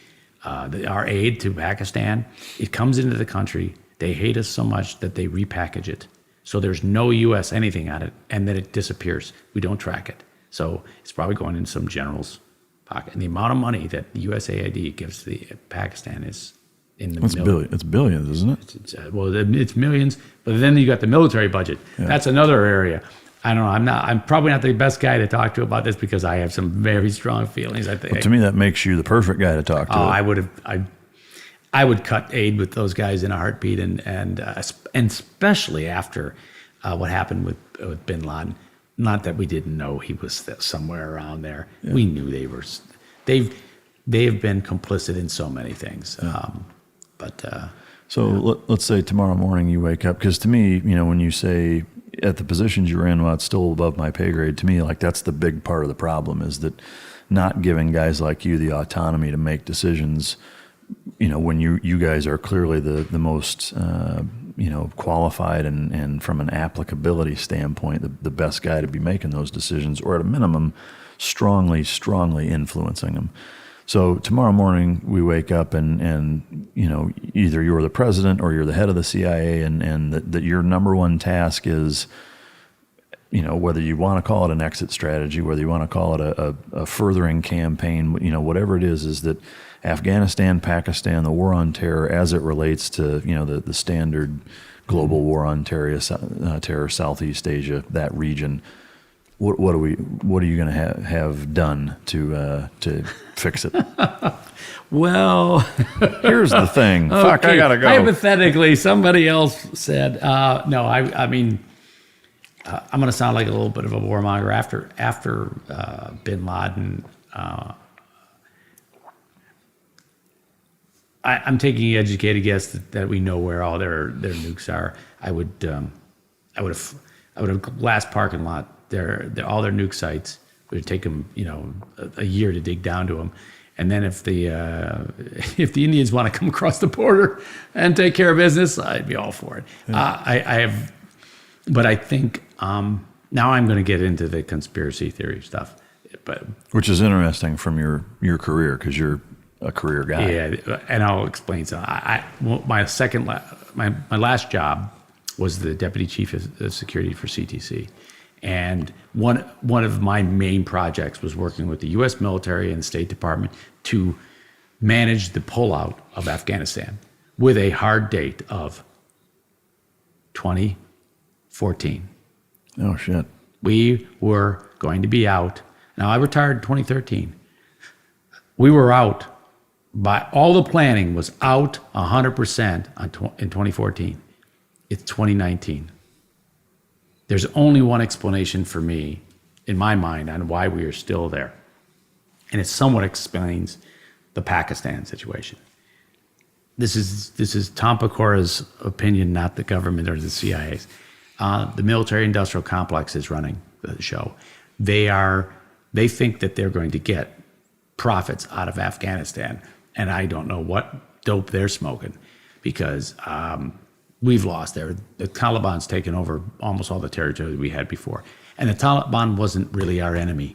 our aid to Pakistan, it comes into the country. They hate us so much that they repackage it, so there's no U.S. anything on it, and then it disappears. We don't track it, so it's probably going in some general's pocket. And the amount of money that the USAID gives to Pakistan is in the millions. It's billions, isn't it? It's millions, but then you got the military budget. Yeah. That's another area. I don't know. I'm probably not the best guy to talk to about this because I have some very strong feelings. I think. Well, to me, that makes you the perfect guy to talk to. I would cut aid with those guys in a heartbeat, and especially after what happened with bin Laden. Not that we didn't know he was somewhere around there. Yeah. We knew they've been complicit in so many things. Yeah. Let's say tomorrow morning you wake up, because to me, when you say at the positions you're in, well, it's still above my pay grade, to me, like that's the big part of the problem, is that not giving guys like you the autonomy to make decisions, when you guys are clearly the most qualified and from an applicability standpoint, the best guy to be making those decisions, or at a minimum, strongly influencing them. So tomorrow morning we wake up and either you're the president or you're the head of the CIA, and that your number one task is, whether you want to call it an exit strategy, whether you want to call it a furthering campaign, whatever it is that Afghanistan, Pakistan, the war on terror as it relates to, the standard global war on terror, Southeast Asia, that region. What are you going to have done to fix it? Well, here's the thing. Okay. Fuck, I gotta go. Hypothetically, somebody else said, no. I mean, I'm going to sound like a little bit of a warmonger after bin Laden. I'm taking an educated guess that we know where all their nukes are. I would have glass parking lot all their nuke sites. It would take them, a year to dig down to them. And then if the Indians want to come across the border and take care of business, I'd be all for it. Yeah. But I think now I'm going to get into the conspiracy theory stuff. But which is interesting from your career, because you're a career guy. Yeah, and I'll explain. So my last job was the deputy chief of security for CTC. And one of my main projects was working with the U.S. military and the State Department to manage the pullout of Afghanistan with a hard date of 2014. Oh, shit. We were going to be out. Now, I retired in 2013. We were out. All the planning was out 100% in 2014. It's 2019. There's only one explanation for me, in my mind, on why we are still there. And it somewhat explains the Pakistan situation. This is Tom Pecora's opinion, not the government or the CIA's. The military-industrial complex is running the show. They think that they're going to get profits out of Afghanistan, and I don't know what dope they're smoking, because we've lost there. The Taliban's taken over almost all the territory we had before. And the Taliban wasn't really our enemy.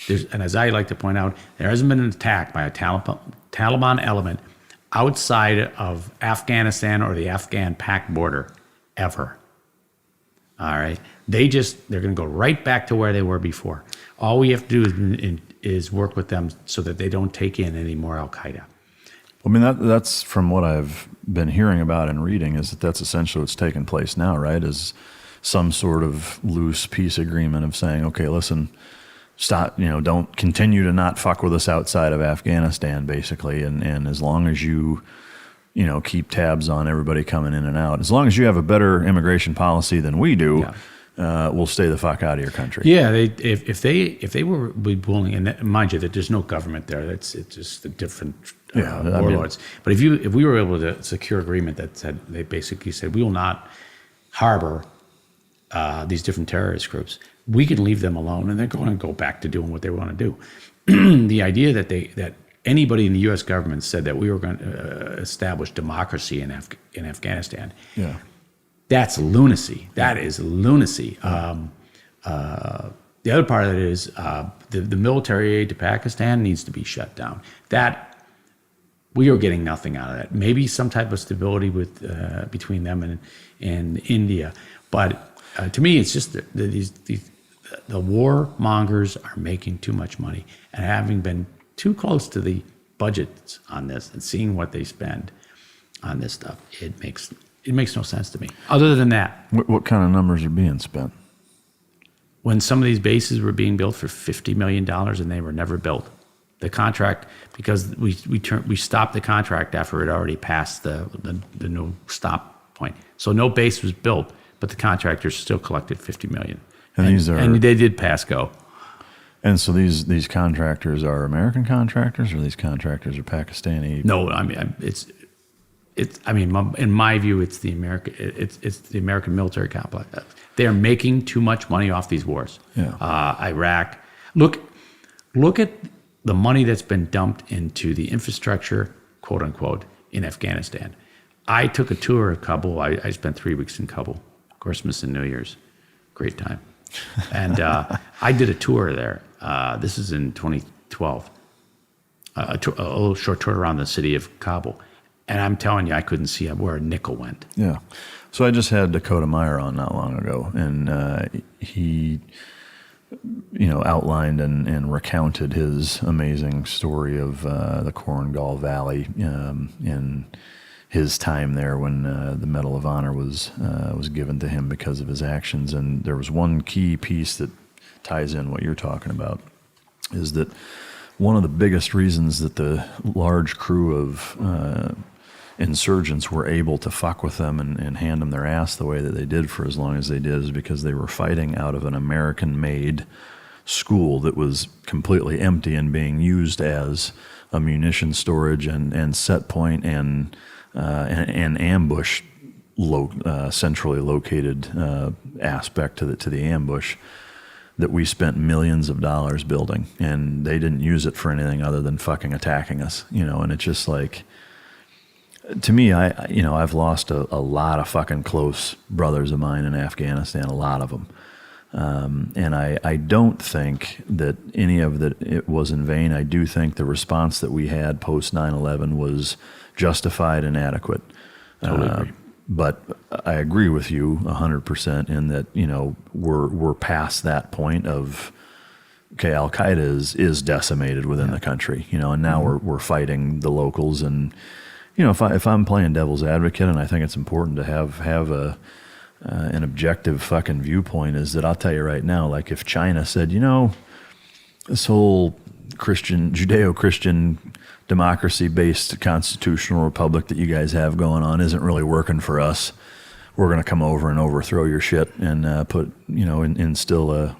And as I like to point out, there hasn't been an attack by a Taliban element outside of Afghanistan or the Afghan-Pak border ever. All right? They're going to go right back to where they were before. All we have to do is work with them so that they don't take in any more Al-Qaeda. I mean, that's from what I've been hearing about and reading, is that's essentially what's taking place now, right? Is some sort of loose peace agreement of saying, okay, listen, stop, don't continue to not fuck with us outside of Afghanistan, basically. And as long as you keep tabs on everybody coming in and out, as long as you have a better immigration policy than we do, we'll stay the fuck out of your country. Yeah, if they were willing, and mind you, that there's no government there. It's just a different warlords. But if we were able to secure agreement that said, they basically said, we will not harbor these different terrorist groups, we can leave them alone, and they're going to go back to doing what they want to do. The idea that anybody in the U.S. government said that we were going to establish democracy in Afghanistan. Yeah. That's lunacy. That is lunacy. The other part of it is the military aid to Pakistan needs to be shut down. That we are getting nothing out of that. Maybe some type of stability between them and India, but to me, it's just the warmongers are making too much money, and having been too close to the budgets on this and seeing what they spend on this stuff, it makes no sense to me. Other than that, what kind of numbers are being spent? When some of these bases were being built for $50 million and they were never built, the contract, because we stopped the contract after it already passed the no stop point. So no base was built, but the contractors still collected $50 million. And they did pass go. And so these contractors are American contractors, or these contractors are Pakistani? No, I mean in my view, it's the American military complex. They are making too much money off these wars. Yeah. Iraq. Look at the money that's been dumped into the infrastructure, quote unquote, in Afghanistan. I took a tour of Kabul. I spent 3 weeks in Kabul, Christmas and New Year's. Great time. And I did a tour there. This is in 2012. A little short tour around the city of Kabul. And I'm telling you, I couldn't see where a nickel went. Yeah. So I just had Dakota Meyer on not long ago, and he, outlined and recounted his amazing story of the Korengal Valley in his time there when the Medal of Honor was given to him because of his actions. And there was one key piece that ties in what you're talking about, is that one of the biggest reasons that the large crew of insurgents were able to fuck with them and hand them their ass the way that they did for as long as they did is because they were fighting out of an American-made school that was completely empty and being used as a munition storage and set point and ambush centrally located aspect to the ambush. that we spent millions of dollars building, and they didn't use it for anything other than fucking attacking us, and it's just like, to me, I've lost a lot of fucking close brothers of mine in Afghanistan, a lot of them. And I don't think that any of it was in vain. I do think the response that we had post 9/11 was justified and adequate. Totally agree. But I agree with you 100% in that, we're past that point of, okay, Al-Qaeda is decimated within the country, and now we're fighting the locals. And, if I'm playing devil's advocate, and I think it's important to have an objective fucking viewpoint, is that I'll tell you right now, like if China said, this whole Judeo-Christian democracy-based constitutional republic that you guys have going on isn't really working for us. We're going to come over and overthrow your shit and instill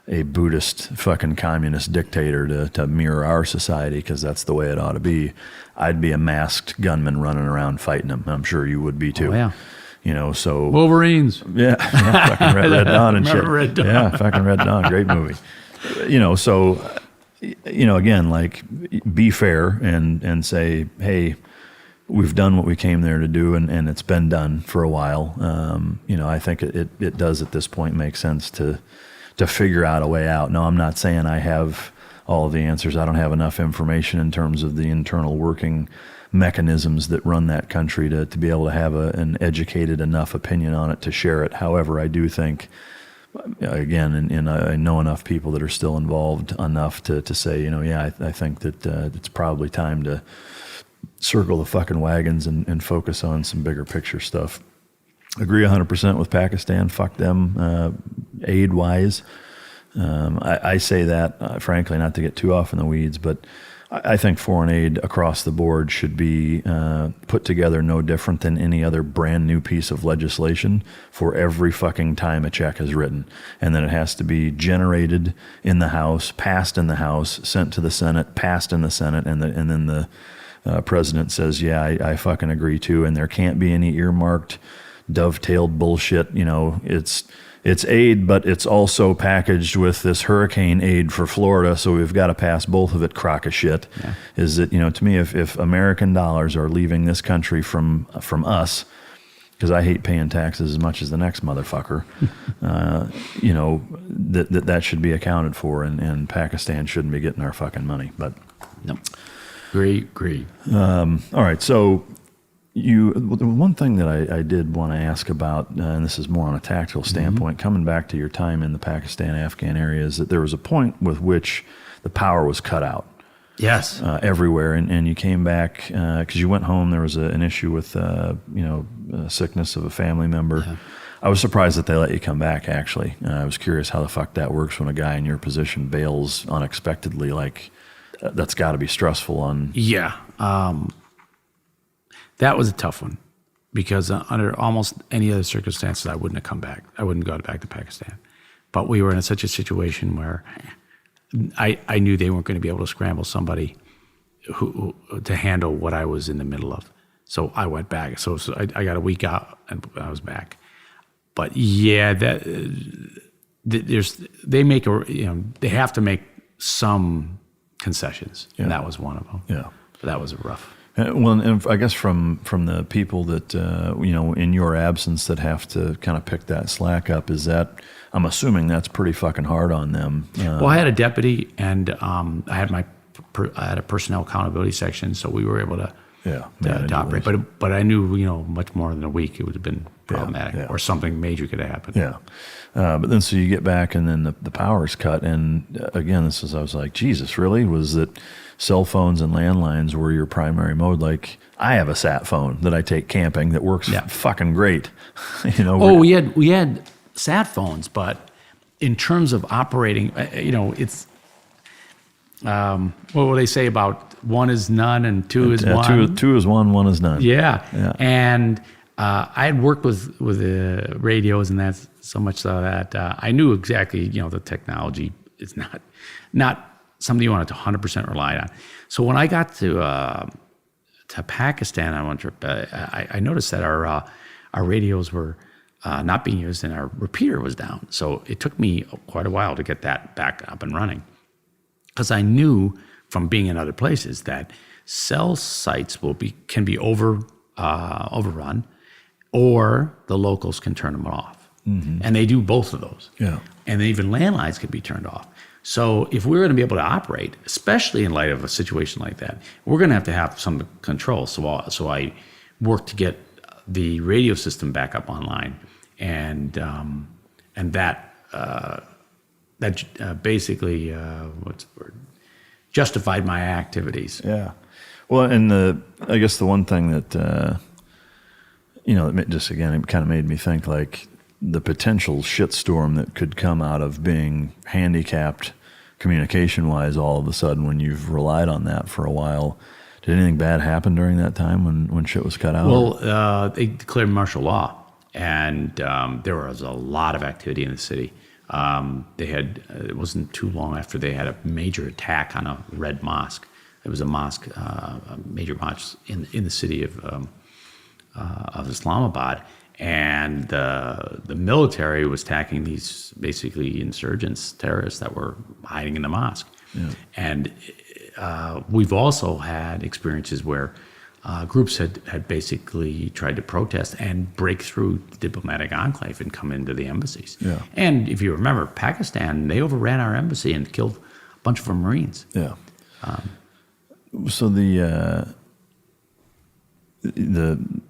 a Buddhist fucking communist dictator to mirror our society, because that's the way it ought to be. I'd be a masked gunman running around fighting them. I'm sure you would be too. Oh, yeah. So Wolverines. Yeah, fucking Red Dawn and shit. Red Dawn. Yeah, fucking Red Dawn, great movie. So again, like, be fair and say, hey, we've done what we came there to do, and it's been done for a while. I think it does at this point make sense to figure out a way out. No, I'm not saying I have all of the answers. I don't have enough information in terms of the internal working mechanisms that run that country to be able to have an educated enough opinion on it to share it. However, I do think, again, and I know enough people that are still involved enough to say, I think that it's probably time to circle the fucking wagons and focus on some bigger picture stuff. Agree 100% with Pakistan. Fuck them, aid-wise. I say that, frankly, not to get too off in the weeds, but I think foreign aid across the board should be put together no different than any other brand new piece of legislation for every fucking time a check is written. And then it has to be generated in the House, passed in the House, sent to the Senate, passed in the Senate, and then the president says, yeah, I fucking agree too. And there can't be any earmarked, dovetailed bullshit. It's aid, but it's also packaged with this hurricane aid for Florida, so we've got to pass both of it, crock of shit. Yeah. Is that, to me, if American dollars are leaving this country from us, because I hate paying taxes as much as the next motherfucker, that should be accounted for, and Pakistan shouldn't be getting our fucking money. But no, agree. All right, so. The one thing that I did want to ask about, and this is more on a tactical standpoint, coming back to your time in the Pakistan-Afghan area, is that there was a point with which the power was cut out. Yes. Everywhere, and you came back because you went home. There was an issue with sickness of a family member. Yeah. I was surprised that they let you come back. Actually, I was curious how the fuck that works when a guy in your position bails unexpectedly. Like, that's got to be stressful on. Yeah. That was a tough one, because under almost any other circumstances, I wouldn't have come back. I wouldn't go back to Pakistan. But we were in such a situation where I knew they weren't going to be able to scramble somebody who to handle what I was in the middle of. So I went back. So I got a week out and I was back. But yeah, they have to make some concessions, and that was one of them. Yeah, but that was rough. Well, and I guess from the people that, in your absence that have to kind of pick that slack up, is that, I'm assuming that's pretty fucking hard on them. Well, I had a deputy, and I had a personnel accountability section, so we were able to operate. But I knew, much more than a week, it would have been problematic, or something major could have happened. Yeah. But then so you get back, and then the power's cut. And again, I was like, Jesus, really? Was that cell phones and landlines were your primary mode? Like, I have a sat phone that I take camping that works fucking great. We had sat phones, but in terms of operating, it's what will they say about one is none and two is one? Two is one is none. Yeah. And I had worked with the radios, and that's so much so that I knew exactly, the technology is not something you wanted to 100% rely on. So when I got to Pakistan on one trip, I noticed that our radios were not being used, and our repeater was down. So it took me quite a while to get that back up and running, because I knew from being in other places that cell sites can be overrun, or the locals can turn them off. Mm-hmm. And they do both of those. Yeah. And even landlines can be turned off. So if we're going to be able to operate, especially in light of a situation like that, we're going to have some control. So I worked to get the radio system back up online, and that basically what's the word? Justified my activities. Yeah. Well, and I guess the one thing that that just, again, it kind of made me think, like, the potential shitstorm that could come out of being handicapped communication-wise all of a sudden when you've relied on that for a while. Did anything bad happen during that time when shit was cut out? Well, they declared martial law, and there was a lot of activity in the city. It wasn't too long after they had a major attack on a red mosque. It was a mosque, a major mosque in the city of Islamabad, and the military was attacking these basically insurgents, terrorists that were hiding in the mosque. Yeah. And we've also had experiences where groups had basically tried to protest and break through the diplomatic enclave and come into the embassies. Yeah. And if you remember, Pakistan, they overran our embassy and killed a bunch of our Marines. Yeah. So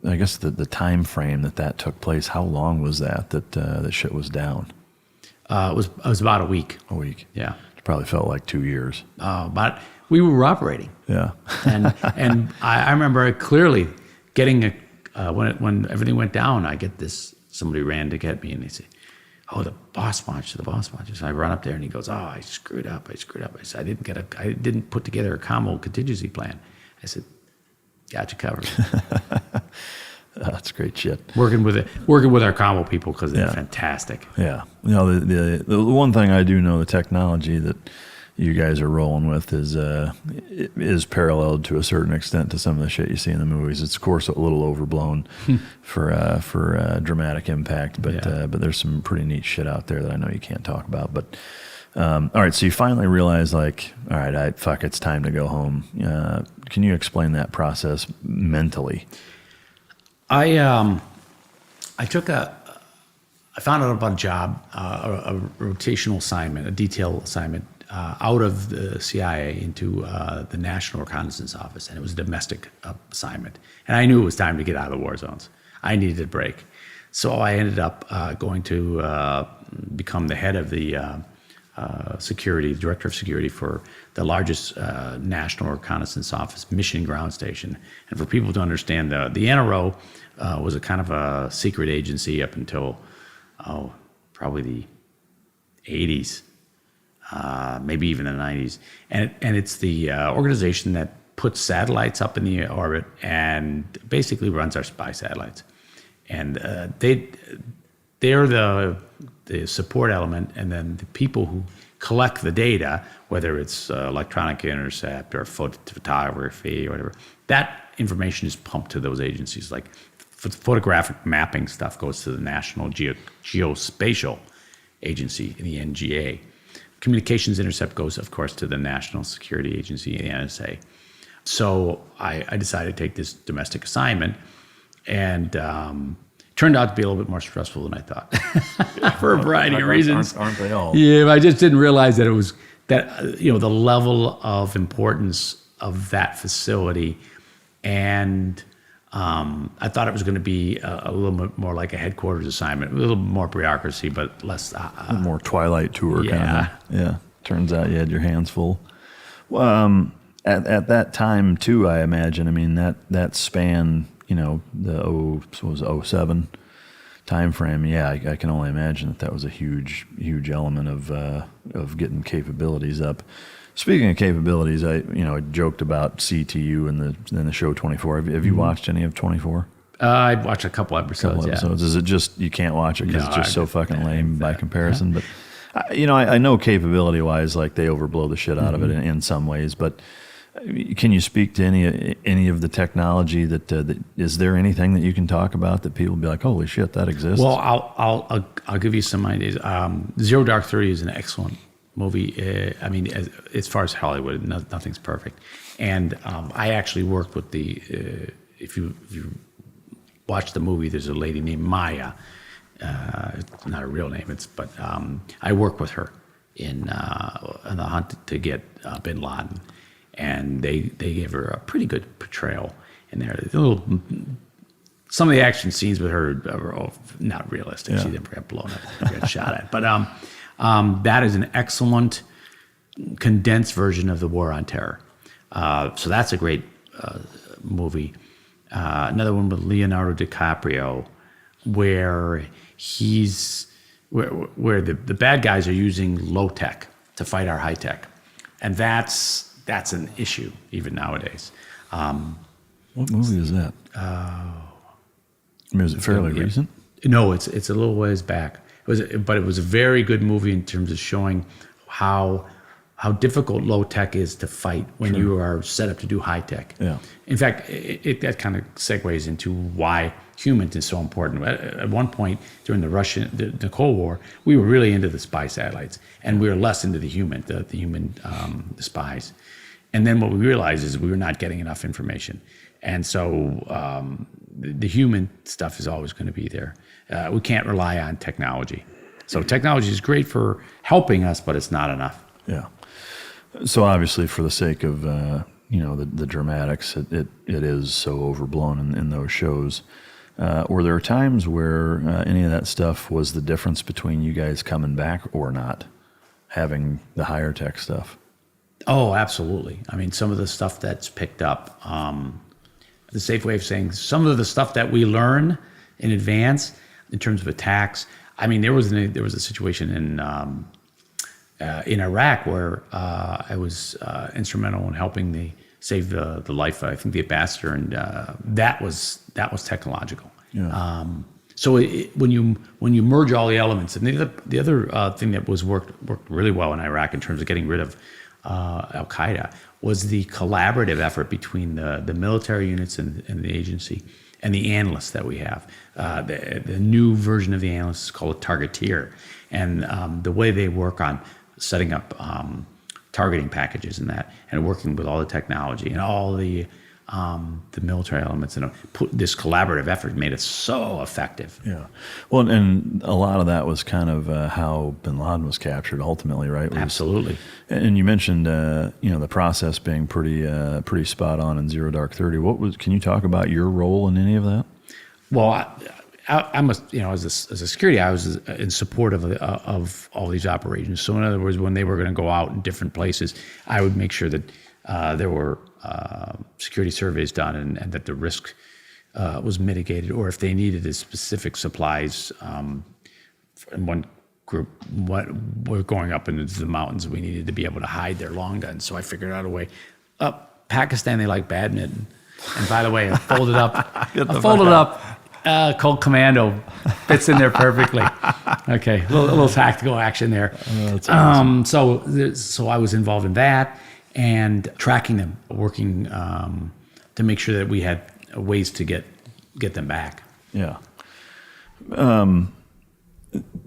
I guess the time frame that took place, how long was that shit was down? It was about a week. A week. Yeah. It probably felt like 2 years. But we were operating. Yeah. and I remember clearly getting when everything went down, I get this, somebody ran to get me, and they say, "Oh, the boss wants you." So I run up there, and he goes, "Oh, I screwed up. I said, I didn't put together a combo contingency plan." I said, "Got you covered." That's great shit. Working with our combo people, because they're fantastic. Yeah. The one thing I do know, the technology that you guys are rolling with is paralleled to a certain extent to some of the shit you see in the movies. It's, of course, a little overblown for dramatic impact, but there's some pretty neat shit out there that I know you can't talk about. But all right, so you finally realize, like, all right, it's time to go home. Can you explain that process mentally? I found out about a job, a rotational assignment, a detail assignment out of the CIA into the National Reconnaissance Office, and it was a domestic assignment. And I knew it was time to get out of the war zones. I needed a break. So I ended up going to become the head of the director of security for the largest National Reconnaissance Office mission ground station. And for people to understand, the NRO was a kind of a secret agency up until, probably the 80s, maybe even the 90s. And it's the organization that puts satellites up in the orbit and basically runs our spy satellites. And they're the support element, and then the people who collect the data, whether it's electronic intercept or photography or whatever, that information is pumped to those agencies. Like photographic mapping stuff goes to the National Geospatial Agency, the NGA. Communications intercept goes, of course, to the National Security Agency, the NSA. So I decided to take this domestic assignment, and turned out to be a little bit more stressful than I thought, for a variety of reasons. Aren't they all? Yeah, but I just didn't realize that it was that the level of importance of that facility, and I thought it was going to be a little bit more like a headquarters assignment, a little more bureaucracy, but less. More Twilight tour kind of thing. Yeah. Turns out you had your hands full. Well, at that time too, I imagine. I mean, that span, the 07 time frame. Yeah, I can only imagine that was a huge element of getting capabilities up. Speaking of capabilities, I joked about CTU in the show 24. Have you watched any of 24? I watched a couple episodes. Is it just you can't watch it because it's just so fucking lame by comparison? But I know capability wise, like, they overblow the shit out of it in some ways. But Can you speak to any of the technology that is there anything that you can talk about that people will be like, holy shit, that exists? Well, I'll give you some ideas. Zero Dark 30 is an excellent movie. I mean, as far as Hollywood, nothing's perfect. And I actually worked with if you watch the movie, there's a lady named Maya. It's not a real name, but I worked with her in the hunt to get Bin Laden. And they gave her a pretty good portrayal in there. Some of the action scenes with her are not realistic. Yeah. She never got blown up, never got shot at. But that is an excellent condensed version of the War on Terror. So that's a great movie. Another one with Leonardo DiCaprio, where where the bad guys are using low tech to fight our high tech, and that's an issue even nowadays. What movie is that? I mean, is it fairly recent? No, it's a little ways back. But it was a very good movie in terms of showing how difficult low tech is to fight when you are set up to do high tech. Yeah. In fact, that kind of segues into why humans is so important. At one point during the Cold War, we were really into the spy satellites, and we were less into the human spies. And then what we realized is we were not getting enough information, and so the human stuff is always going to be there. We can't rely on technology. So technology is great for helping us, but it's not enough. Yeah. So obviously, for the sake of the dramatics, it is so overblown in those shows. Were there times where any of that stuff was the difference between you guys coming back or not, having the higher tech stuff? Oh, absolutely. I mean, some of the stuff that's picked up, the safe way of saying some of the stuff that we learn in advance in terms of attacks. I mean, there was a situation in Iraq where I was instrumental in helping save the life of, I think, the ambassador, and that was technological. Yeah. So when you merge all the elements, and the other thing that worked really well in Iraq in terms of getting rid of Al Qaeda was the collaborative effort between the military units and the agency and the analysts that we have. The new version of the analysts is called a targeteer, and the way they work on setting up targeting packages and working with all the technology and all the military elements, and this collaborative effort made it so effective. Yeah. Well, and a lot of that was kind of how Bin Laden was captured ultimately, right? Absolutely. And you mentioned the process being pretty spot on in Zero Dark 30. Can you talk about your role in any of that? Well, I'm as a security, I was in support of all these operations. So in other words, when they were going to go out in different places, I would make sure that there were security surveys done and that the risk was mitigated, or if they needed specific supplies. In one group, we're going up into the mountains, we needed to be able to hide their long guns. So I figured out a way. Pakistan, they like badminton, and by the way, I folded up. Colt Commando fits in there perfectly. Okay, a little tactical action there. Oh, that's awesome. So I was involved in that and tracking them, working to make sure that we had ways to get them back. Yeah.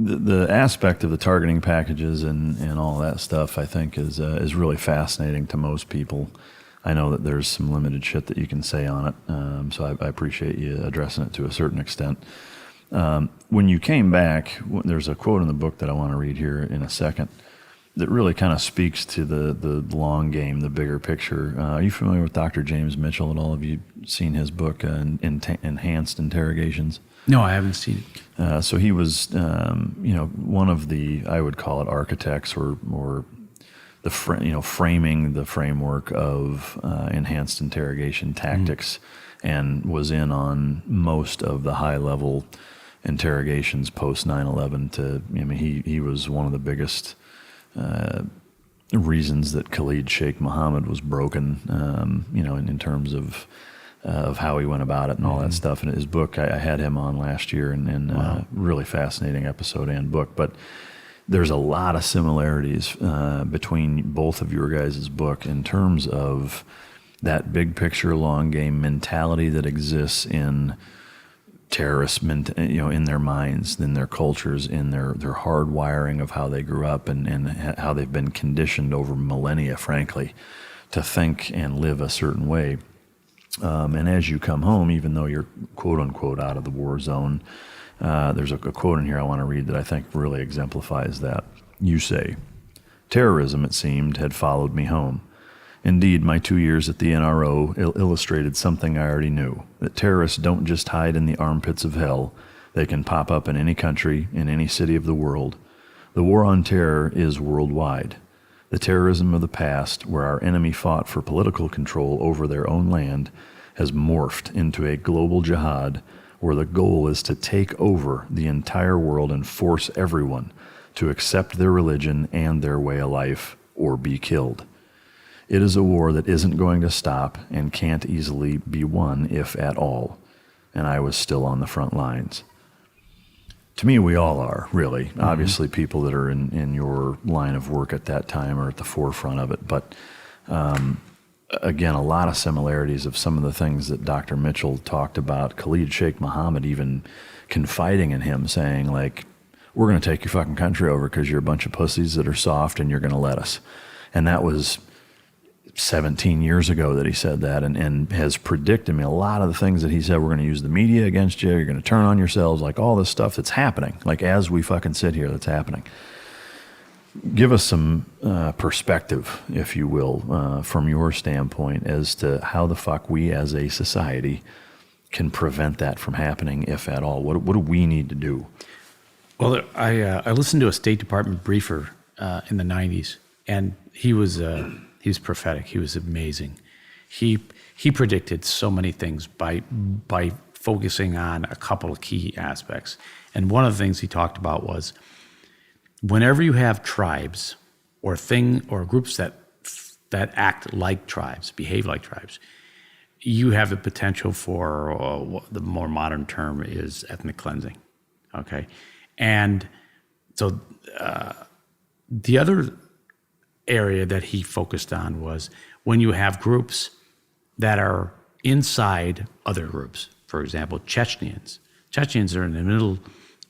The aspect of the targeting packages and all that stuff, I think, is really fascinating to most people. I know that there's some limited shit that you can say on it, so I appreciate you addressing it to a certain extent. When you came back, there's a quote in the book that I want to read here in a second that really kind of speaks to the long game, the bigger picture. Are you familiar with Dr. James Mitchell at all? Have you seen his book, Enhanced Interrogations? No, I haven't seen it. So he was, one of the, I would call it, architects or the framing the framework of enhanced interrogation tactics, and was in on most of the high-level interrogations post 9/11. He was one of the biggest reasons that Khalid Sheikh Mohammed was broken. In terms of how he went about it and all that stuff. In his book, I had him on last year, and wow. Really fascinating episode and book. But there's a lot of similarities between both of your guys' book in terms of that big picture, long game mentality that exists in terrorists, in their minds, in their cultures, in their hard wiring of how they grew up and how they've been conditioned over millennia, frankly, to think and live a certain way. And as you come home, even though you're quote unquote out of the war zone, there's a quote in here I want to read that I think really exemplifies that. You say, "Terrorism, it seemed, had followed me home. Indeed, my 2 years at the NRO illustrated something I already knew, that terrorists don't just hide in the armpits of hell. They can pop up in any country, in any city of the world. The war on terror is worldwide. The terrorism of the past, where our enemy fought for political control over their own land, has morphed into a global jihad where the goal is to take over the entire world and force everyone to accept their religion and their way of life or be killed. It is a war that isn't going to stop and can't easily be won, if at all. And I was still on the front lines." To me, we all are, really. Mm-hmm. Obviously, people that are in your line of work at that time are at the forefront of it. But again, a lot of similarities of some of the things that Dr. Mitchell talked about. Khalid Sheikh Mohammed even confiding in him, saying, like, "We're going to take your fucking country over because you're a bunch of pussies that are soft and you're going to let us." And that was 17 years ago that he said that, and has predicted me a lot of the things that he said. We're going to use the media against you. You're going to turn on yourselves, like all this stuff that's happening, like as we fucking sit here, that's happening. Give us some perspective, if you will, from your standpoint as to how the fuck we as a society can prevent that from happening, if at all. What do we need to do? Well, I listened to a State Department briefer in the 90s, and he was prophetic. He was amazing. He predicted so many things by focusing on a couple of key aspects. And one of the things he talked about was whenever you have tribes or groups that act like tribes, behave like tribes, you have the potential for what the more modern term is ethnic cleansing. Okay, and so the other area that he focused on was when you have groups that are inside other groups. For example, Chechens. Chechens are in the middle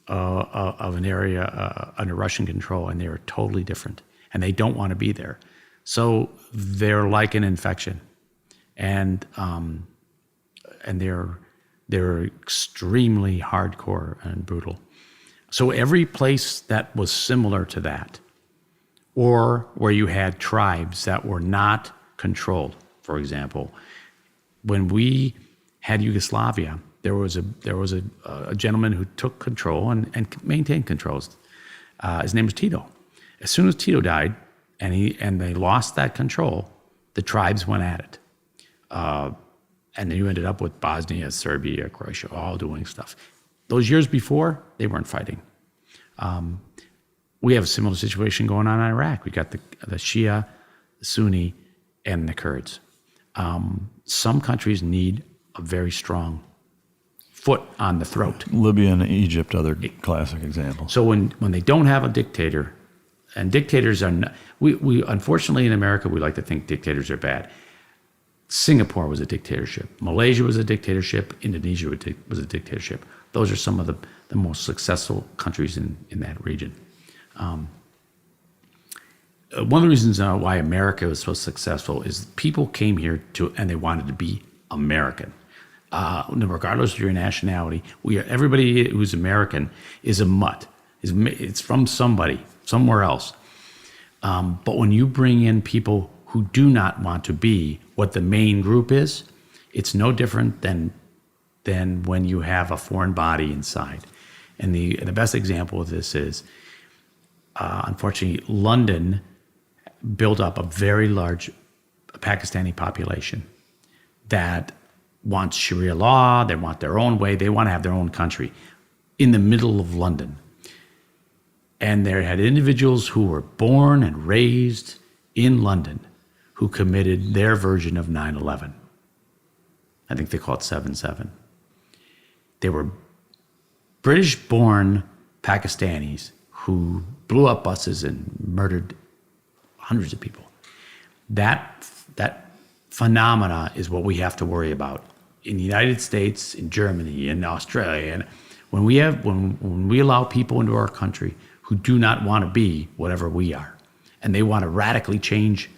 of an area under Russian control, and they are totally different, and they don't want to be there. So they're like an infection, and they're extremely hardcore and brutal. So every place that was similar to that, or where you had tribes that were not controlled. For example, when we had Yugoslavia, there was a gentleman who took control and maintained controls. His name was Tito. As soon as Tito died, and they lost that control, the tribes went at it, and you ended up with Bosnia, Serbia, Croatia, all doing stuff. Those years before, they weren't fighting. We have a similar situation going on in Iraq. We got the Shia, the Sunni, and the Kurds. Some countries need a very strong foot on the throat. Libya and Egypt, other classic examples. So when they don't have a dictator, and dictators are not, we unfortunately in America, we like to think dictators are bad. Singapore was a dictatorship. Malaysia was a dictatorship. Indonesia was a dictatorship. Those are some of the most successful countries in that region. One of the reasons why America was so successful is people came here and they wanted to be American. Regardless of your nationality, everybody who's American is a mutt. It's from somebody, somewhere else. But when you bring in people who do not want to be what the main group is, it's no different than when you have a foreign body inside. And the best example of this is, unfortunately, London built up a very large Pakistani population that wants Sharia law, they want their own way, they want to have their own country in the middle of London. And there had individuals who were born and raised in London who committed their version of 9/11. I think they call it 7/7. They were British-born Pakistanis who blew up buses and murdered hundreds of people. That phenomena is what we have to worry about in the United States, in Germany, in Australia. And when we allow people into our country who do not want to be whatever we are, and they want to radically change,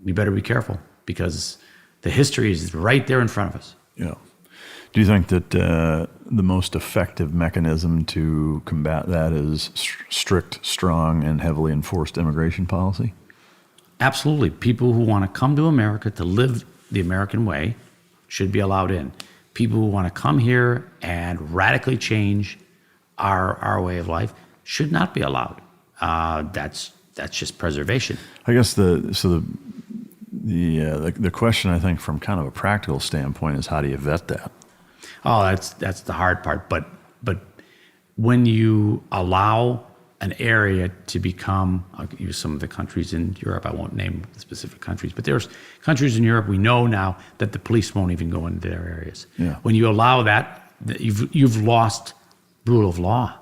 we better be careful, because the history is right there in front of us. Yeah. Do you think that the most effective mechanism to combat that is strict, strong, and heavily enforced immigration policy? Absolutely. People who want to come to America to live the American way should be allowed in. People who want to come here and radically change our way of life should not be allowed. That's just preservation. I guess the question, I think, from kind of a practical standpoint is, how do you vet that? Oh, that's the hard part. But when you allow an area to become, I'll use some of the countries in Europe, I won't name the specific countries, but there's countries in Europe we know now that the police won't even go into their areas. Yeah. When you allow that, you've lost rule of law.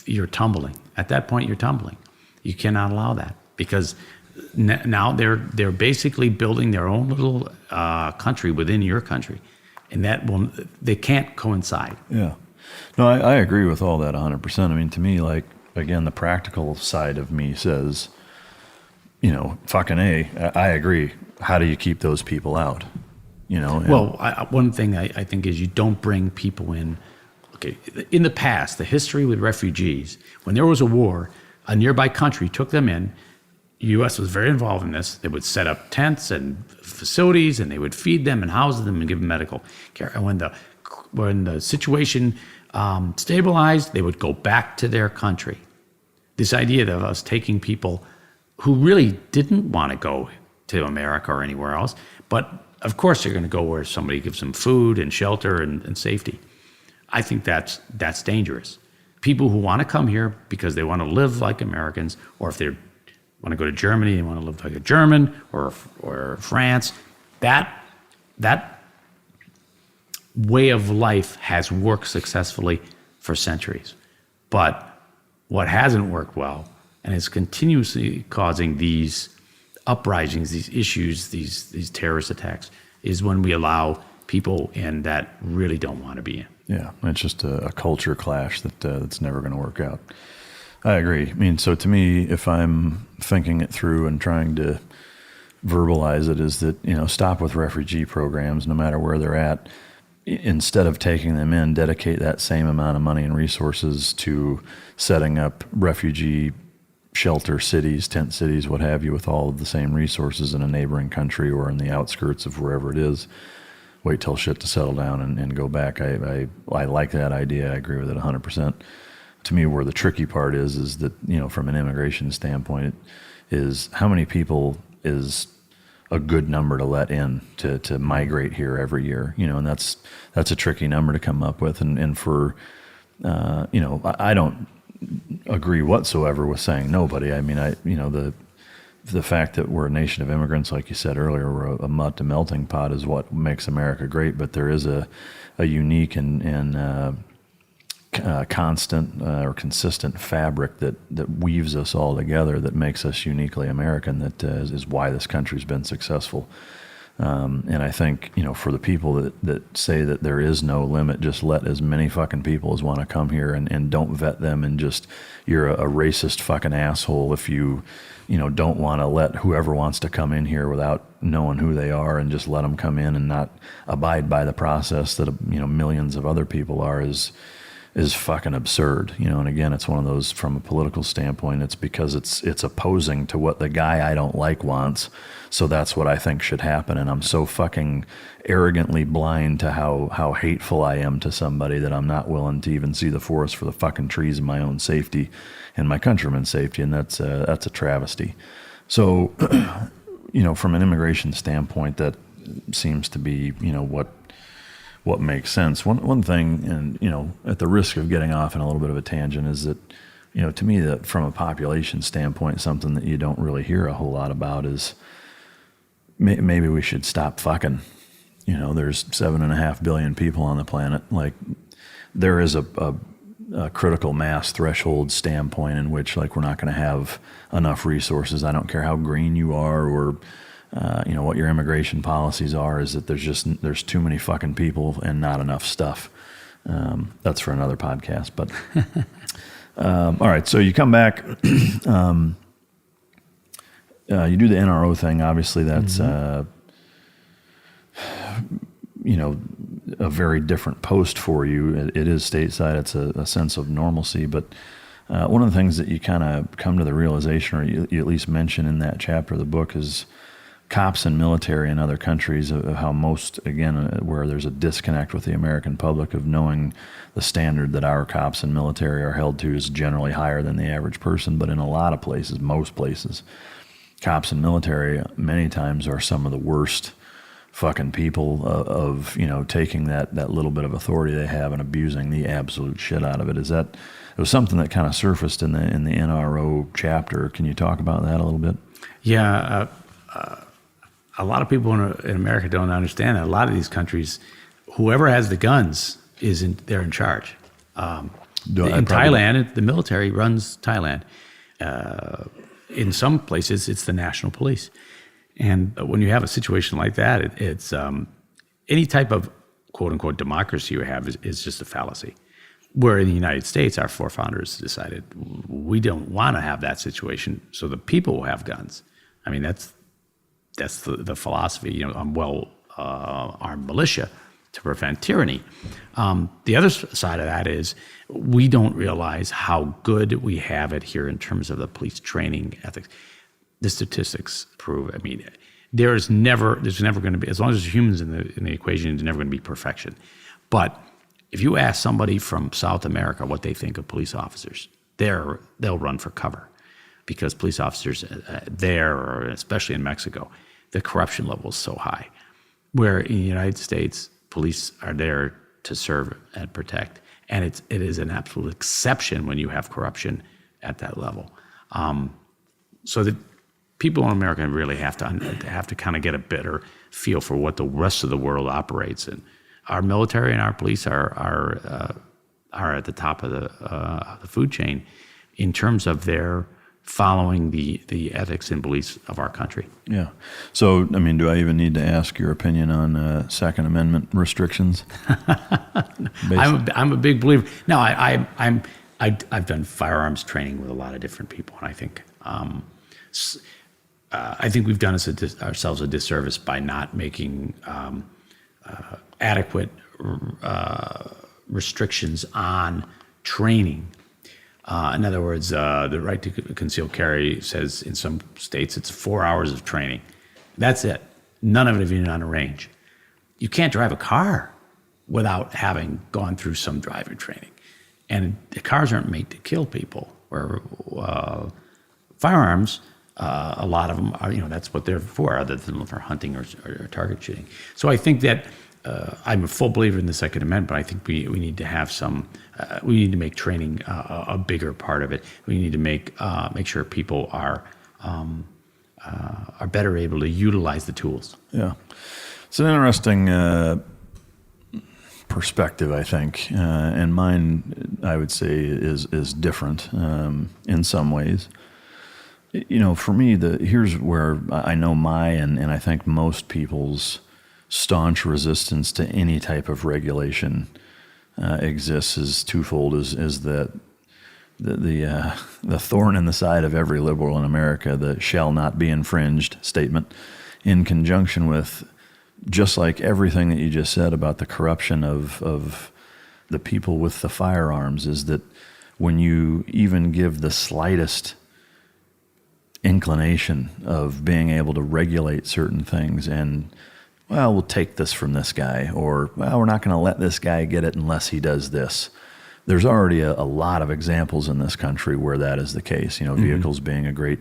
You're tumbling. At that point, you're tumbling. You cannot allow that, because now they're basically building their own little country within your country, and they can't coincide. Yeah. No, I agree with all that 100%. I mean, to me, like, again, the practical side of me says, fucking I agree. How do you keep those people out? Well, one thing I think is you don't bring people in. Okay, in the past, the history with refugees, when there was a war, a nearby country took them in. The U.S. was very involved in this. They would set up tents and facilities, and they would feed them and house them and give them medical care. And when the situation stabilized, they would go back to their country. This idea of us taking people who really didn't want to go to America or anywhere else, but of course they're going to go where somebody gives them food and shelter and safety. I think that's dangerous. People who want to come here because they want to live like Americans, or if they want to go to Germany, they want to live like a German, or France, that way of life has worked successfully for centuries. But what hasn't worked well, and is continuously causing these uprisings, these issues, these terrorist attacks, is when we allow people in that really don't want to be in. Yeah, it's just a culture clash that's never going to work out. I agree. I mean, so to me, if I'm thinking it through and trying to verbalize it, is that, stop with refugee programs, no matter where they're at. Instead of taking them in, dedicate that same amount of money and resources to setting up refugee shelter cities, tent cities, what have you, with all of the same resources in a neighboring country or in the outskirts of wherever it is. Wait till shit to settle down and go back. I like that idea. I agree with it 100%. To me, where the tricky part is that, from an immigration standpoint, is how many people is a good number to let in to migrate here every year, and that's a tricky number to come up with. And for, I don't agree whatsoever with saying nobody. I mean, the fact that we're a nation of immigrants, like you said earlier, we're a melting pot, is what makes America great. But there is a unique and constant or consistent fabric that weaves us all together, that makes us uniquely American, that is why this country's been successful. And I think, for the people that say that there is no limit, just let as many fucking people as want to come here, and don't vet them, and just, you're a racist fucking asshole if you don't want to let whoever wants to come in here without knowing who they are, and just let them come in and not abide by the process that, millions of other people are, is fucking absurd. And again, it's one of those, from a political standpoint, it's because it's opposing to what the guy I don't like wants. So that's what I think should happen. And I'm so fucking arrogantly blind to how hateful I am to somebody that I'm not willing to even see the forest for the fucking trees in my own safety and my countrymen's safety. And that's a travesty. So, from an immigration standpoint, that seems to be, what makes sense. One thing, and at the risk of getting off in a little bit of a tangent, is that, to me, that from a population standpoint, something that you don't really hear a whole lot about is maybe we should stop fucking. There's 7.5 billion people on the planet. Like, there is a a critical mass threshold standpoint in which, like, we're not going to have enough resources. I don't care how green you are or what your immigration policies are, is that there's too many fucking people and not enough stuff. That's for another podcast. But all right, so you come back, you do the NRO thing. Obviously, that's a very different post for you. It is stateside. It's a sense of normalcy. But one of the things that you kind of come to the realization, or you at least mention in that chapter of the book, is cops and military in other countries, of how most, again, where there's a disconnect with the American public of knowing the standard that our cops and military are held to is generally higher than the average person. But in a lot of places, most places, cops and military many times are some of the worst fucking people of taking that little bit of authority they have and abusing the absolute shit out of it. It was something that kind of surfaced in the NRO chapter. Can you talk about that a little bit? Yeah. A lot of people in America don't understand that a lot of these countries, whoever has the guns they're in charge. In Thailand, the military runs Thailand. In some places, it's the national police. And when you have a situation like that, it's any type of quote unquote democracy you have is just a fallacy. Where in the United States, our forefathers decided we don't want to have that situation, so the people will have guns. I mean, that's the philosophy, armed militia to prevent tyranny. The other side of that is we don't realize how good we have it here in terms of the police training ethics. The statistics prove, there's never going to be, as long as there's humans in the equation, there's never going to be perfection. But if you ask somebody from South America what they think of police officers, they'll run for cover. Because police officers there, or especially in Mexico, the corruption level is so high. Where in the United States, police are there to serve and protect. And it is an absolute exception when you have corruption at that level. So that people in America really have to kind of get a better feel for what the rest of the world operates in. Our military and our police are at the top of the food chain in terms of their following the ethics and beliefs of our country. Yeah. So, do I even need to ask your opinion on Second Amendment restrictions? I'm a big believer. No, I've done firearms training with a lot of different people, and I think we've done ourselves a disservice by not making adequate restrictions on training. In other words, the right to conceal carry says in some states it's 4 hours of training. That's it. None of it even on a range. You can't drive a car without having gone through some driving training. And the cars aren't made to kill people. Where firearms, a lot of them are, that's what they're for, other than for hunting or target shooting. So I think that I'm a full believer in the Second Amendment, but I think we need to have we need to make training a bigger part of it. We need to make sure people are better able to utilize the tools. Yeah, it's an interesting perspective, I think, and mine, I would say, is different in some ways. For me, here's where I know and I think most people's staunch resistance to any type of regulation exists is twofold. Is that the thorn in the side of every liberal in America, the "shall not be infringed" statement, in conjunction with just like everything that you just said about the corruption of the people with the firearms, is that when you even give the slightest inclination of being able to regulate certain things and, well, we'll take this from this guy, or, well, we're not going to let this guy get it unless he does this. There's already a lot of examples in this country where that is the case. Vehicles being a great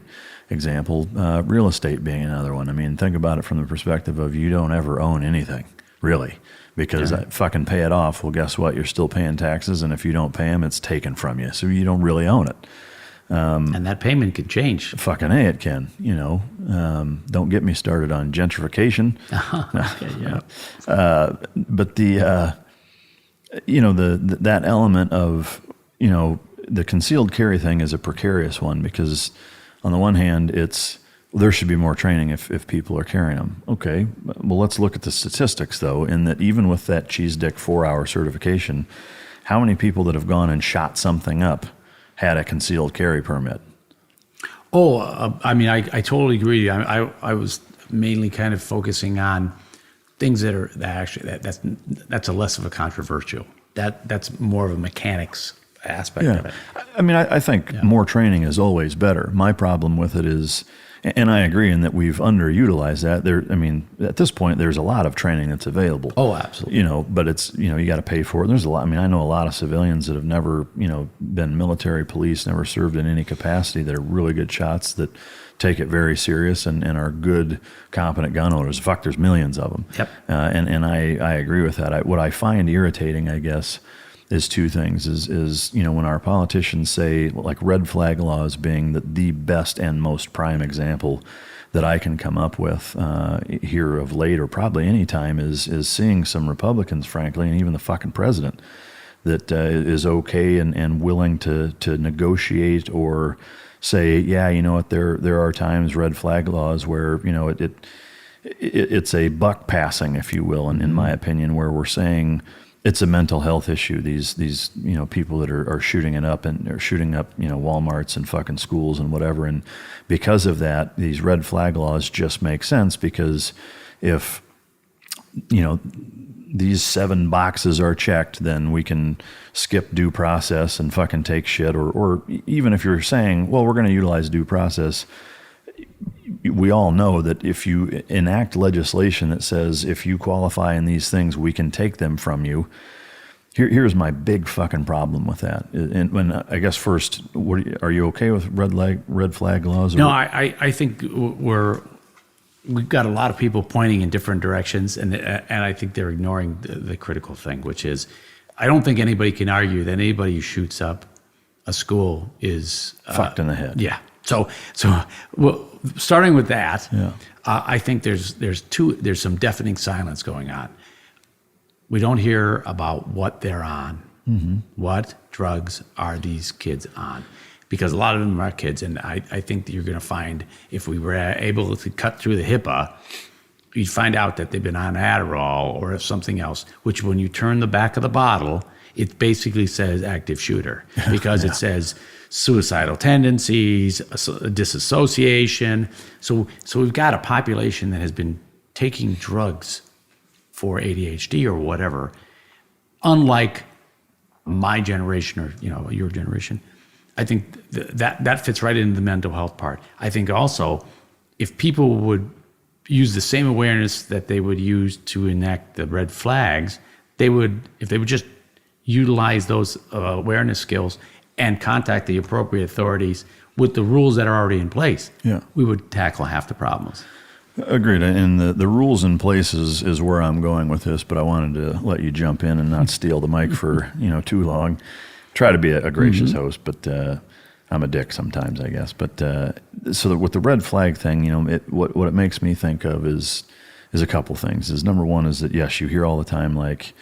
example, real estate being another one. Think about it from the perspective of you don't ever own anything, really, because I fucking pay it off. Well, guess what? You're still paying taxes, and if you don't pay them, it's taken from you. So you don't really own it. And that payment could change. Fucking A, it can. Don't get me started on gentrification. Okay, yeah. But that element of the concealed carry thing is a precarious one because on the one hand, there should be more training if people are carrying them. Okay, well, let's look at the statistics, though, in that even with that cheese dick 4-hour certification, how many people that have gone and shot something up had a concealed carry permit? I totally agree. I was mainly kind of focusing on things that's a less of a controversial. That's more of a mechanics aspect of it. I think more training is always better. My problem with it is, and I agree in that we've underutilized that. At this point, there's a lot of training that's available. Oh, absolutely. But it's, you got to pay for it. There's a lot. I know a lot of civilians that have never, been military police, never served in any capacity that are really good shots that take it very serious and are good, competent gun owners. Fuck, there's millions of them. Yep. And I agree with that. What I find irritating, I guess, is two things. Is when our politicians say, like, red flag laws being the best and most prime example that I can come up with here of late, or probably any time, is seeing some Republicans, frankly, and even the fucking president, that is okay and willing to negotiate or say, yeah, you know what, there are times, red flag laws, where it's a buck passing, if you will, and in my opinion, where we're saying it's a mental health issue. These people that are shooting it up and are shooting up Walmarts and fucking schools and whatever, and because of that, these red flag laws just make sense, because if these 7 boxes are checked, then we can skip due process and fucking take shit. Or even if you're saying, well, we're going to utilize due process, we all know that if you enact legislation that says if you qualify in these things, we can take them from you. Here's my big fucking problem with that. And when I guess first, are you okay with red flag laws? No, I think we've got a lot of people pointing in different directions, and I think they're ignoring the critical thing, which is, I don't think anybody can argue that anybody who shoots up a school is fucked in the head. Yeah. So starting with that, I think there's some deafening silence going on. We don't hear about what they're on. Mm-hmm. What drugs are these kids on? Because a lot of them are kids, and I think that you're going to find, if we were able to cut through the HIPAA, you'd find out that they've been on Adderall or something else, which when you turn the back of the bottle, it basically says active shooter, because it says suicidal tendencies, disassociation. So we've got a population that has been taking drugs for ADHD or whatever, unlike my generation or your generation. I think that fits right into the mental health part. I think also, if people would use the same awareness that they would use to enact the red flags, if they would just utilize those awareness skills and contact the appropriate authorities with the rules that are already in place, we would tackle half the problems. Agreed. And the rules in place is where I'm going with this, but I wanted to let you jump in and not steal the mic for too long. Try to be a gracious host, but I'm a dick sometimes, I guess. But so with the red flag thing, what it makes me think of is a couple things. Number one is that, yes, you hear all the time, like,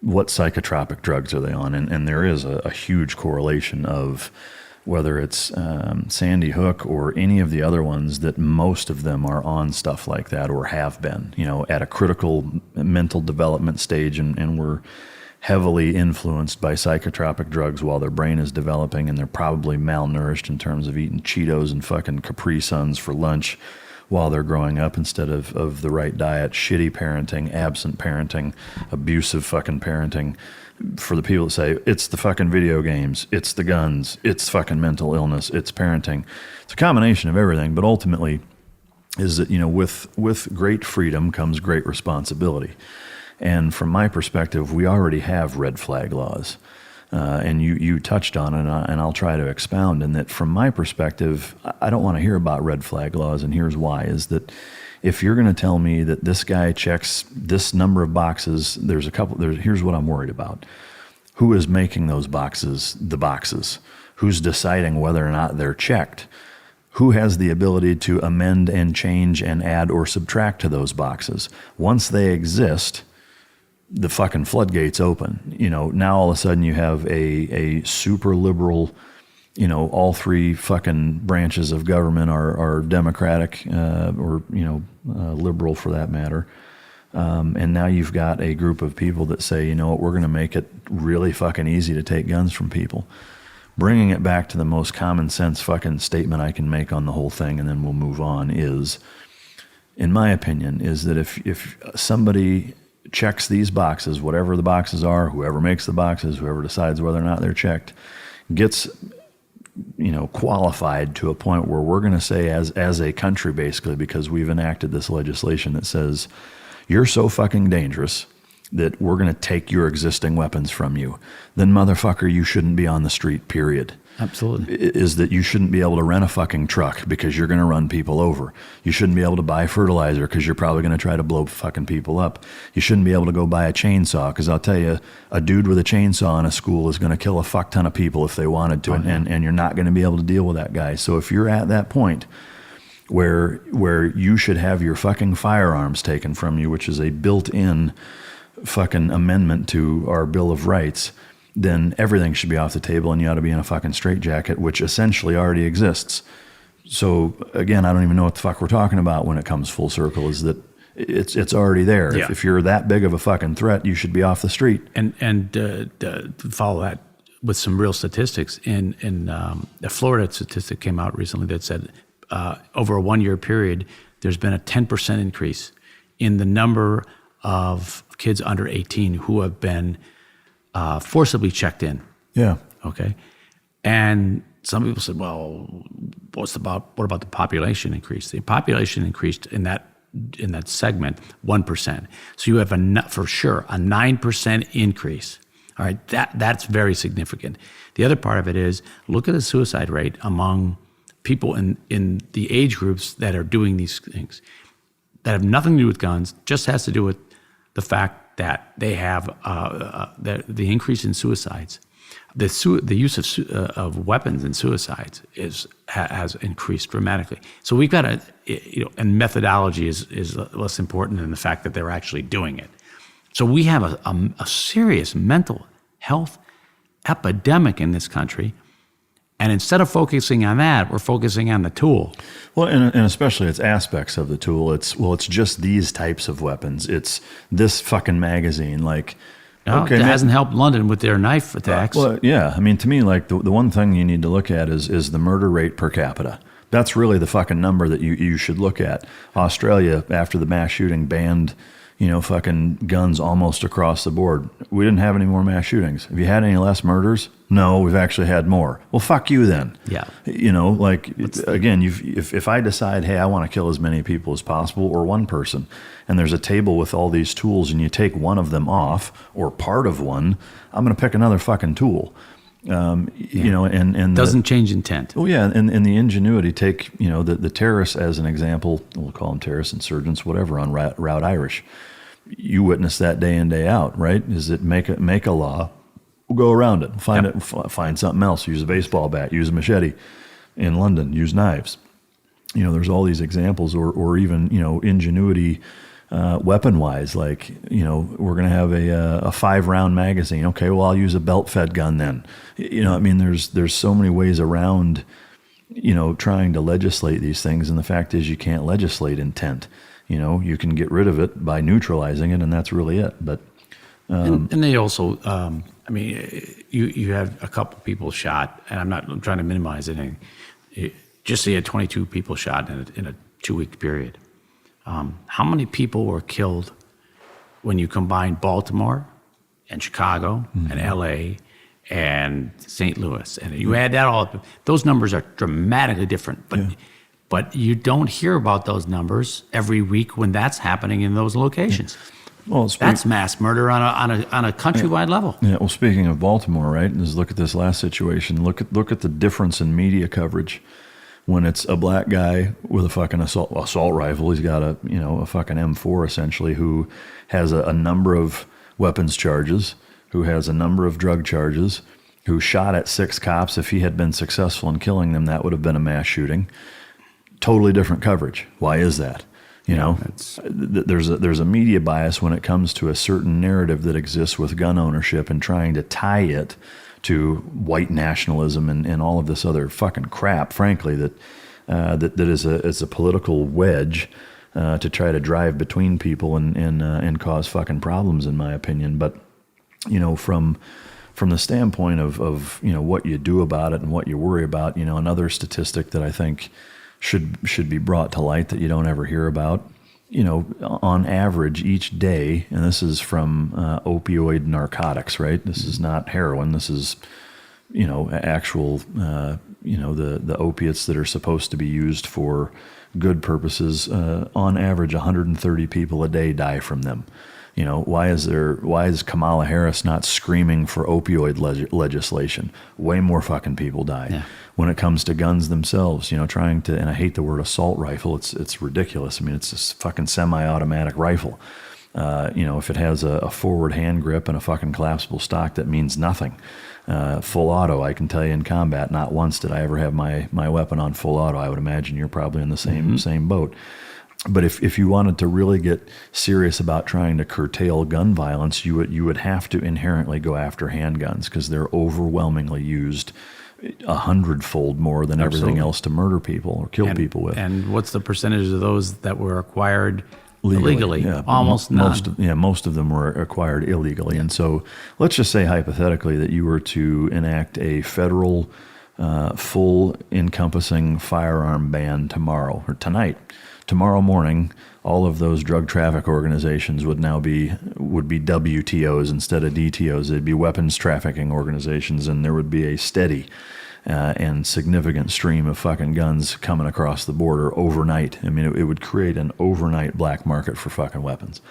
what psychotropic drugs are they on? And there is a huge correlation of whether it's Sandy Hook or any of the other ones, that most of them are on stuff like that, or have been, at a critical mental development stage, and were heavily influenced by psychotropic drugs while their brain is developing, and they're probably malnourished in terms of eating Cheetos and fucking Capri Suns for lunch while they're growing up instead of the right diet, shitty parenting, absent parenting, abusive fucking parenting. For the people that say, it's the fucking video games, it's the guns, it's fucking mental illness, it's parenting. It's a combination of everything, but ultimately is that, with great freedom comes great responsibility. And from my perspective, we already have red flag laws. And you touched on it, and I'll try to expound in that. From my perspective, I don't want to hear about red flag laws, and here's why, is that if you're going to tell me that this guy checks this number of boxes, here's what I'm worried about. Who is making those boxes the boxes? Who's deciding whether or not they're checked? Who has the ability to amend and change and add or subtract to those boxes? Once they exist, the fucking floodgates open. Now all of a sudden you have a super liberal, all three fucking branches of government are Democratic or liberal for that matter. And now you've got a group of people that say, you know what, we're going to make it really fucking easy to take guns from people. Bringing it back to the most common sense fucking statement I can make on the whole thing, and then we'll move on, is, in my opinion, is that if somebody checks these boxes, whatever the boxes are, whoever makes the boxes, whoever decides whether or not they're checked, gets qualified to a point where we're going to say as a country, basically, because we've enacted this legislation that says, you're so fucking dangerous that we're going to take your existing weapons from you, then motherfucker, you shouldn't be on the street, period. Absolutely. Is that you shouldn't be able to rent a fucking truck because you're going to run people over. You shouldn't be able to buy fertilizer because you're probably going to try to blow fucking people up. You shouldn't be able to go buy a chainsaw because I'll tell you, a dude with a chainsaw in a school is going to kill a fuck ton of people if they wanted to, and you're not going to be able to deal with that guy. So if you're at that point where you should have your fucking firearms taken from you, which is a built-in fucking amendment to our Bill of Rights, then everything should be off the table and you ought to be in a fucking straitjacket, which essentially already exists. So again, I don't even know what the fuck we're talking about when it comes full circle, is that it's already there. Yeah. If you're that big of a fucking threat, you should be off the street. And to follow that with some real statistics, in a Florida statistic came out recently that said over a 1 year period, there's been a 10% increase in the number of kids under 18 who have been forcibly checked in. Yeah. Okay. And some people said, well, what about the population increase? The population increased in that segment 1%. So you have for sure a 9% increase. All right. That's very significant. The other part of it is, look at the suicide rate among people in the age groups that are doing these things that have nothing to do with guns, just has to do with the fact that they have the increase in suicides. The use of weapons in suicides has increased dramatically. So we've got and methodology is less important than the fact that they're actually doing it. So we have a serious mental health epidemic in this country. And instead of focusing on that, we're focusing on the tool. Well, and especially it's aspects of the tool. It's just these types of weapons. It's this fucking magazine. Like, okay, it hasn't helped London with their knife attacks. Well, yeah. I mean, to me, like the one thing you need to look at is the murder rate per capita. That's really the fucking number that you should look at. Australia, after the mass shooting, banned fucking guns almost across the board. We didn't have any more mass shootings. Have you had any less murders? No, we've actually had more. Well, fuck you then. Yeah. Again, if I decide, hey, I want to kill as many people as possible, or one person, and there's a table with all these tools and you take one of them off, or part of one, I'm going to pick another fucking tool. And doesn't change intent. Well, yeah, and the ingenuity. Take the terrorists as an example. We'll call them terrorists, insurgents, whatever, on Route Irish. You witness that day in, day out, right? Is it make a law? We'll go around it. Find something else. Use a baseball bat. Use a machete. In London, use knives. There's all these examples, or even ingenuity. Weapon-wise, like, we're going to have a 5-round magazine. Okay, well, I'll use a belt-fed gun then. There's so many ways around, trying to legislate these things, and the fact is you can't legislate intent. You can get rid of it by neutralizing it, and that's really it. But and they also, you had a couple people shot, and I'm trying to minimize anything. Just say you had 22 people shot in a 2-week period. How many people were killed when you combine Baltimore and Chicago and LA and St. Louis? And you add that all up, those numbers are dramatically different. But you don't hear about those numbers every week when that's happening in those locations. Well, that's mass murder on a countrywide level. Yeah. Well, speaking of Baltimore, right? Just look at this last situation. Look at the difference in media coverage. When it's a black guy with a fucking assault rifle, he's got a fucking M4 essentially, who has a number of weapons charges, who has a number of drug charges, who shot at 6 cops. If he had been successful in killing them, that would have been a mass shooting. Totally different coverage. Why is that? You know, there's a media bias when it comes to a certain narrative that exists with gun ownership and trying to tie it to white nationalism and all of this other fucking crap, frankly, that is a political wedge to try to drive between people and cause fucking problems, in my opinion. But, you know, from the standpoint of you know, what you do about it and what you worry about, you know, another statistic that I think should be brought to light that you don't ever hear about, you know, on average each day, and this is from opioid narcotics, right? This is not heroin. This is, you know, actual, you know, the opiates that are supposed to be used for good purposes. On average, 130 people a day die from them. You know, why is Kamala Harris not screaming for opioid legislation? Way more fucking people die. Yeah. When it comes to guns themselves, you know, trying to, and I hate the word assault rifle, it's ridiculous. I mean, it's this fucking semi-automatic rifle. You know, if it has a forward hand grip and a fucking collapsible stock, that means nothing. Full auto, I can tell you in combat, not once did I ever have my weapon on full auto. I would imagine you're probably in the same boat. But if you wanted to really get serious about trying to curtail gun violence, you would have to inherently go after handguns, because they're overwhelmingly used 100-fold more than everything else to murder people or kill people with. And what's the percentage of those that were acquired illegally? Yeah, almost none. Most of them were acquired illegally. Yeah. And so let's just say hypothetically that you were to enact a federal full encompassing firearm ban tomorrow or tonight. Tomorrow morning, all of those drug traffic organizations would be WTOs instead of DTOs. They'd be weapons trafficking organizations, and there would be a steady and significant stream of fucking guns coming across the border overnight. I mean, it would create an overnight black market for fucking weapons.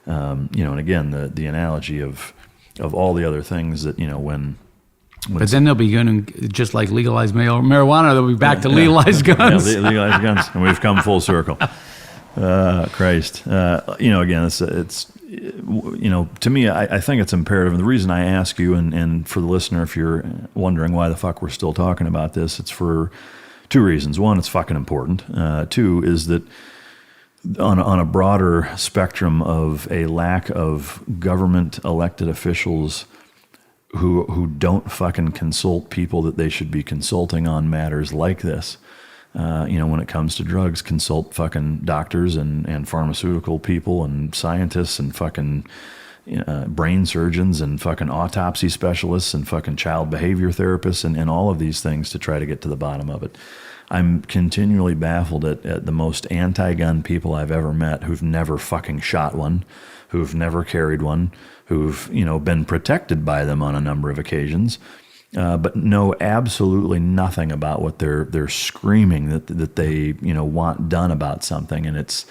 You know, and again, the analogy of all the other things that, you know, when but then they'll be going to, just like legalized marijuana, they'll be back to legalized guns. Yeah, legalized guns, and we've come full circle. Christ. You know, again, it's you know, to me, I think it's imperative. And the reason I ask you, and for the listener, if you're wondering why the fuck we're still talking about this, it's for two reasons. One, it's fucking important. Two is that on a broader spectrum of a lack of government elected officials who don't fucking consult people that they should be consulting on matters like this. You know, when it comes to drugs, consult fucking doctors and pharmaceutical people and scientists and fucking brain surgeons and fucking autopsy specialists and fucking child behavior therapists and all of these things to try to get to the bottom of it. I'm continually baffled at the most anti-gun people I've ever met who've never fucking shot one, who've never carried one, who've, you know, been protected by them on a number of occasions, but know absolutely nothing about what they're screaming that they, you know, want done about something. And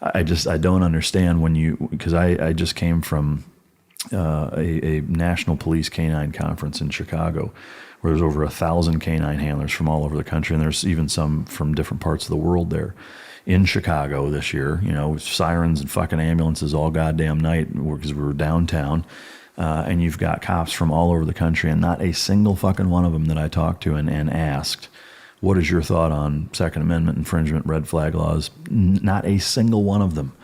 I don't understand because I just came from a national police canine conference in Chicago, where there's over 1,000 canine handlers from all over the country, and there's even some from different parts of the world there. In Chicago this year, you know, sirens and fucking ambulances all goddamn night because we were downtown. And you've got cops from all over the country, and not a single fucking one of them that I talked to and asked, what is your thought on Second Amendment infringement, red flag laws? Not a single one of them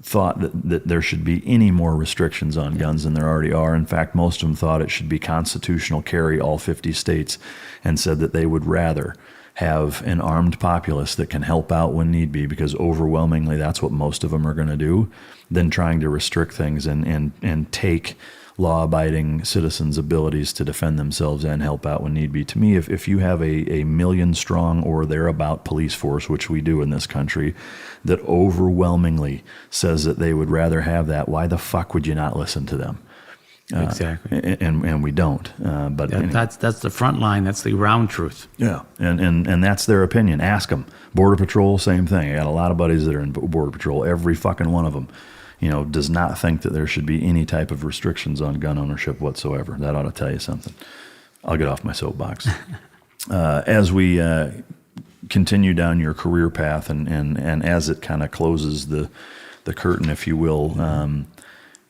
thought that there should be any more restrictions on guns than there already are. In fact, most of them thought it should be constitutional carry all 50 states, and said that they would rather have an armed populace that can help out when need be, because overwhelmingly that's what most of them are going to do, than trying to restrict things and take law-abiding citizens' abilities to defend themselves and help out when need be. To me, if you have a million-strong or thereabout police force, which we do in this country, that overwhelmingly says that they would rather have that, why the fuck would you not listen to them? Exactly. And we don't. But yeah, anyway. That's the front line. That's the ground truth. Yeah, and that's their opinion. Ask them. Border Patrol, same thing. I got a lot of buddies that are in Border Patrol. Every fucking one of them, you know, does not think that there should be any type of restrictions on gun ownership whatsoever. That ought to tell you something. I'll get off my soapbox. As we continue down your career path, and as it kind of closes the curtain, if you will,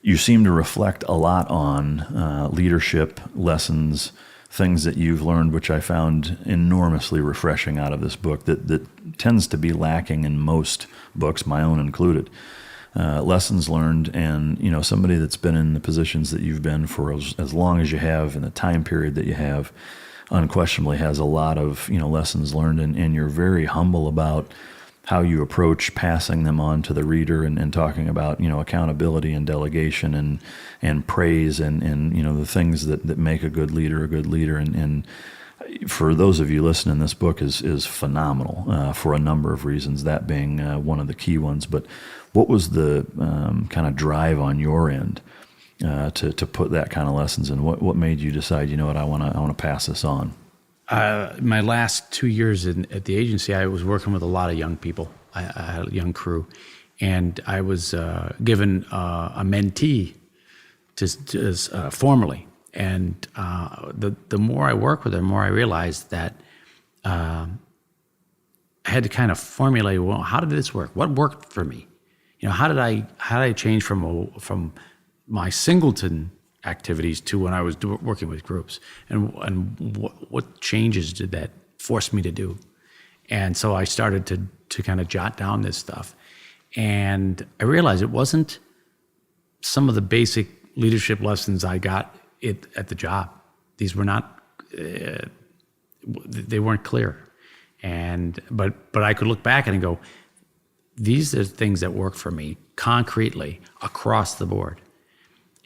you seem to reflect a lot on leadership lessons things that you've learned, which I found enormously refreshing out of this book, that tends to be lacking in most books, my own included. Lessons learned, and somebody that's been in the positions that you've been for as long as you have, in the time period that you have, unquestionably has a lot of lessons learned, and you're very humble about how you approach passing them on to the reader, and talking about accountability and delegation and praise and the things that make a good leader. And for those of you listening, this book is phenomenal for a number of reasons, that being one of the key ones. But what was the kind of drive on your end to put that kind of lessons in? What made you decide, I want to pass this on? My last 2 years at the agency, I was working with a lot of young people. I had a young crew, and I was given a mentee to formally. And the more I worked with her, the more I realized that I had to kind of formulate, well, how did this work? What worked for me? How did I change from my singleton activities to when I was working with groups, and what changes did that force me to do? And so I started to kind of jot down this stuff, and I realized it wasn't some of the basic leadership lessons I got at the job. These were not, they weren't clear, but I could look back and go, these are things that work for me concretely across the board.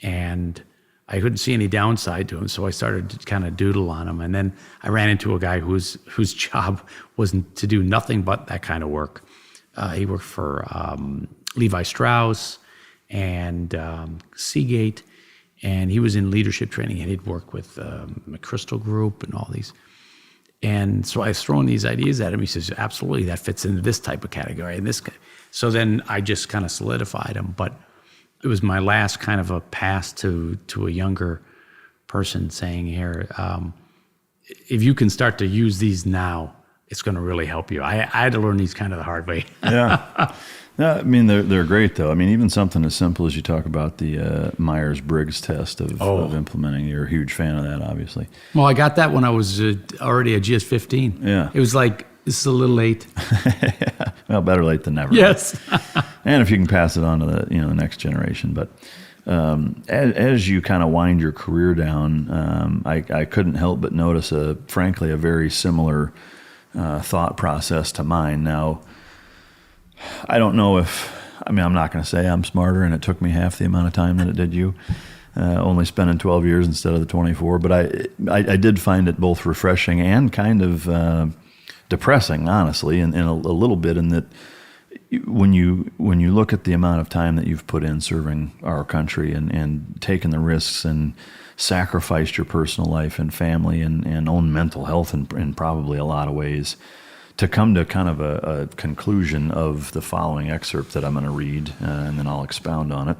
And I couldn't see any downside to them, so I started to kind of doodle on them. And then I ran into a guy whose job was to do nothing but that kind of work. He worked for Levi Strauss and Seagate, and he was in leadership training, and he'd worked with McChrystal Group and all these. And so I was throwing these ideas at him. He says, absolutely, that fits into this type of category. And so then I just kind of solidified him. But it was my last kind of a pass to a younger person, saying, here, if you can start to use these now, it's going to really help you. I had to learn these kind of the hard way. Yeah. No, I mean, they're great, though. I mean, even something as simple as you talk about the Myers-Briggs test of implementing. You're a huge fan of that, obviously. Well, I got that when I was already a GS-15. Yeah. It was like, this is a little late. Yeah. Well, better late than never. Yes. And if you can pass it on to the next generation. But as you kind of wind your career down, I couldn't help but notice, frankly, a very similar thought process to mine. Now, I don't know I'm not going to say I'm smarter and it took me half the amount of time that it did you, only spending 12 years instead of the 24. But I did find it both refreshing and kind of depressing, honestly, and a little bit, in that when you look at the amount of time that you've put in serving our country and taken the risks and sacrificed your personal life and family and own mental health in probably a lot of ways, to come to kind of a conclusion of the following excerpt that I'm going to read, and then I'll expound on it.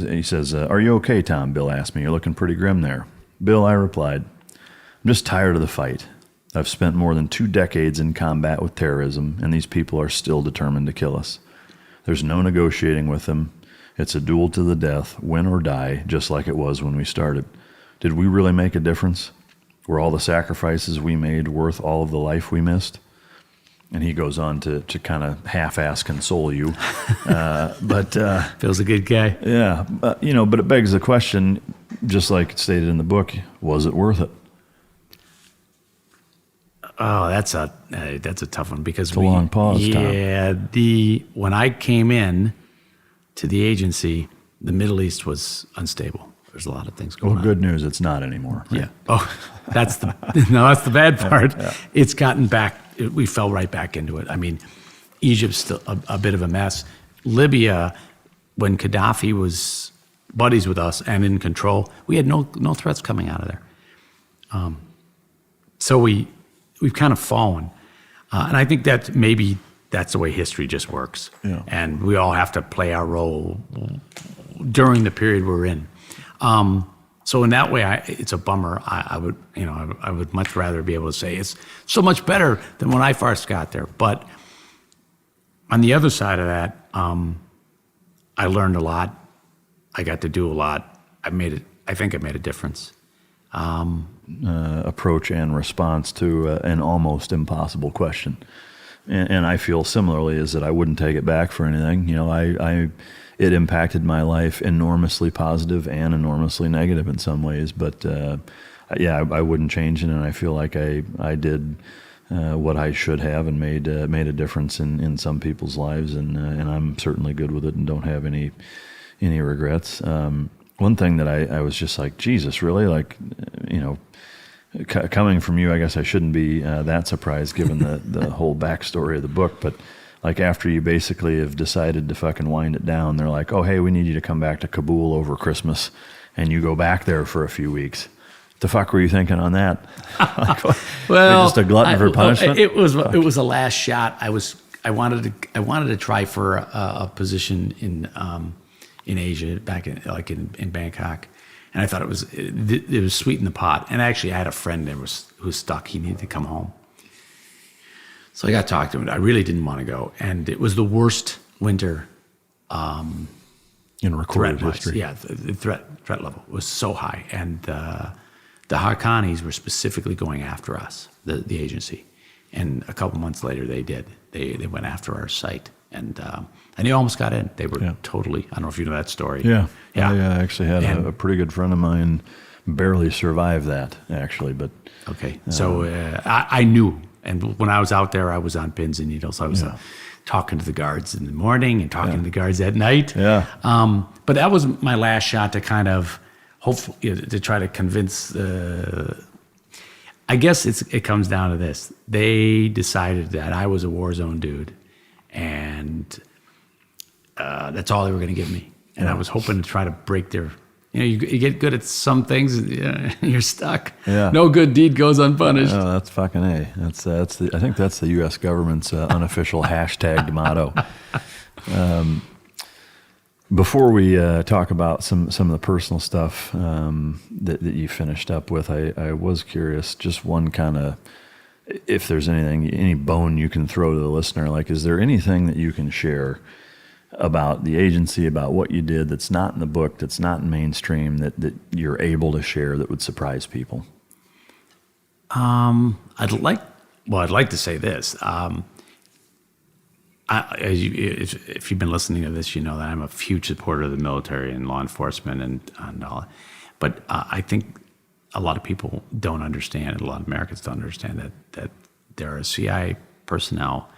He says, are you okay, Tom? Bill asked me. You're looking pretty grim there. Bill, I replied, I'm just tired of the fight. I've spent more than 2 decades in combat with terrorism, and these people are still determined to kill us. There's no negotiating with them. It's a duel to the death, win or die, just like it was when we started. Did we really make a difference? Were all the sacrifices we made worth all of the life we missed? And he goes on to kind of half-ass console you. But Phil's a good guy. Yeah. But it begs the question, just like it's stated in the book, was it worth it? Oh, that's a tough one, because it's a long pause, Tom. Yeah, when I came in to the agency, the Middle East was unstable. There's a lot of things going on. Well, good news, it's not anymore. Right? Yeah. Oh, that's the bad part. Yeah. It's gotten back. We fell right back into it. I mean, Egypt's still a bit of a mess. Libya, when Gaddafi was buddies with us and in control, we had no threats coming out of there. So we've kind of fallen, and I think that maybe that's the way history just works. Yeah. And we all have to play our role during the period we're in. So in that way, it's a bummer. I would much rather be able to say it's so much better than when I first got there. But on the other side of that, I learned a lot. I got to do a lot. I made I think it made a difference. Approach and response to an almost impossible question. And I feel similarly is that I wouldn't take it back for anything. You know, it impacted my life enormously positive and enormously negative in some ways. But I wouldn't change it, and I feel like I did what I should have and made a difference in some people's lives, and I'm certainly good with it and don't have any regrets. One thing that I was just like, Jesus, really? Like, you know, coming from you, I guess I shouldn't be that surprised given the whole backstory of the book, but like after you basically have decided to fucking wind it down, they're like, oh, hey, we need you to come back to Kabul over Christmas, and you go back there for a few weeks. What the fuck were you thinking on that? Like, well, just a glutton for punishment? It was a last shot. I wanted to try for a position in Asia, back in Bangkok, and I thought it was sweet in the pot. And actually, I had a friend who was stuck. He needed to come home, so I got to talk to him. I really didn't want to go, and it was the worst winter in recorded history. Yeah, the threat level was so high, and the Haqqanis were specifically going after us, the agency. And a couple months later, they did. They went after our site, and they almost got in. They were totally. I don't know if you know that story. Yeah. I actually had a pretty good friend of mine barely survive that, actually. But okay, so I knew, and when I was out there, I was on pins and needles. I was talking to the guards in the morning and talking to the guards at night. Yeah. But that was my last shot to kind of hopefully to try to convince. I guess it comes down to this. They decided that I was a war zone dude, and that's all they were going to give me. And I was hoping to try to break their. You know, you get good at some things, you're stuck. Yeah. No good deed goes unpunished. Oh, that's fucking A. I think that's the U.S. government's unofficial hashtagged motto. Before we talk about some of the personal stuff that you finished up with, I was curious, just one kind of, if there's any bone you can throw to the listener, like, is there anything that you can share about the agency, about what you did that's not in the book, that's not in mainstream, that you're able to share that would surprise people? I'd like to say this. If you've been listening to this, you know that I'm a huge supporter of the military and law enforcement and all. But I think a lot of people don't understand, a lot of Americans don't understand that there are CIA personnel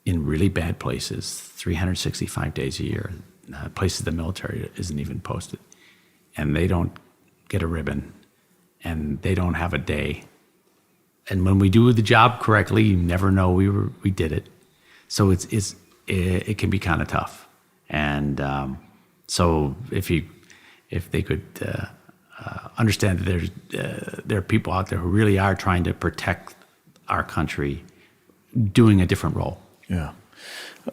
in really bad places 365 days a year, places the military isn't even posted. And they don't get a ribbon, and they don't have a day. And when we do the job correctly, you never know we did it. So it can be kind of tough, and so if they could understand that there are people out there who really are trying to protect our country, doing a different role. Yeah,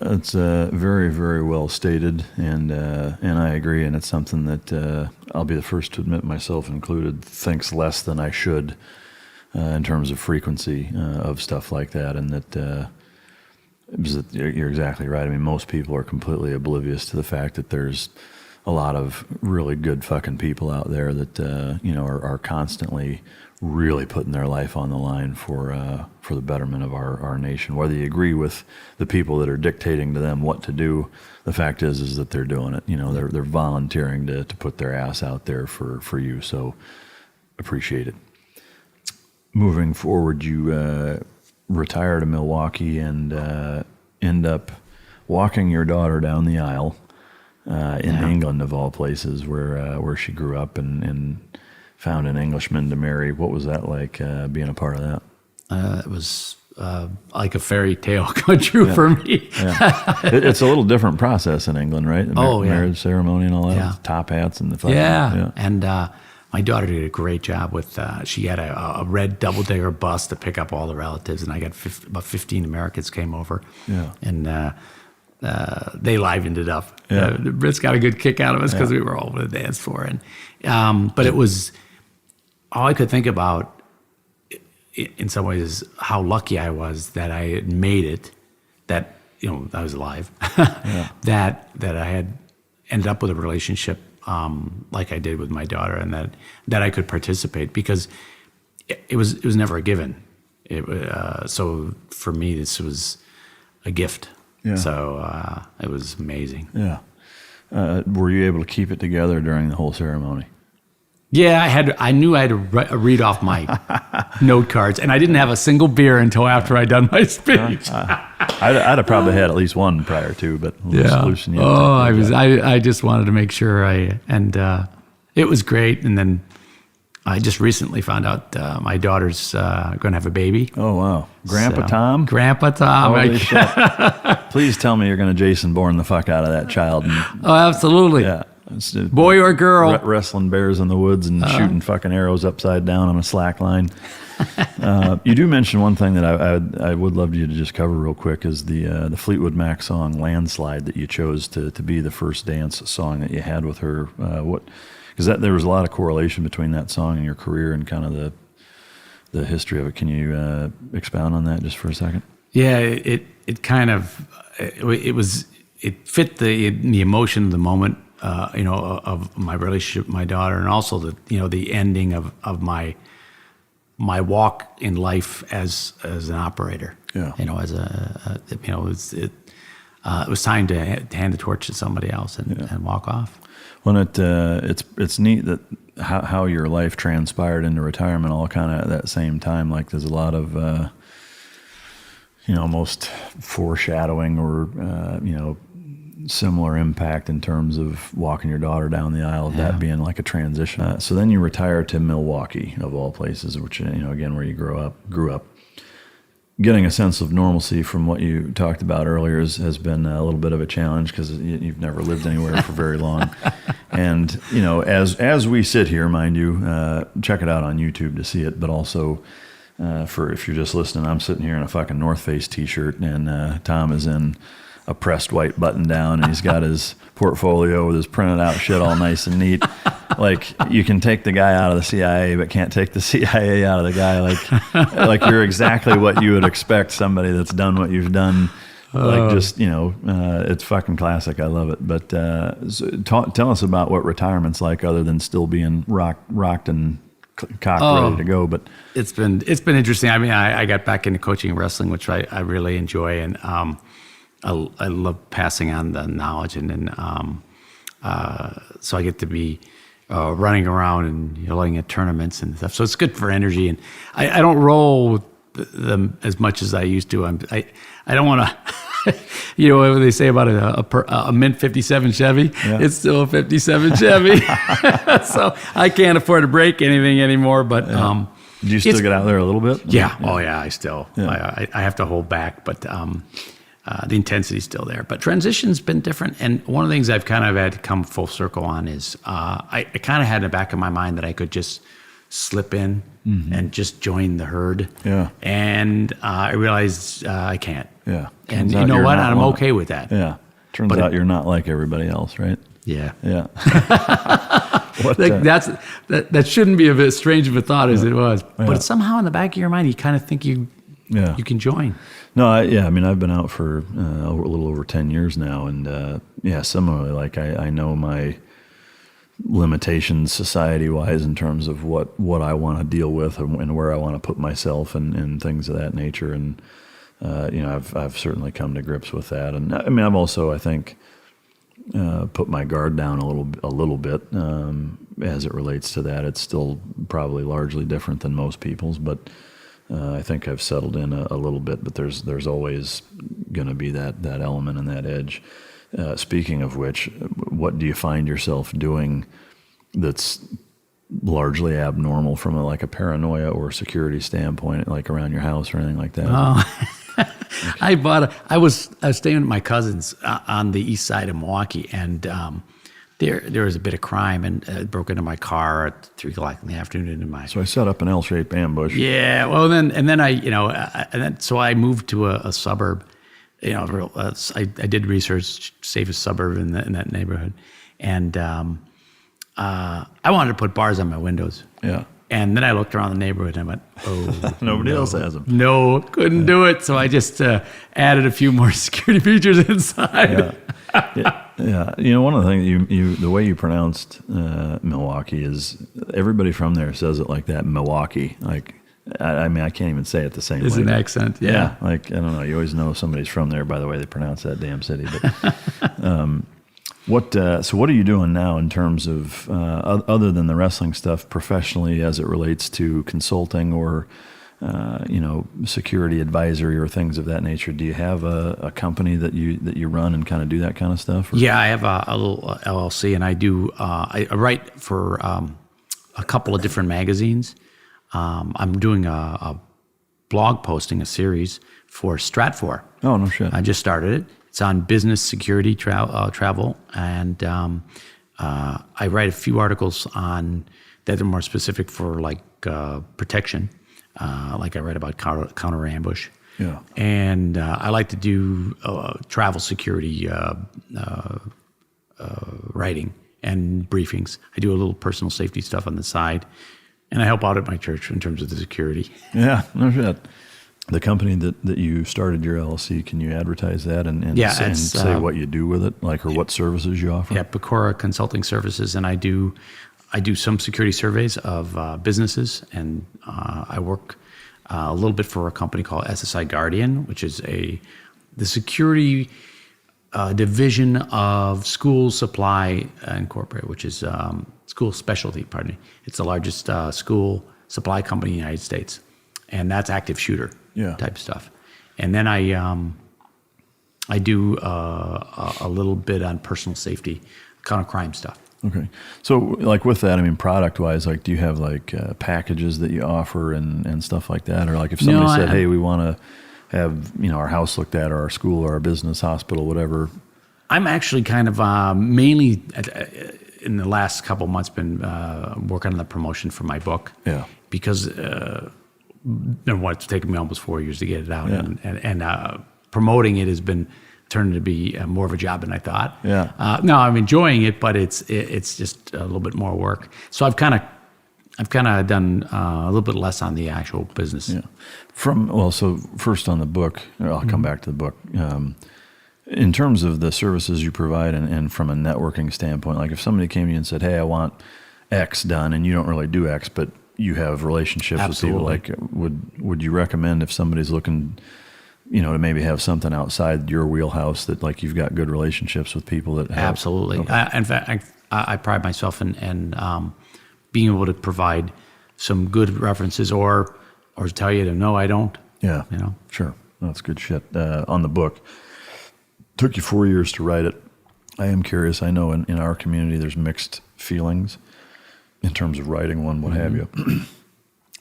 it's very, very well stated, and I agree, and it's something that I'll be the first to admit, myself included, thinks less than I should in terms of frequency of stuff like that, and that. You're exactly right. I mean, most people are completely oblivious to the fact that there's a lot of really good fucking people out there that are constantly really putting their life on the line for the betterment of our nation. Whether you agree with the people that are dictating to them what to do, the fact is that they're doing it. You know, they're volunteering to put their ass out there for you. So appreciate it. Moving forward, you retire to Milwaukee and end up walking your daughter down the aisle in England, of all places, where she grew up and found an Englishman to marry. What was that like, being a part of that? It was like a fairy tale come true for me. It's a little different process in England, right? The marriage ceremony and all that, Yeah. Top hats and the fucking, And my daughter did a great job with, she had a red double-decker bus to pick up all the relatives, and I got about 15 Americans came over. Yeah. And they livened it up. Yeah. The Brits got a good kick out of us because we were all over the dance floor. And, but it was, all I could think about in some ways is how lucky I was that I had made it, that, I was alive, that I had ended up with a relationship like I did with my daughter, and that I could participate, because it was never a given. So for me, this was a gift. Yeah. So it was amazing. Yeah. Were you able to keep it together during the whole ceremony? Yeah, I knew I had to read off my note cards, and I didn't have a single beer until after I'd done my speech. I'd have probably had at least one prior to, but loosen you up. I just wanted to make sure it was great. And then I just recently found out my daughter's going to have a baby. Oh, wow. Grandpa Tom? Holy shit. Please tell me you're going to Jason Bourne the fuck out of that child. Oh, absolutely. Yeah. Boy or girl. Wrestling bears in the woods and shooting fucking arrows upside down on a slack line. You do mention one thing that I would love you to just cover real quick, is the Fleetwood Mac song "Landslide" that you chose to be the first dance song that you had with her. Because there was a lot of correlation between that song and your career and kind of the history of it. Can you expound on that just for a second? Yeah, it kind of it fit the emotion of the moment. Of my relationship with my daughter, and also the ending of my walk in life as an operator. Yeah. It was time to hand the torch to somebody else and walk off. Well, it's neat that how your life transpired into retirement all kind of at that same time. Like there's a lot of almost foreshadowing or similar impact in terms of walking your daughter down the aisle, of that being like a transition. So then you retire to Milwaukee, of all places, which, again, where you grew up. Getting a sense of normalcy from what you talked about earlier has been a little bit of a challenge, because you've never lived anywhere for very long. And, as we sit here, mind you, check it out on YouTube to see it, but also for if you're just listening, I'm sitting here in a fucking North Face t-shirt, and Tom is in a pressed white button down, and he's got his portfolio with his printed out shit all nice and neat. Like, you can take the guy out of the CIA, but can't take the CIA out of the guy. Like you're exactly what you would expect somebody that's done what you've done. It's fucking classic. I love it. But tell us about what retirement's like, other than still being rocked and cocked, ready to go. But it's been interesting. I mean, I got back into coaching and wrestling, which I really enjoy, and I love passing on the knowledge, and so I get to be running around and looking at tournaments and stuff. So it's good for energy, and I don't roll them as much as I used to. I don't want to, what they say about a mint 57 Chevy. Yeah. It's still a 57 Chevy, so I can't afford to break anything anymore. But do you still get out there a little bit? Yeah. Oh yeah, I still. Yeah. I have to hold back, but. The intensity's still there, but transition's been different. And one of the things I've kind of had to come full circle on is I kind of had in the back of my mind that I could just slip in and just join the herd. Yeah. And I realized I can't. Yeah. And you know what? I'm okay with that. Yeah. Turns out you're not like everybody else, right? Yeah. Yeah. That shouldn't be as strange of a thought as it was. Yeah. But somehow in the back of your mind, you kind of think you can join. No, I've been out for a little over 10 years now, and similarly, like I know my limitations society-wise in terms of what I want to deal with and where I want to put myself and things of that nature, and I've certainly come to grips with that, and I mean I've also, I think, put my guard down a little bit as it relates to that. It's still probably largely different than most people's, but. I think I've settled in a little bit, but there's always going to be that element and that edge. Speaking of which, what do you find yourself doing that's largely abnormal from a paranoia or security standpoint, like around your house or anything like that? Oh, I was staying with my cousins on the east side of Milwaukee, and there was a bit of crime, and broke into my car at 3:00 in the afternoon. So I set up an L-shaped ambush. Yeah, well, so I moved to a suburb. I did research, safest suburb in that neighborhood, and I wanted to put bars on my windows. Yeah. And then I looked around the neighborhood and I went, oh. Nobody else has them. No, couldn't do it. So I just added a few more security features inside. Yeah. Yeah, one of the things the way you pronounced Milwaukee is everybody from there says it like that, Milwaukee. Like, I mean, I can't even say it the same way. It's an accent, yeah. Like, I don't know. You always know somebody's from there by the way they pronounce that damn city. But so what are you doing now in terms of other than the wrestling stuff professionally as it relates to consulting or security advisory or things of that nature? Do you have a company that you run and kind of do that kind of stuff? Or? Yeah, I have a little LLC, and I do. I write for a couple of different magazines. I'm doing a blog posting, a series for Stratfor. Oh, no shit. I just started it. It's on business security travel, and I write a few articles on that are more specific for like protection. Like I read about counter ambush. Yeah. And I like to do travel security writing and briefings. I do a little personal safety stuff on the side, and I help out at my church in terms of the security. Yeah, no shit. The company that you started your LLC, can you advertise that and say what you do with it, like, or what services you offer? Yeah, Pecora Consulting Services, and I do some security surveys of businesses, and I work a little bit for a company called SSI Guardian, which is the security division of School Supply Incorporated, which is School Specialty, pardon me. It's the largest school supply company in the United States, and that's active shooter type stuff. And then I do a little bit on personal safety, counter crime stuff. Okay. So like with that, I mean, product wise, like do you have like packages that you offer and stuff like that? Or like if somebody said, hey, we want to have, our house looked at or our school or our business, hospital, whatever. I'm actually kind of mainly in the last couple of months been working on the promotion for my book. Yeah. Because it's taken me almost 4 years to get it out. Yeah. And promoting it has been turned to be more of a job than I thought. Yeah. No, I'm enjoying it, but it's just a little bit more work. So I've kind of done a little bit less on the actual business. Yeah. So first on the book, I'll come back to the book. In terms of the services you provide and from a networking standpoint, like if somebody came to you and said, hey, I want X done, and you don't really do X, but you have relationships Absolutely. with people, like would you recommend if somebody's looking to maybe have something outside your wheelhouse that like you've got good relationships with people that have? Absolutely. Okay. In fact, I pride myself in being able to provide some good references or tell you to no, I don't. Yeah. Sure. That's good shit. On the book, took you 4 years to write it. I am curious. I know in our community there's mixed feelings in terms of writing one, what have you.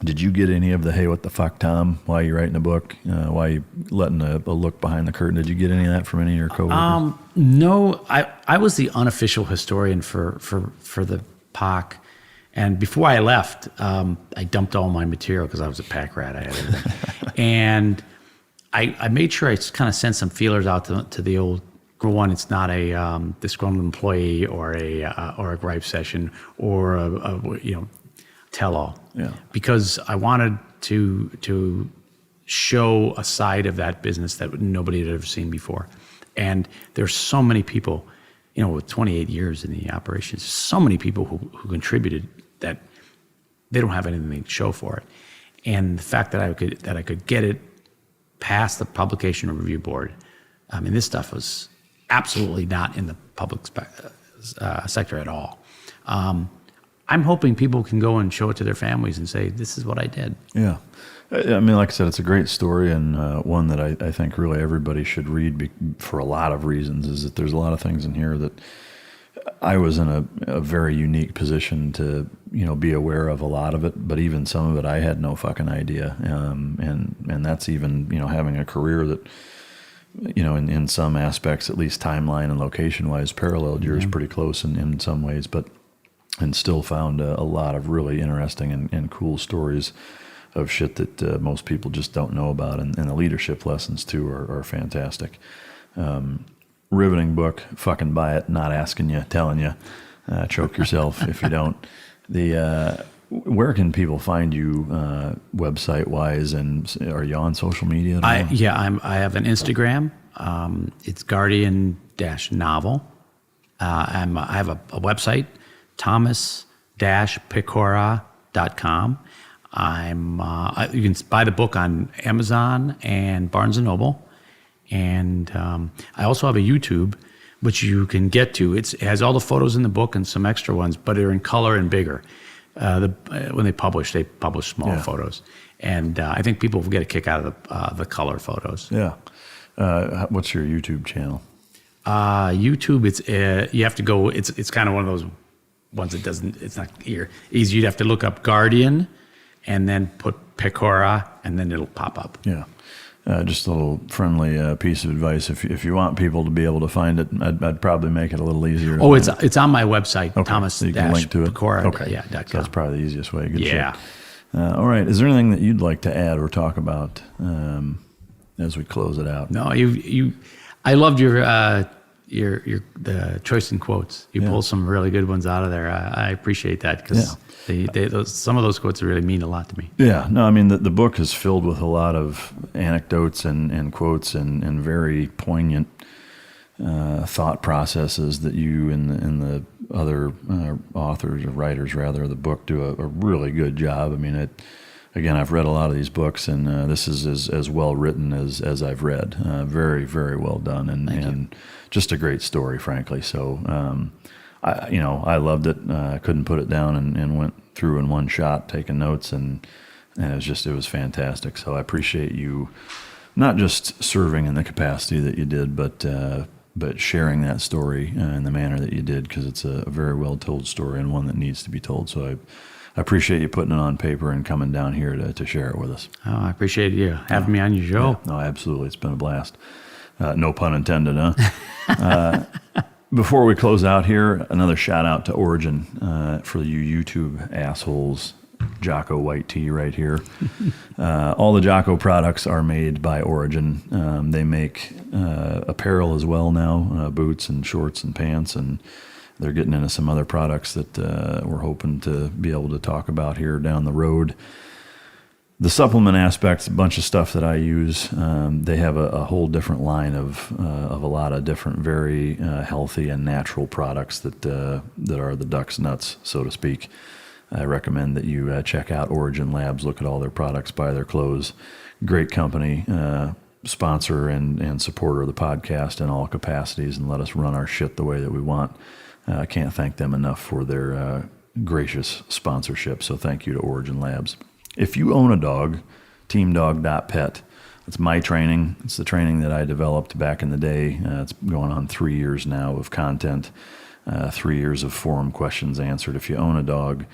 Did you get any of the, hey, what the fuck, Tom? Why are you writing a book? Why are you letting a look behind the curtain? Did you get any of that from any of your coworkers? No, I was the unofficial historian for the POC. And before I left, I dumped all my material because I was a pack rat. I had everything. And I made sure I kind of sent some feelers out to the old. For one, it's not a disgruntled employee or a gripe session or a tell-all. Yeah. Because I wanted to show a side of that business that nobody had ever seen before. And there's so many people, with 28 years in the operations, so many people who contributed that they don't have anything to show for it. And the fact that I could get it past the publication review board, I mean, this stuff was absolutely not in the public sector at all. I'm hoping people can go and show it to their families and say, this is what I did. Yeah. I mean, like I said, it's a great story and one that I think really everybody should read for a lot of reasons, is that there's a lot of things in here that I was in a very unique position to, be aware of a lot of it, but even some of it I had no fucking idea. And that's even, having a career that, in some aspects, at least timeline and location wise, paralleled yours pretty close in some ways, and still found a lot of really interesting and cool stories of shit that most people just don't know about. And the leadership lessons too are fantastic. Riveting book, fucking buy it, not asking you, telling you, choke yourself if you don't. Where can people find you website wise, and are you on social media at all? I have an Instagram. It's Guardian-Novel. I have a website, thomas-pecora.com. You can buy the book on Amazon and Barnes & Noble. And I also have a YouTube, which you can get to. It has all the photos in the book and some extra ones, but they're in color and bigger. When they publish small photos. And I think people will get a kick out of the color photos. Yeah. What's your YouTube channel? YouTube, you have to go, it's kind of one of those ones that it's not easy. You'd have to look up Guardian and then put Pecora, and then it'll pop up. Yeah. Just a little friendly piece of advice. If you want people to be able to find it, I'd probably make it a little easier. Oh, it's on my website, okay. Thomas. So you can link to it. Pecora. Okay. Yeah, so that's probably the easiest way. Good yeah. shit. All right. Is there anything that you'd like to add or talk about as we close it out? No, I loved the choice in quotes. You pulled some really good ones out of there. I appreciate that because some of those quotes really mean a lot to me. Yeah, no, I mean the book is filled with a lot of anecdotes and quotes and very poignant thought processes that you and the other authors or writers rather of the book do a really good job. I mean, again, I've read a lot of these books, and this is as well written as I've read. Very, very well done, and just a great story, frankly. So, I loved it. I couldn't put it down, and went through in one shot, taking notes, and it was fantastic. So I appreciate you not just serving in the capacity that you did, but sharing that story in the manner that you did, because it's a very well told story and one that needs to be told. So I appreciate you putting it on paper and coming down here to share it with us. Oh, I appreciate you having me on your show. Yeah, no, absolutely. It's been a blast. No pun intended, huh? Before we close out here, another shout out to Origin for you YouTube assholes. Jocko white tee right here. All the Jocko products are made by Origin. They make apparel as well now, boots and shorts and pants, and they're getting into some other products that we're hoping to be able to talk about here down the road. The supplement aspect's a bunch of stuff that I use. They have a whole different line of a lot of different very healthy and natural products that are the duck's nuts, so to speak. I recommend that you check out Origin Labs, look at all their products, buy their clothes. Great company, sponsor and supporter of the podcast in all capacities, and let us run our shit the way that we want. I can't thank them enough for their gracious sponsorship, so thank you to Origin Labs. If you own a dog, teamdog.pet. It's my training. It's the training that I developed back in the day. It's going on 3 years now of content, 3 years of forum questions answered. If you own a dog,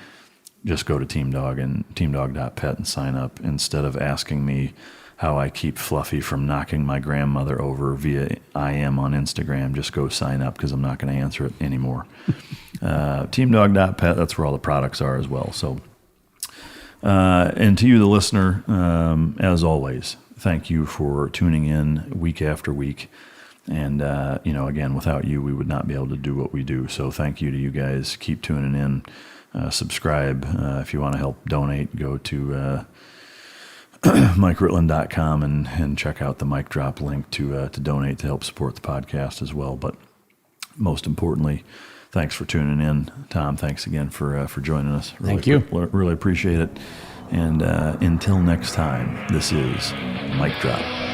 just go to Teamdog and teamdog.pet and sign up, instead of asking me how I keep Fluffy from knocking my grandmother over via IM on Instagram. Just go sign up, because I'm not going to answer it anymore. Teamdog.pet, that's where all the products are as well. So, and to you, the listener, as always, thank you for tuning in week after week. And, again, without you, we would not be able to do what we do. So thank you to you guys. Keep tuning in. Subscribe. If you want to help donate, go to MikeRitland.com and check out the Mike Drop link to donate to help support the podcast as well. But most importantly, thanks for tuning in. Tom, thanks again for joining us. Thank you. Really appreciate it. And until next time, this is Mike Drop.